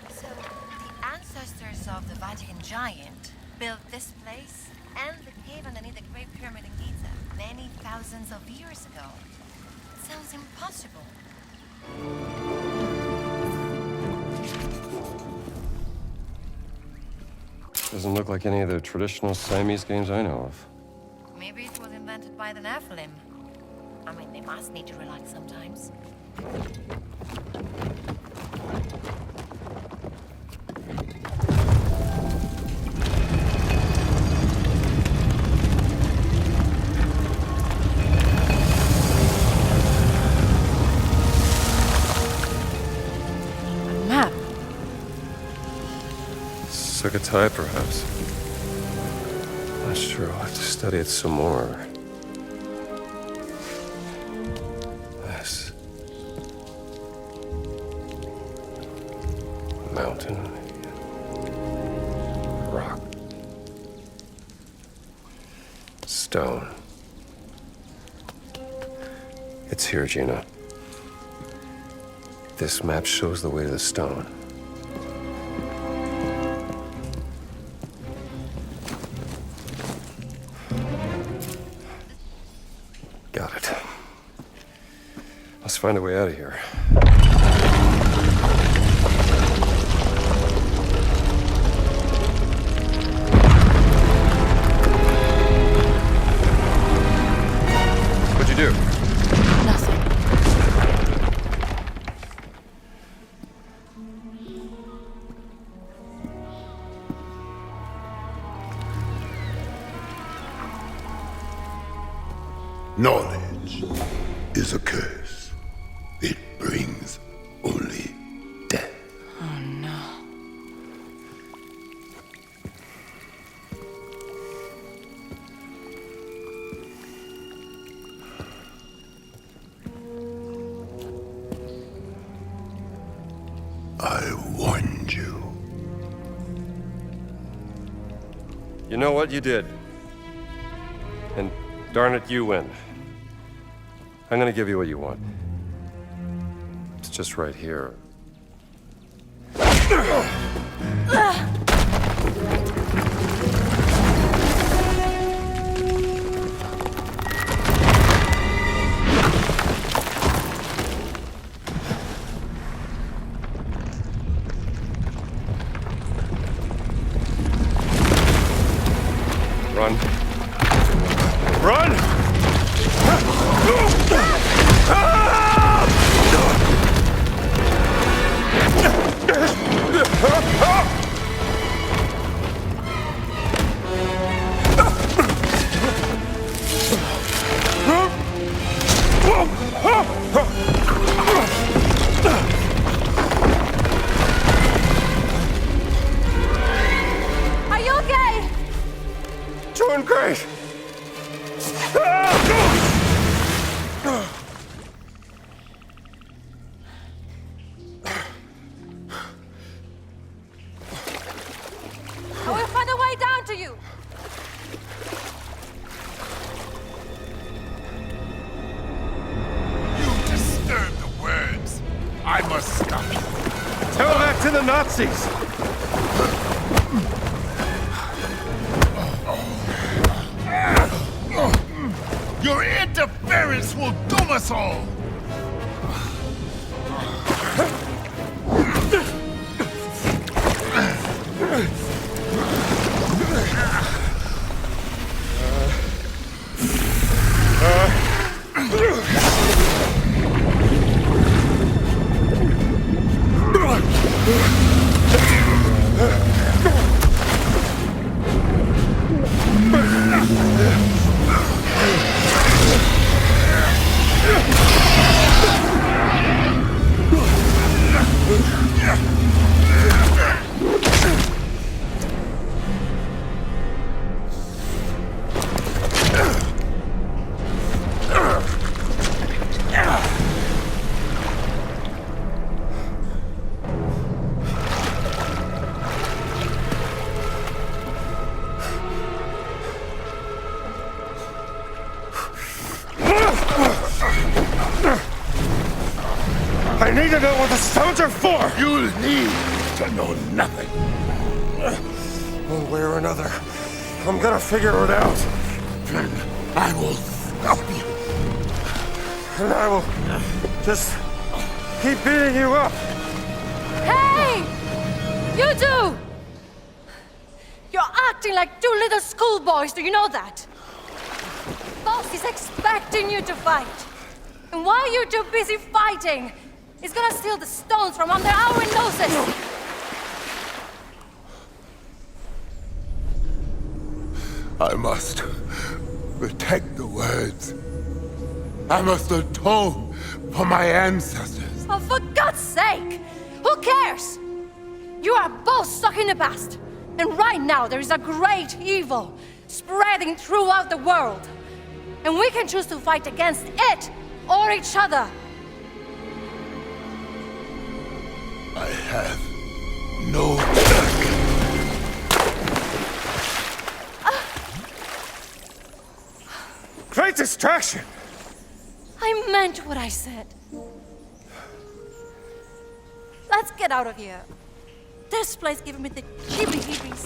So, the ancestors of the Vatican giant built this place and the cave underneath the Great Pyramid in Giza many thousands of years ago. It sounds impossible. Doesn't look like any of the traditional Siamese games I know of. Maybe it was invented by the Nephilim. I mean, they must need to relax sometimes. A map. Sukhothai, perhaps. Not sure. I'll have to study it some more. This. Mountain. Rock. Stone. It's here, Gina. This map shows the way to the stone. Got it. Let's find a way out of here. What'd you do? Nothing. Knowledge is a curse. It brings only death. Oh no. I warned you. You know what? You did. And darn it, you win. I'm gonna give you what you want. It's just right here. Run. Run! Are you okay? Doing great! I will find a way down to you. You disturb the words. I must stop you. Tell that to the Nazis! Your interference will doom us all. I need to know what the stones are for! You'll need to know nothing. One way or another, I'm gonna figure it out. Then I will stop you. And I will just keep beating you up. Hey! You two! You're acting like two little schoolboys, do you know that? Boss is expecting you to fight. And while you're too busy fighting, he's gonna steal the stones from under our noses. I must protect the words. I must atone for my ancestors. Oh, for God's sake! Who cares? You are both stuck in the past. And right now there is a great evil spreading throughout the world. And we can choose to fight against it or each other. I have no Great distraction! I meant what I said. Let's get out of here. This place giving me the heebie-jeebies.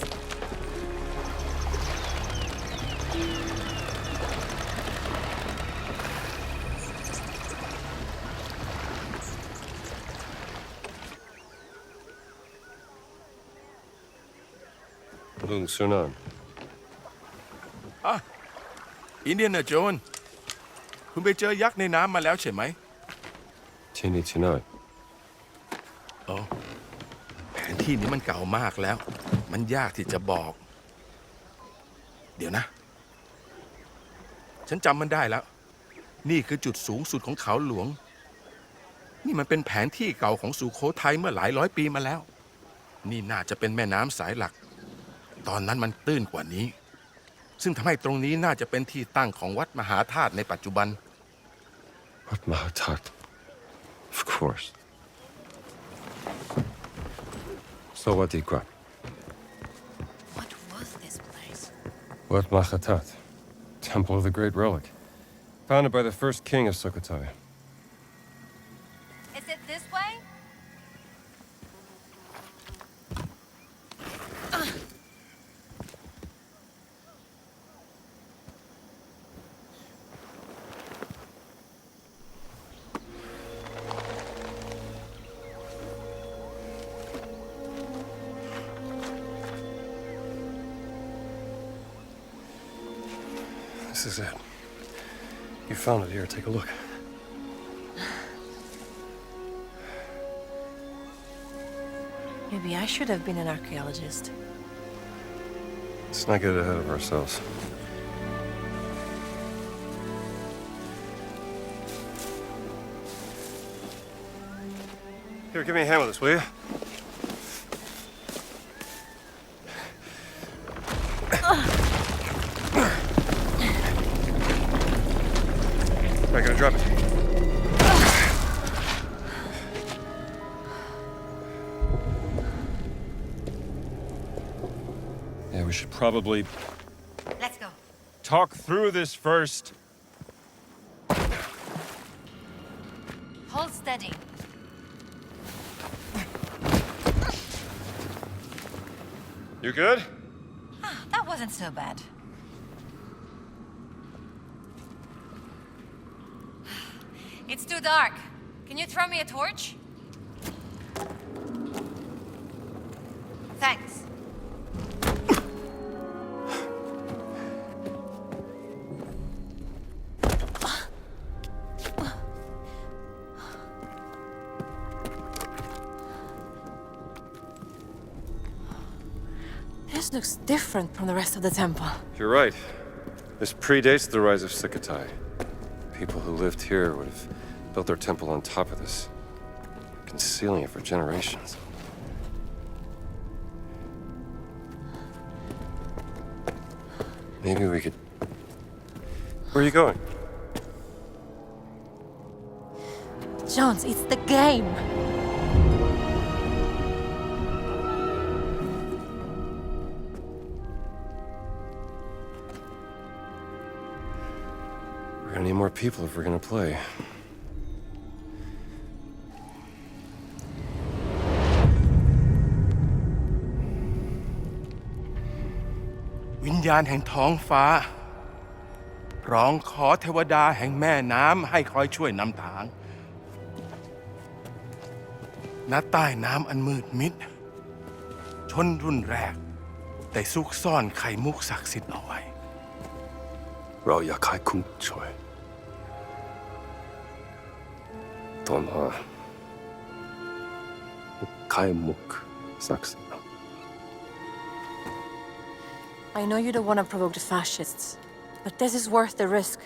Lung Sunan. อินเดียนาโจนคุณไปเจอยักษ์ในน้ำมาแล้วใช่ไหม Tini Tinoy. โอ้แผนที่นี้มันเก่ามากแล้ว มันยากที่จะบอก เดี๋ยวนะ ฉันจำมันได้แล้ว นี่คือจุดสูงสุดของเขาหลวง นี่มันเป็นแผนที่เก่าของสุโขทัยเมื่อหลายร้อยปีมาแล้ว นี่น่าจะเป็นแม่น้ำสายหลัก ตอนนั้นมันตื้นกว่านี้ ซึ่งทำให้ตรงนี้น่าจะเป็นที่ตั้งของวัดมหาธาตุในปัจจุบัน What Mahatat? Of course. Sawadikwa. What was this place? Wat Machatat, Temple of the Great Relic. Founded by the first king of Sukhothai. Is it this way? This is it. You found it here. Take a look. Maybe I should have been an archaeologist. Let's not get ahead of ourselves. Here, give me a hand with this, will you? I gotta drop it. Yeah, we should probably Let's go. talk through this first. Hold steady. You good? That wasn't so bad. It's too dark. Can you throw me a torch? Thanks. This looks different from the rest of the temple. You're right. This predates the rise of Sukhothai. People who lived here would have built their temple on top of this, concealing it for generations. Maybe we could... Where are you going? Jones, it's the game. We're gonna need more people if we're gonna play. วิญญาณแห่งท้องฟ้า ร้องขอเทวดาแห่งแม่น้ำให้คอยช่วยนำทาง ณ ใต้น้ำอันมืดมิด ชนรุ่นแรกได้ซุกซ่อนไข่มุกศักดิ์สิทธิ์เอาไว้ เราอยากขายคุ้มช่วยตอนหาไข่มุกศักดิ์สิทธิ์ I know you don't want to provoke the fascists, but this is worth the risk.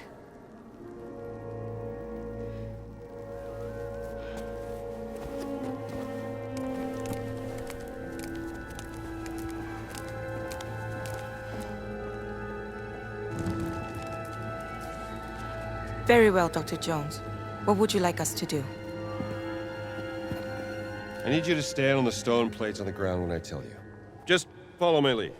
Very well, Dr. Jones. What would you like us to do? I need you to stand on the stone plates on the ground when I tell you. Just follow my lead.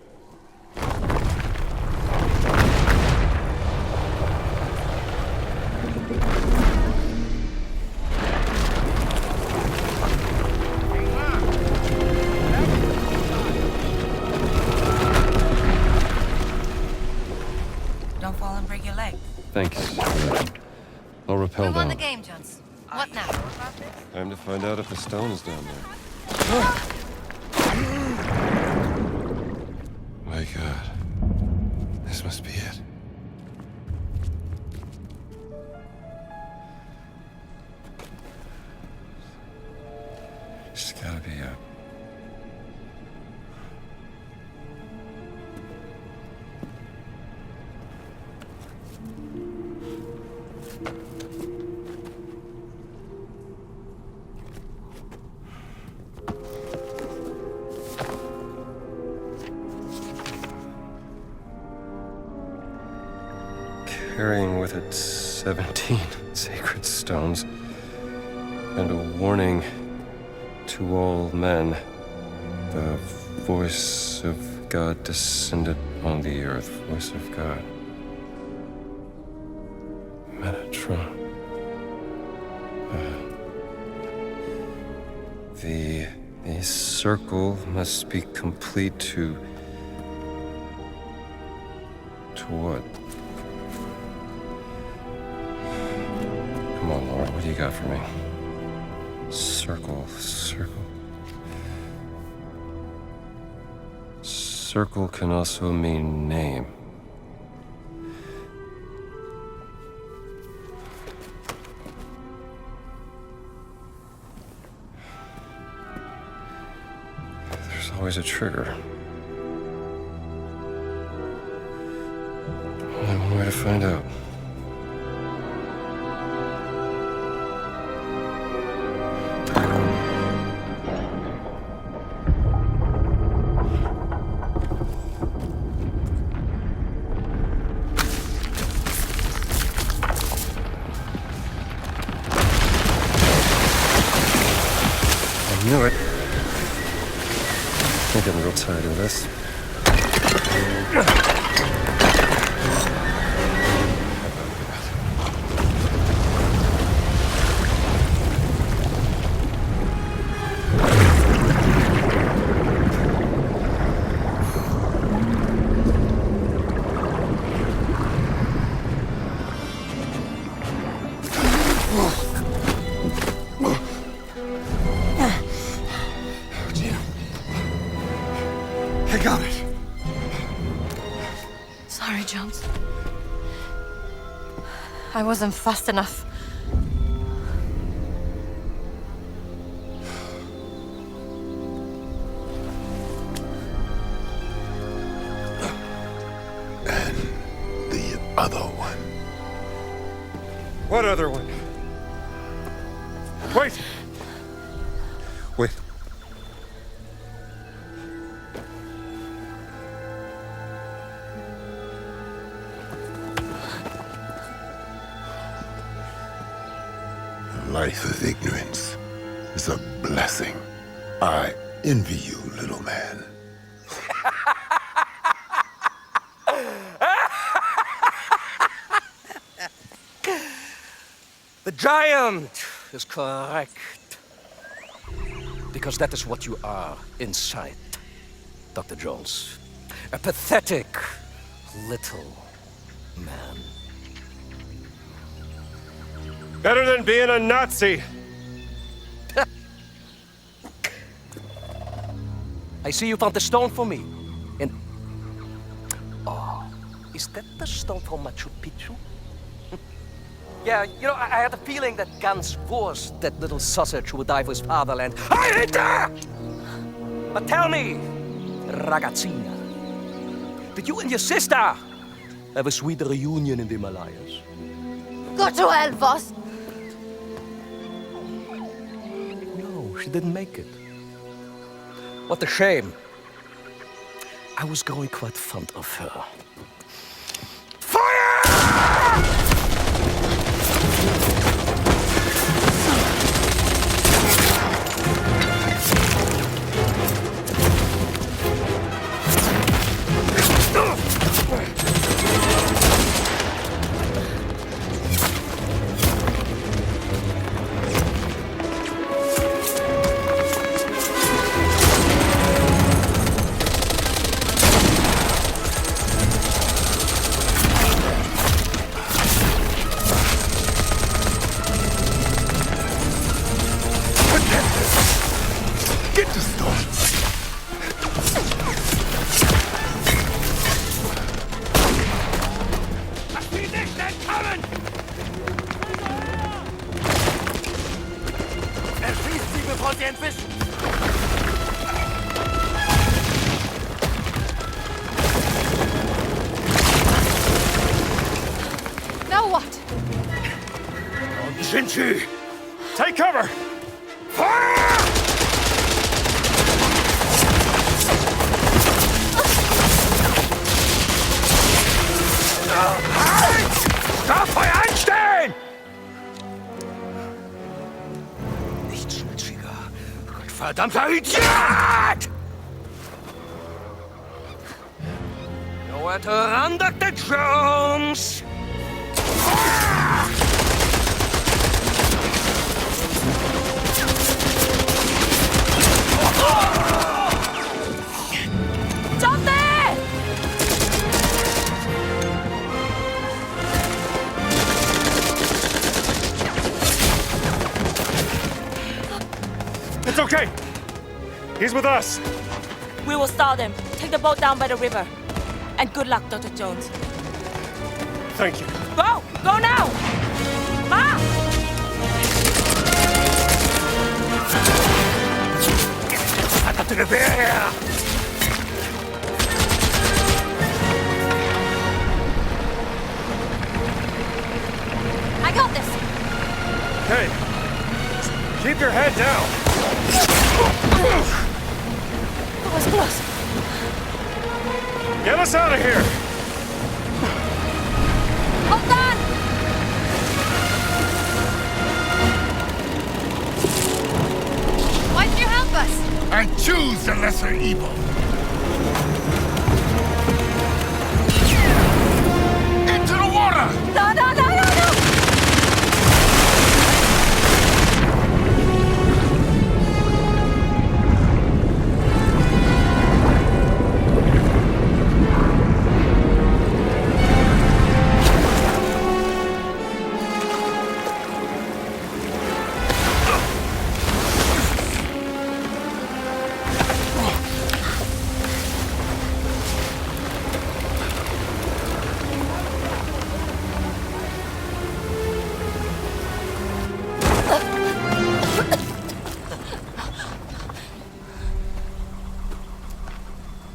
Don't fall and break your leg. Thanks. I'll rappel We won the down. game, Jones. What now? Time to find out if the stone is down there. My God. This must be it. It's gotta be it. Carrying with it 17 sacred stones and a warning to all men The voice of God descended on the earth. Voice of God. Metatron. The circle must be complete to what? Come on, Laura, what do you got for me? Circle. Circle can also mean name. There's always a trigger. Only one way to find out. I knew it. I'm getting real tired of this. I got it. Sorry, Jones. I wasn't fast enough. And the other one. What other one? Wait! Wait. Life of ignorance is a blessing. I envy you, little man. The giant is correct. Because that is what you are inside, Dr. Jones. A pathetic little man. Better than being a Nazi. I see you found the stone for me. And oh, is that the stone for Machu Picchu? Yeah, you know, I had a feeling that Gans was that little sausage who would die for his fatherland. I hate that! But tell me, ragazzina, did you and your sister have a sweet reunion in the Himalayas? Go to hell, boss! No, she didn't make it. What a shame. I was growing quite fond of her. Get the stone. Lass sie nicht entkommen! Erschießt sie, bevor sie entwischen! Now what? Shinji! Take cover! Stauffeuer einstellen! Nichts nütziger. Gottverdammter Idiot! Nowhere to run, Dr. Jones! Stop there! It's okay. He's with us. We will stall them. Take the boat down by the river. And good luck, Dr. Jones. Thank you. Go! Go now! Ma! I got to the bear here! I got this. Hey, keep your head down. That was close. Get us out of here. Hold on! Why did you help us? I choose the lesser evil. Into the water! No, no, no, no, no!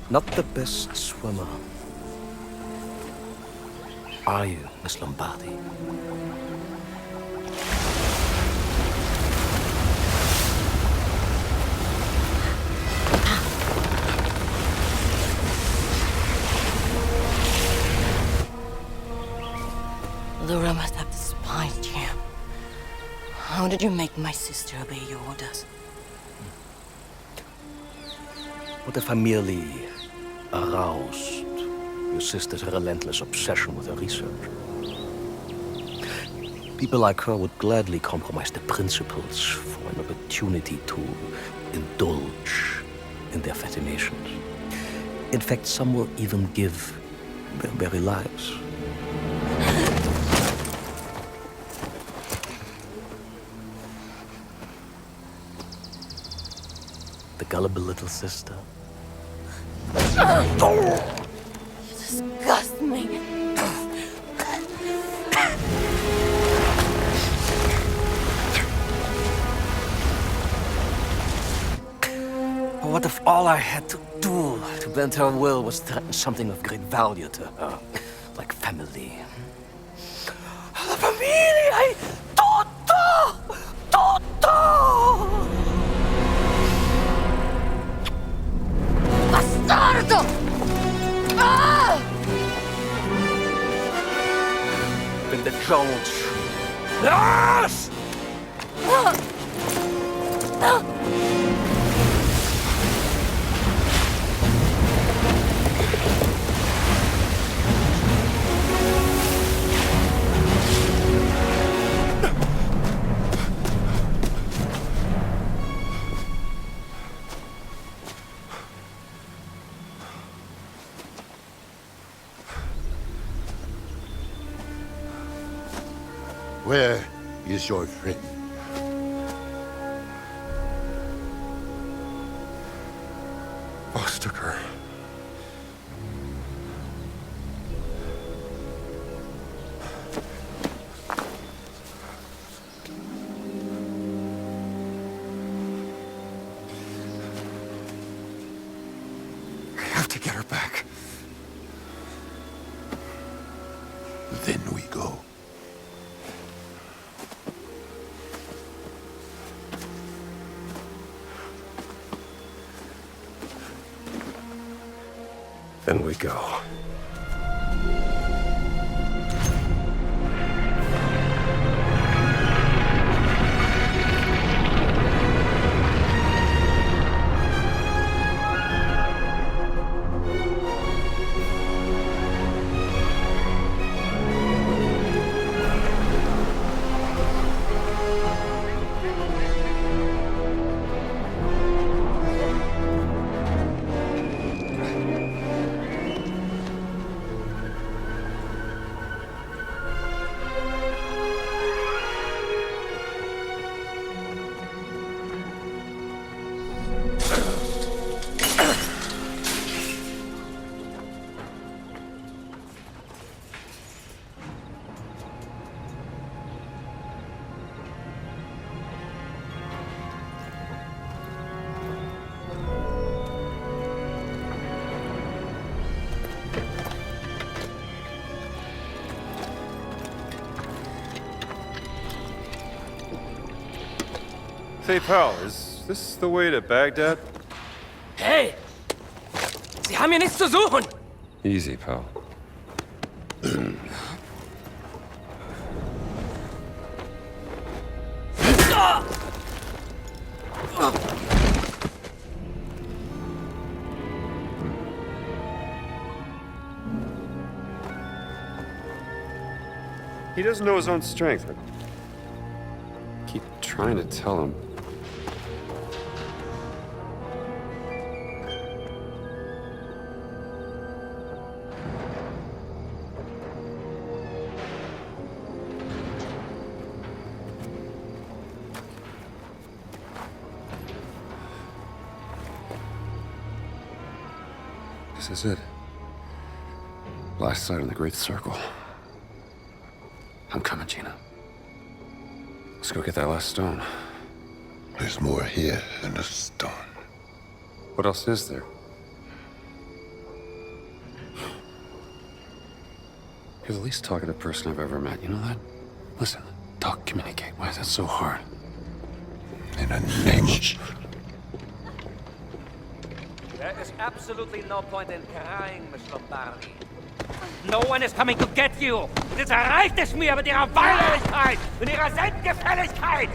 Not the best swimmer. Are you, Miss Lombardi? Laura must have despised you. How did you make my sister obey your orders? What if I merely aroused your sister's relentless obsession with her research? People like her would gladly compromise their principles for an opportunity to indulge in their fascinations. In fact, some will even give their very lives. The gullible little sister. You disgust me. What if all I had to do to bend her will was threaten something of great value to her, like family? La familia! Tutto! Tutto! Bastardo! Ah! When the Jones. Yes! Where is your friend? Boss took her. I have to get her back. Then we go. Then we go. Hey, pal, is this the way to Baghdad? Hey! Sie haben hier nichts zu suchen! Easy, pal. He doesn't know his own strength. I keep trying to tell him. This is it. Last sight on the Great Circle. I'm coming, Gina. Let's go get that last stone. There's more here than a stone. What else is there? You're the least talkative person I've ever met, you know that? Listen, talk, communicate. Why is that so hard? In a name. There is absolutely no point in crying, Miss Lombardi. No one is coming to get you! Und jetzt erreicht es mir mit ihrer Weinerlichkeit und ihrer Selbstgefälligkeit!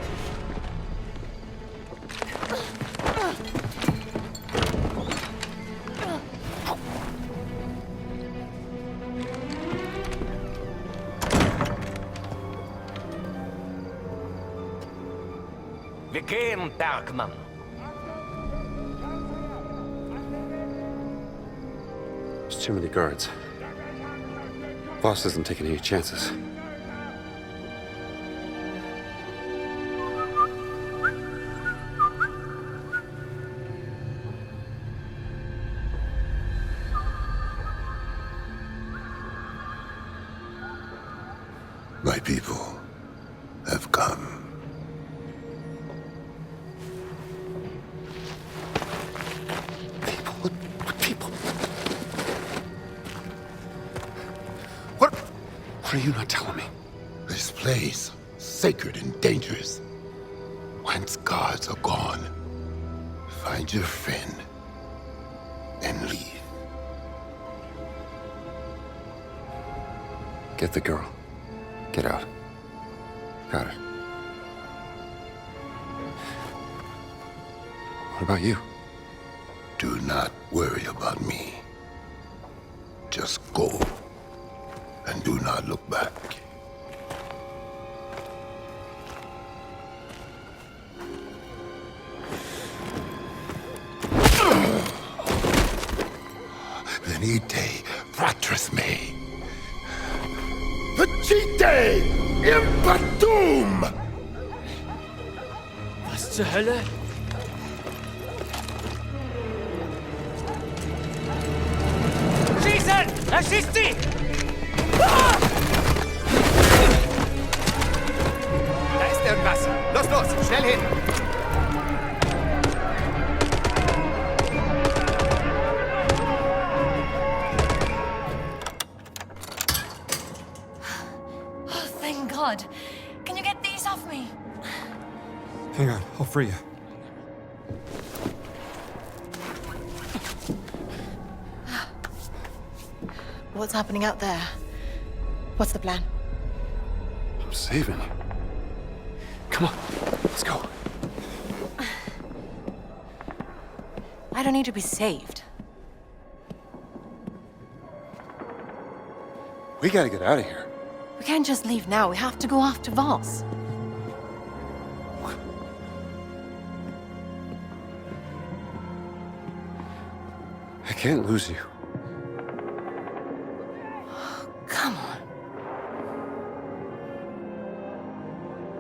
Wir gehen, Bergmann. There's too many guards. Boss isn't taking any chances. My people have come. What are you not telling me? This place, sacred and dangerous. Once guards are gone, find your friend and leave. Get the girl. Get out. Got it. What about you? Do not worry about me. Just go. And do not look back. Venite, fratres mei. Facite impatum! Was zur Hölle? Schießen! Er schießt sie! Da ist irgendwas. Los, schnell hin. Oh, thank God. Can you get these off me? Hang on, I'll free you. What's happening out there? What's the plan? I'm saving you. Come on, let's go. I don't need to be saved. We gotta get out of here. We can't just leave now. We have to go after Voss. I can't lose you. Come on.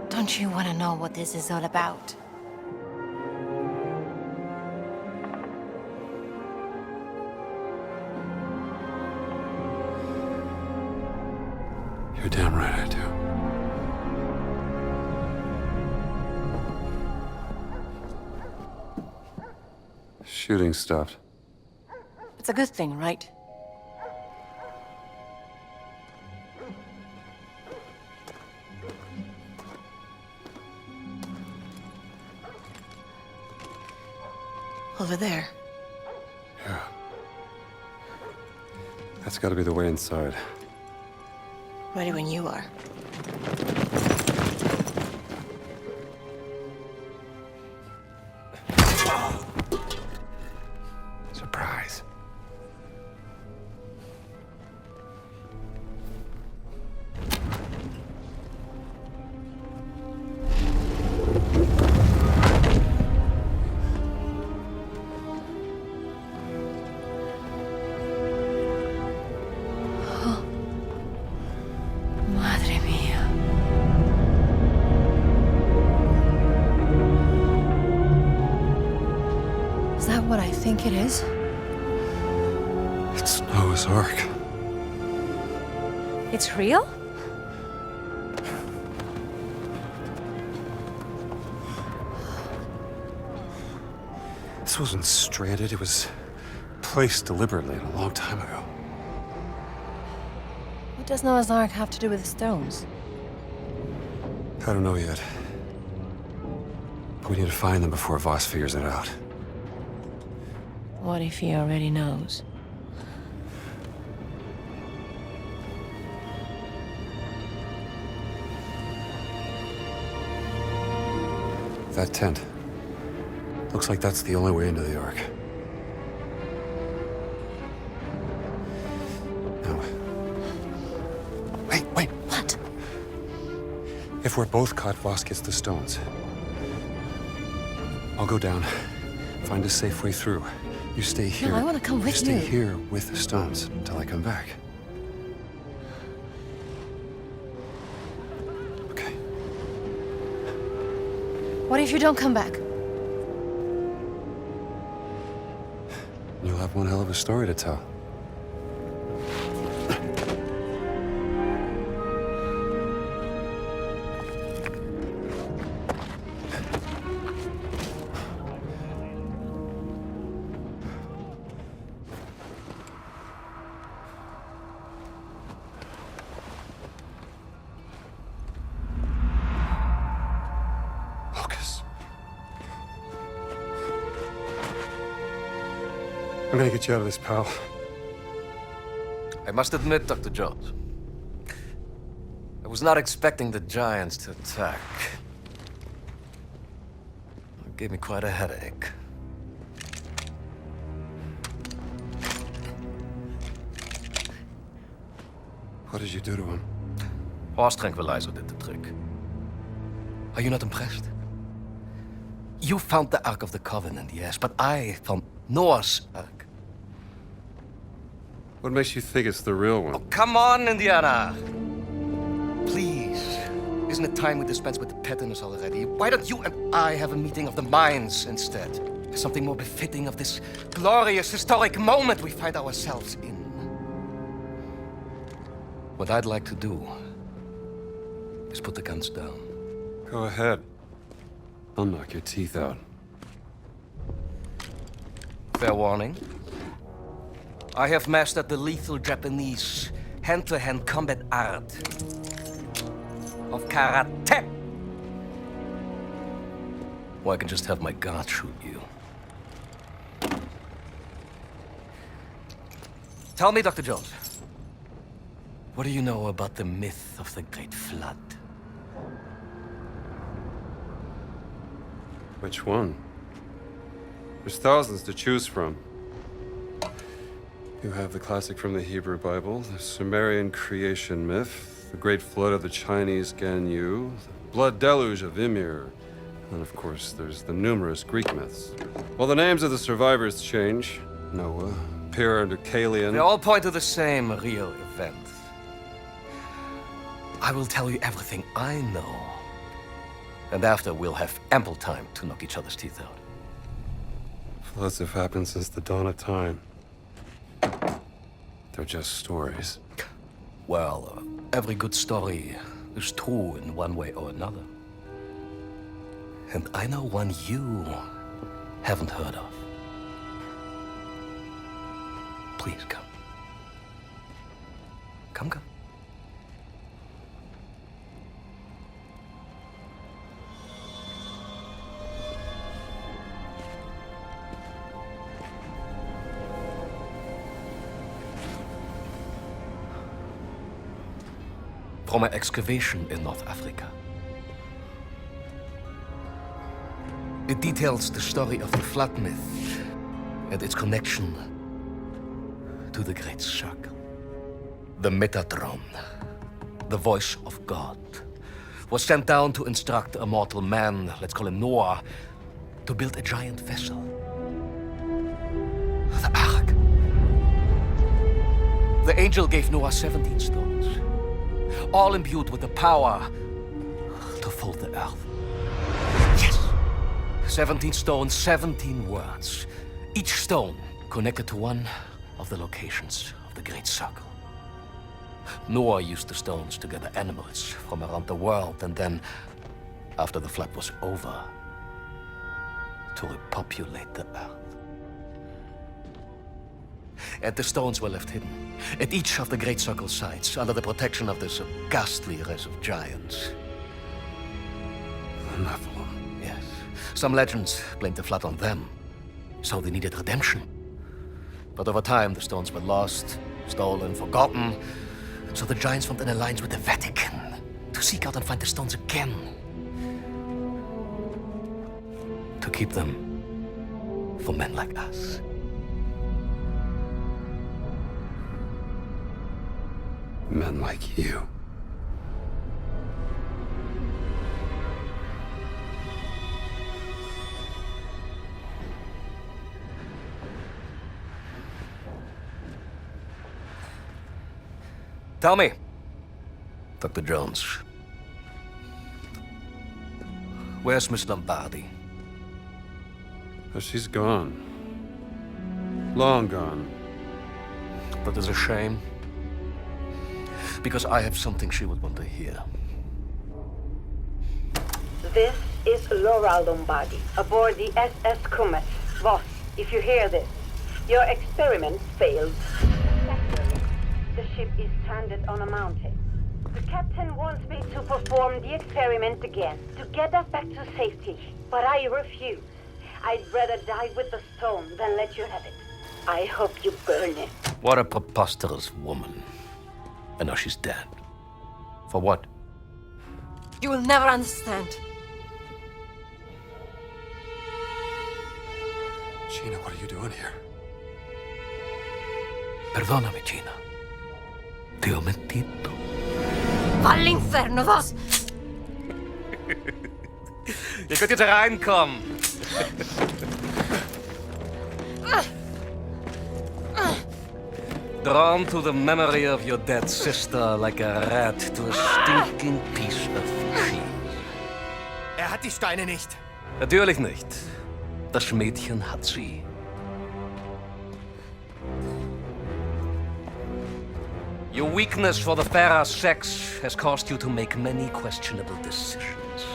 Don't you want to know what this is all about? You're damn right I do. Shooting stopped. It's a good thing, right? over there. Yeah. That's gotta be the way inside. Ready when you are. Surprise. Madre mía. Is that what I think it is? It's Noah's Ark. It's real? This wasn't stranded, it was placed deliberately a long time ago. What does Noah's Ark have to do with the stones? I don't know yet. But we need to find them before Voss figures it out. What if he already knows? That tent. Looks like that's the only way into the Ark. Now... Wait! What? If we're both caught, Voss gets the stones. I'll go down, find a safe way through. You stay here. No, I want to come with you. You stay here with the stones until I come back. What if you don't come back? You'll have one hell of a story to tell. I'm gonna get you out of this, pal. I must admit, Dr. Jones, I was not expecting the Giants to attack. It gave me quite a headache. What did you do to him? Horse tranquilizer did the trick. Are you not impressed? You found the Ark of the Covenant, yes, but I found Noah's Ark. What makes you think it's the real one? Come on, Indiana! Please. Isn't it time we dispense with the pettiness already? Why don't you and I have a meeting of the minds instead? Something more befitting of this glorious, historic moment we find ourselves in. What I'd like to do is put the guns down. Go ahead. I'll knock your teeth out. Fair warning. I have mastered the lethal Japanese hand-to-hand combat art of karate. Or I can just have my guard shoot you. Tell me, Dr. Jones, what do you know about the myth of the Great Flood? Which one? There's thousands to choose from. You have the classic from the Hebrew Bible, the Sumerian creation myth, the Great Flood of the Chinese Ganyu, the Blood Deluge of Ymir, and of course there's the numerous Greek myths. Well, the names of the survivors change. Noah, Pyrrha, and Deucalion. They all point to the same real event. I will tell you everything I know. And after, we'll have ample time to knock each other's teeth out. Floods have happened since the dawn of time. They're just stories. Well, every good story is true in one way or another. And I know one you haven't heard of. Please come. Come. from an excavation in North Africa. It details the story of the Flood myth and its connection to the Great Circle. The Metatron, the voice of God, was sent down to instruct a mortal man, let's call him Noah, to build a giant vessel. The Ark. The angel gave Noah 17 stones, all imbued with the power to fold the earth. Yes! 17 stones, 17 words. Each stone connected to one of the locations of the Great Circle. Noah used the stones to gather animals from around the world, and then, after the flood was over, to repopulate the earth. And the stones were left hidden at each of the Great Circle sites under the protection of this ghastly race of giants. The Nephilim. Yes. Some legends blamed the flood on them, so they needed redemption. But over time, the stones were lost, stolen, forgotten. So the giants formed an alliance with the Vatican to seek out and find the stones again. To keep them for men like us. Men like you. Tell me, Dr. Jones, where's Miss Lombardi? She's gone. Long gone. That is a shame. Because I have something she would want to hear. This is Laura Lombardi, aboard the SS Comet. Boss, if you hear this, your experiment failed. The ship is stranded on a mountain. The captain wants me to perform the experiment again, to get us back to safety. But I refuse. I'd rather die with the stone than let you have it. I hope you burn it. What a preposterous woman. And now she's dead. For what? You will never understand. Gina, what are you doing here? Perdóname, Gina. Ti ho mentito. All'inferno, vos! Ihr könnt jetzt reinkommen. Drawn to the memory of your dead sister like a rat to a stinking piece of cheese. Hat die Steine nicht. Natürlich nicht. Das Mädchen hat sie. Your weakness for the fairer sex has caused you to make many questionable decisions.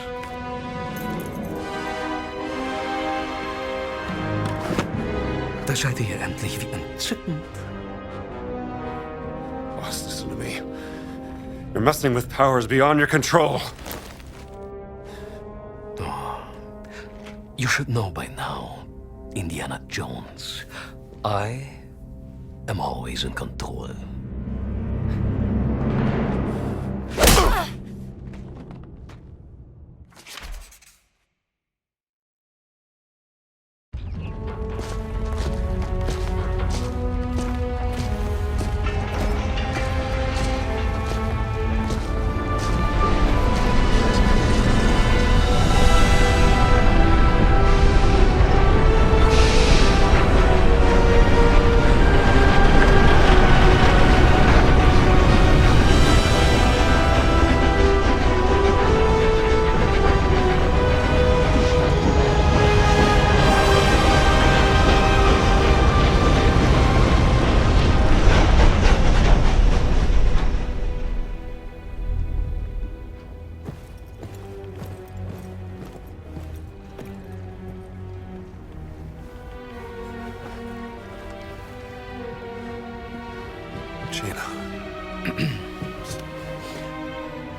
Da seid ihr endlich wie entzückend. Boss, listen to me. You're messing with powers beyond your control. Oh, you should know by now, Indiana Jones. I am always in control.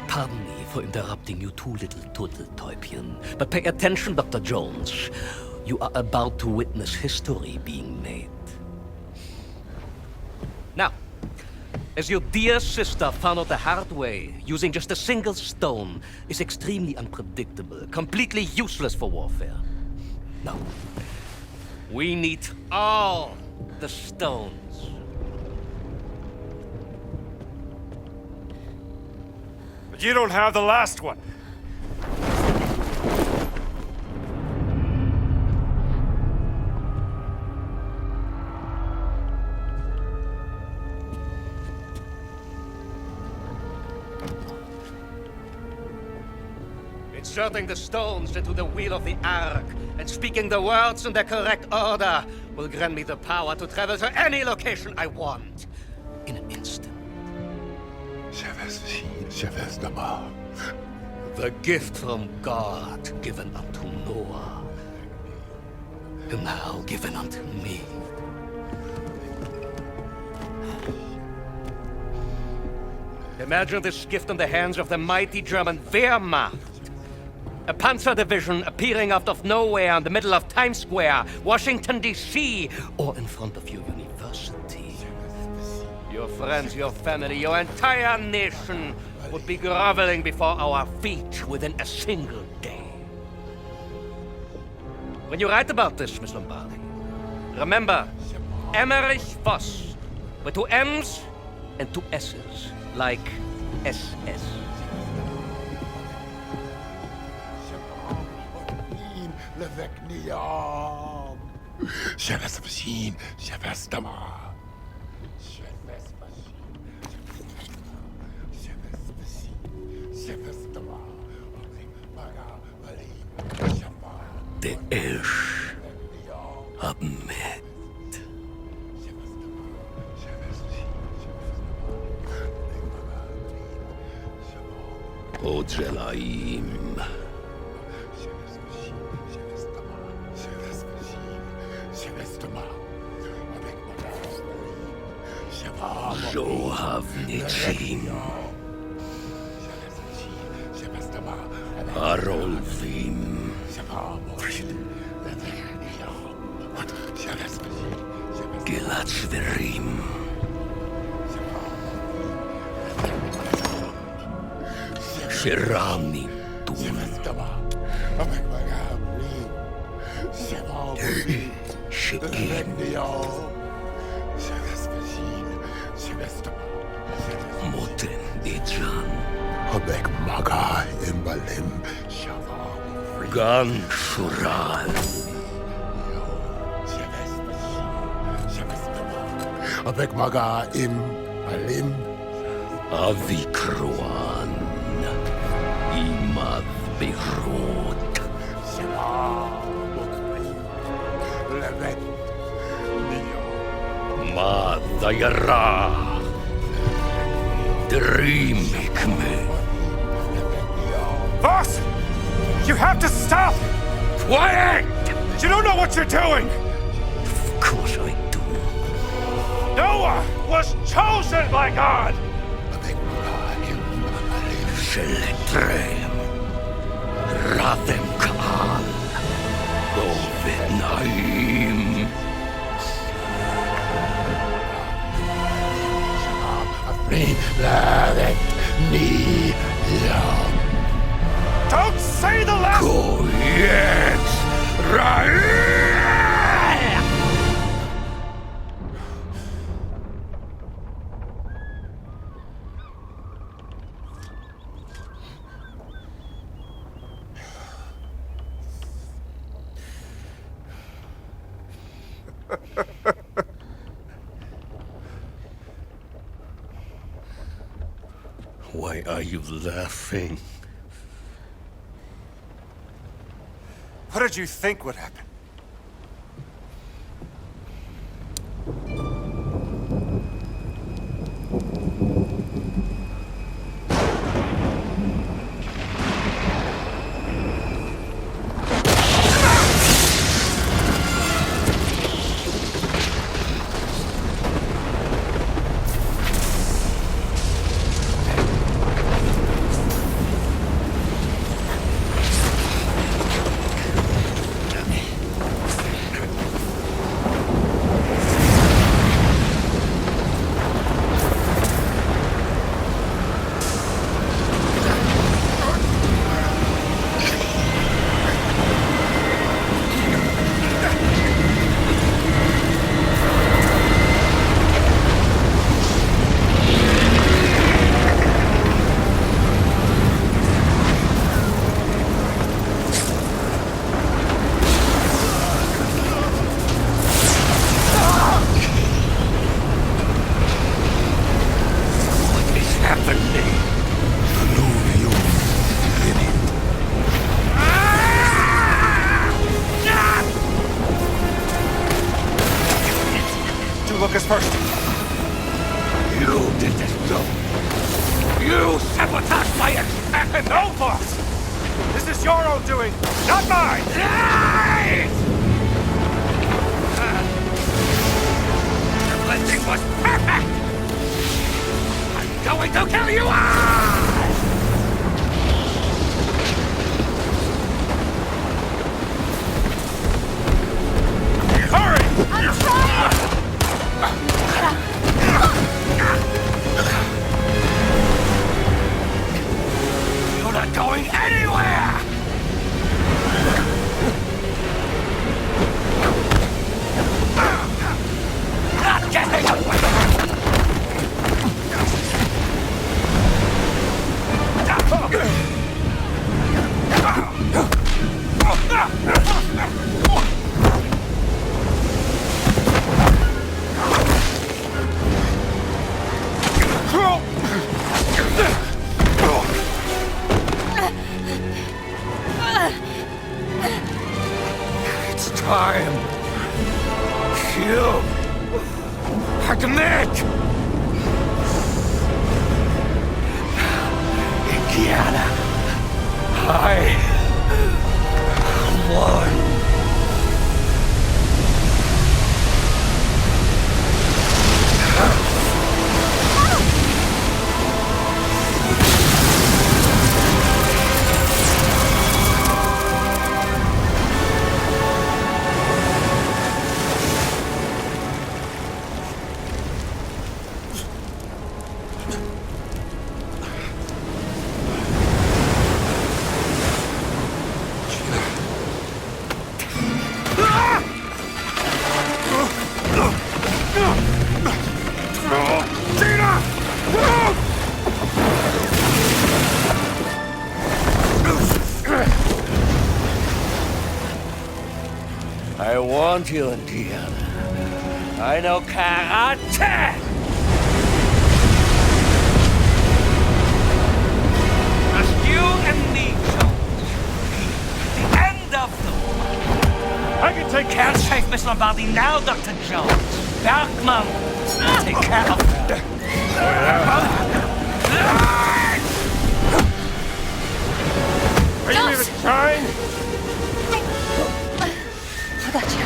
Pardon me for interrupting you two little turtle-täubchen, but pay attention, Dr. Jones. You are about to witness history being made. Now, As your dear sister found out the hard way, using just a single stone is extremely unpredictable, completely useless for warfare. No. We need all the stones. But you don't have the last one. Inserting the stones into the wheel of the Ark and speaking the words in the correct order will grant me the power to travel to any location I want in an instant. The gift from God given unto Noah, and now given unto me. Imagine this gift in the hands of the mighty German Wehrmacht. A panzer division appearing out of nowhere in the middle of Times Square, Washington, D.C., or in front of your university. Your friends, your family, your entire nation would be groveling before our feet within a single day. When you write about this, Miss Lombardi, remember Emmerich Voss, with 2 M's and 2 S's, like SS. Der Isch hab mit. Ojelaim. Zohavnitzim. Harolvim. Gilatzverim. Shiranim. Shikim. Moten Idjan. Habek Maga Imbalim. Gan Shural. Habek Maga Imbalim. Avikroan. Imad Beirut. Levet. Madayara. Dreamikme. Voss! You have to stop! Quiet! You don't know what you're doing! Of course I do. Noah was chosen by God! Seletrem. Rathem Kaal. Ovid Naim. Don't say the last... Koyetz Ra'eh! Why are you laughing? What did you think would happen? Lucas first. You did this, Joe. You sabotaged my experiment! No, boss! This is your own doing, not mine! Lies! Everything was perfect! I'm going to kill you all! Hurry! I'm trying! You're not going anywhere! Not getting away! It's time. You admit. Indiana, I won. I warned you, Indiana. I know karate! Just you and me, Jones. The end of the war. I can take care. Can't save Miss Lombardi now, Dr. Jones. Bergman will take care of her. Are you even trying? I got you.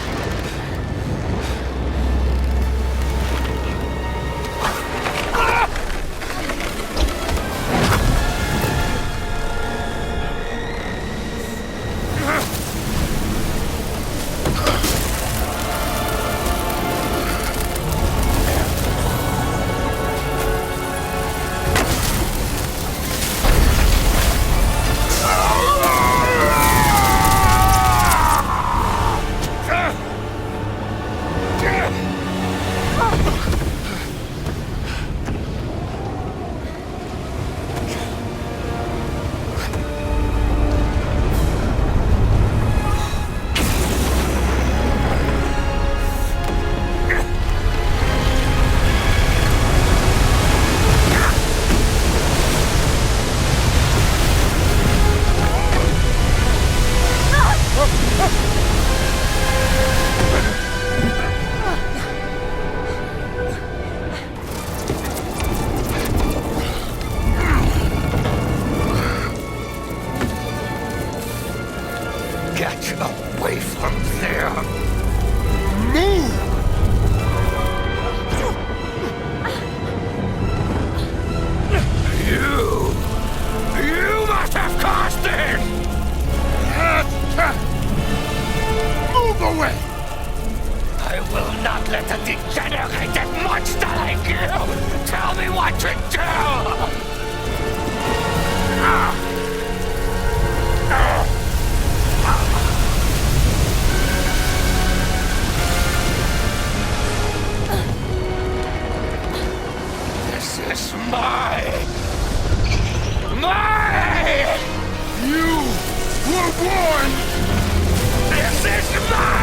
Get away from there! Move! You must have caused this! Move away! I will not let a degenerated monster like you tell me what to do! This is my... You were born! This is my...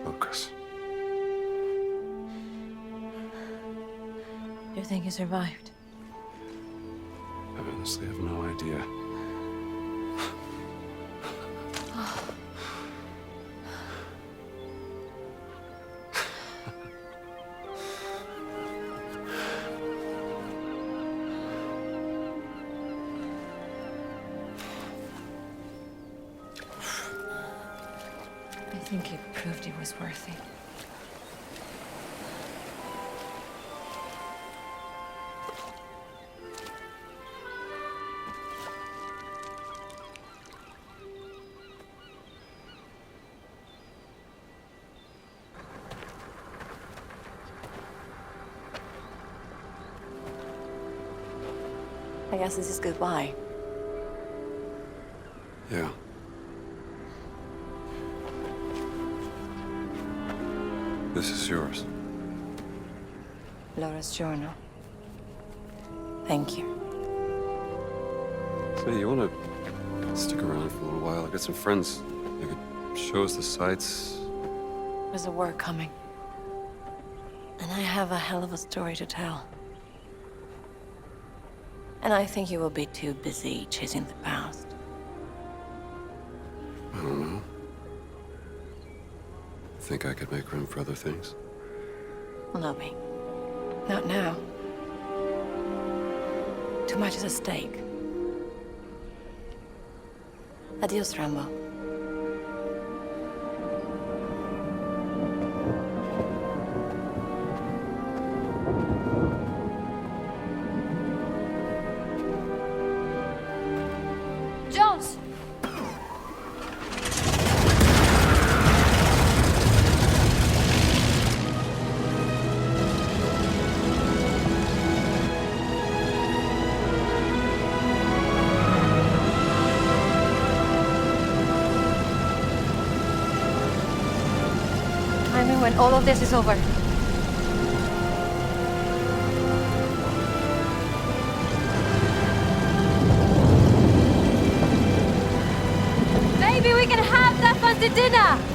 Lucas. Do you think he survived? I honestly have no idea. I think it proved he was worthy. I guess this is goodbye. Yeah. This is yours. Laura's journal. Thank you. Say, you want to stick around for a little while? I got some friends. They could show us the sights. There's a war coming. And I have a hell of a story to tell. And I think you will be too busy chasing the past. I don't know. Think I could make room for other things? Lovey. Not now. Too much is at stake. Adios, Rambo. Jones! I mean, when all of this is over. Maybe we can have that fancy dinner!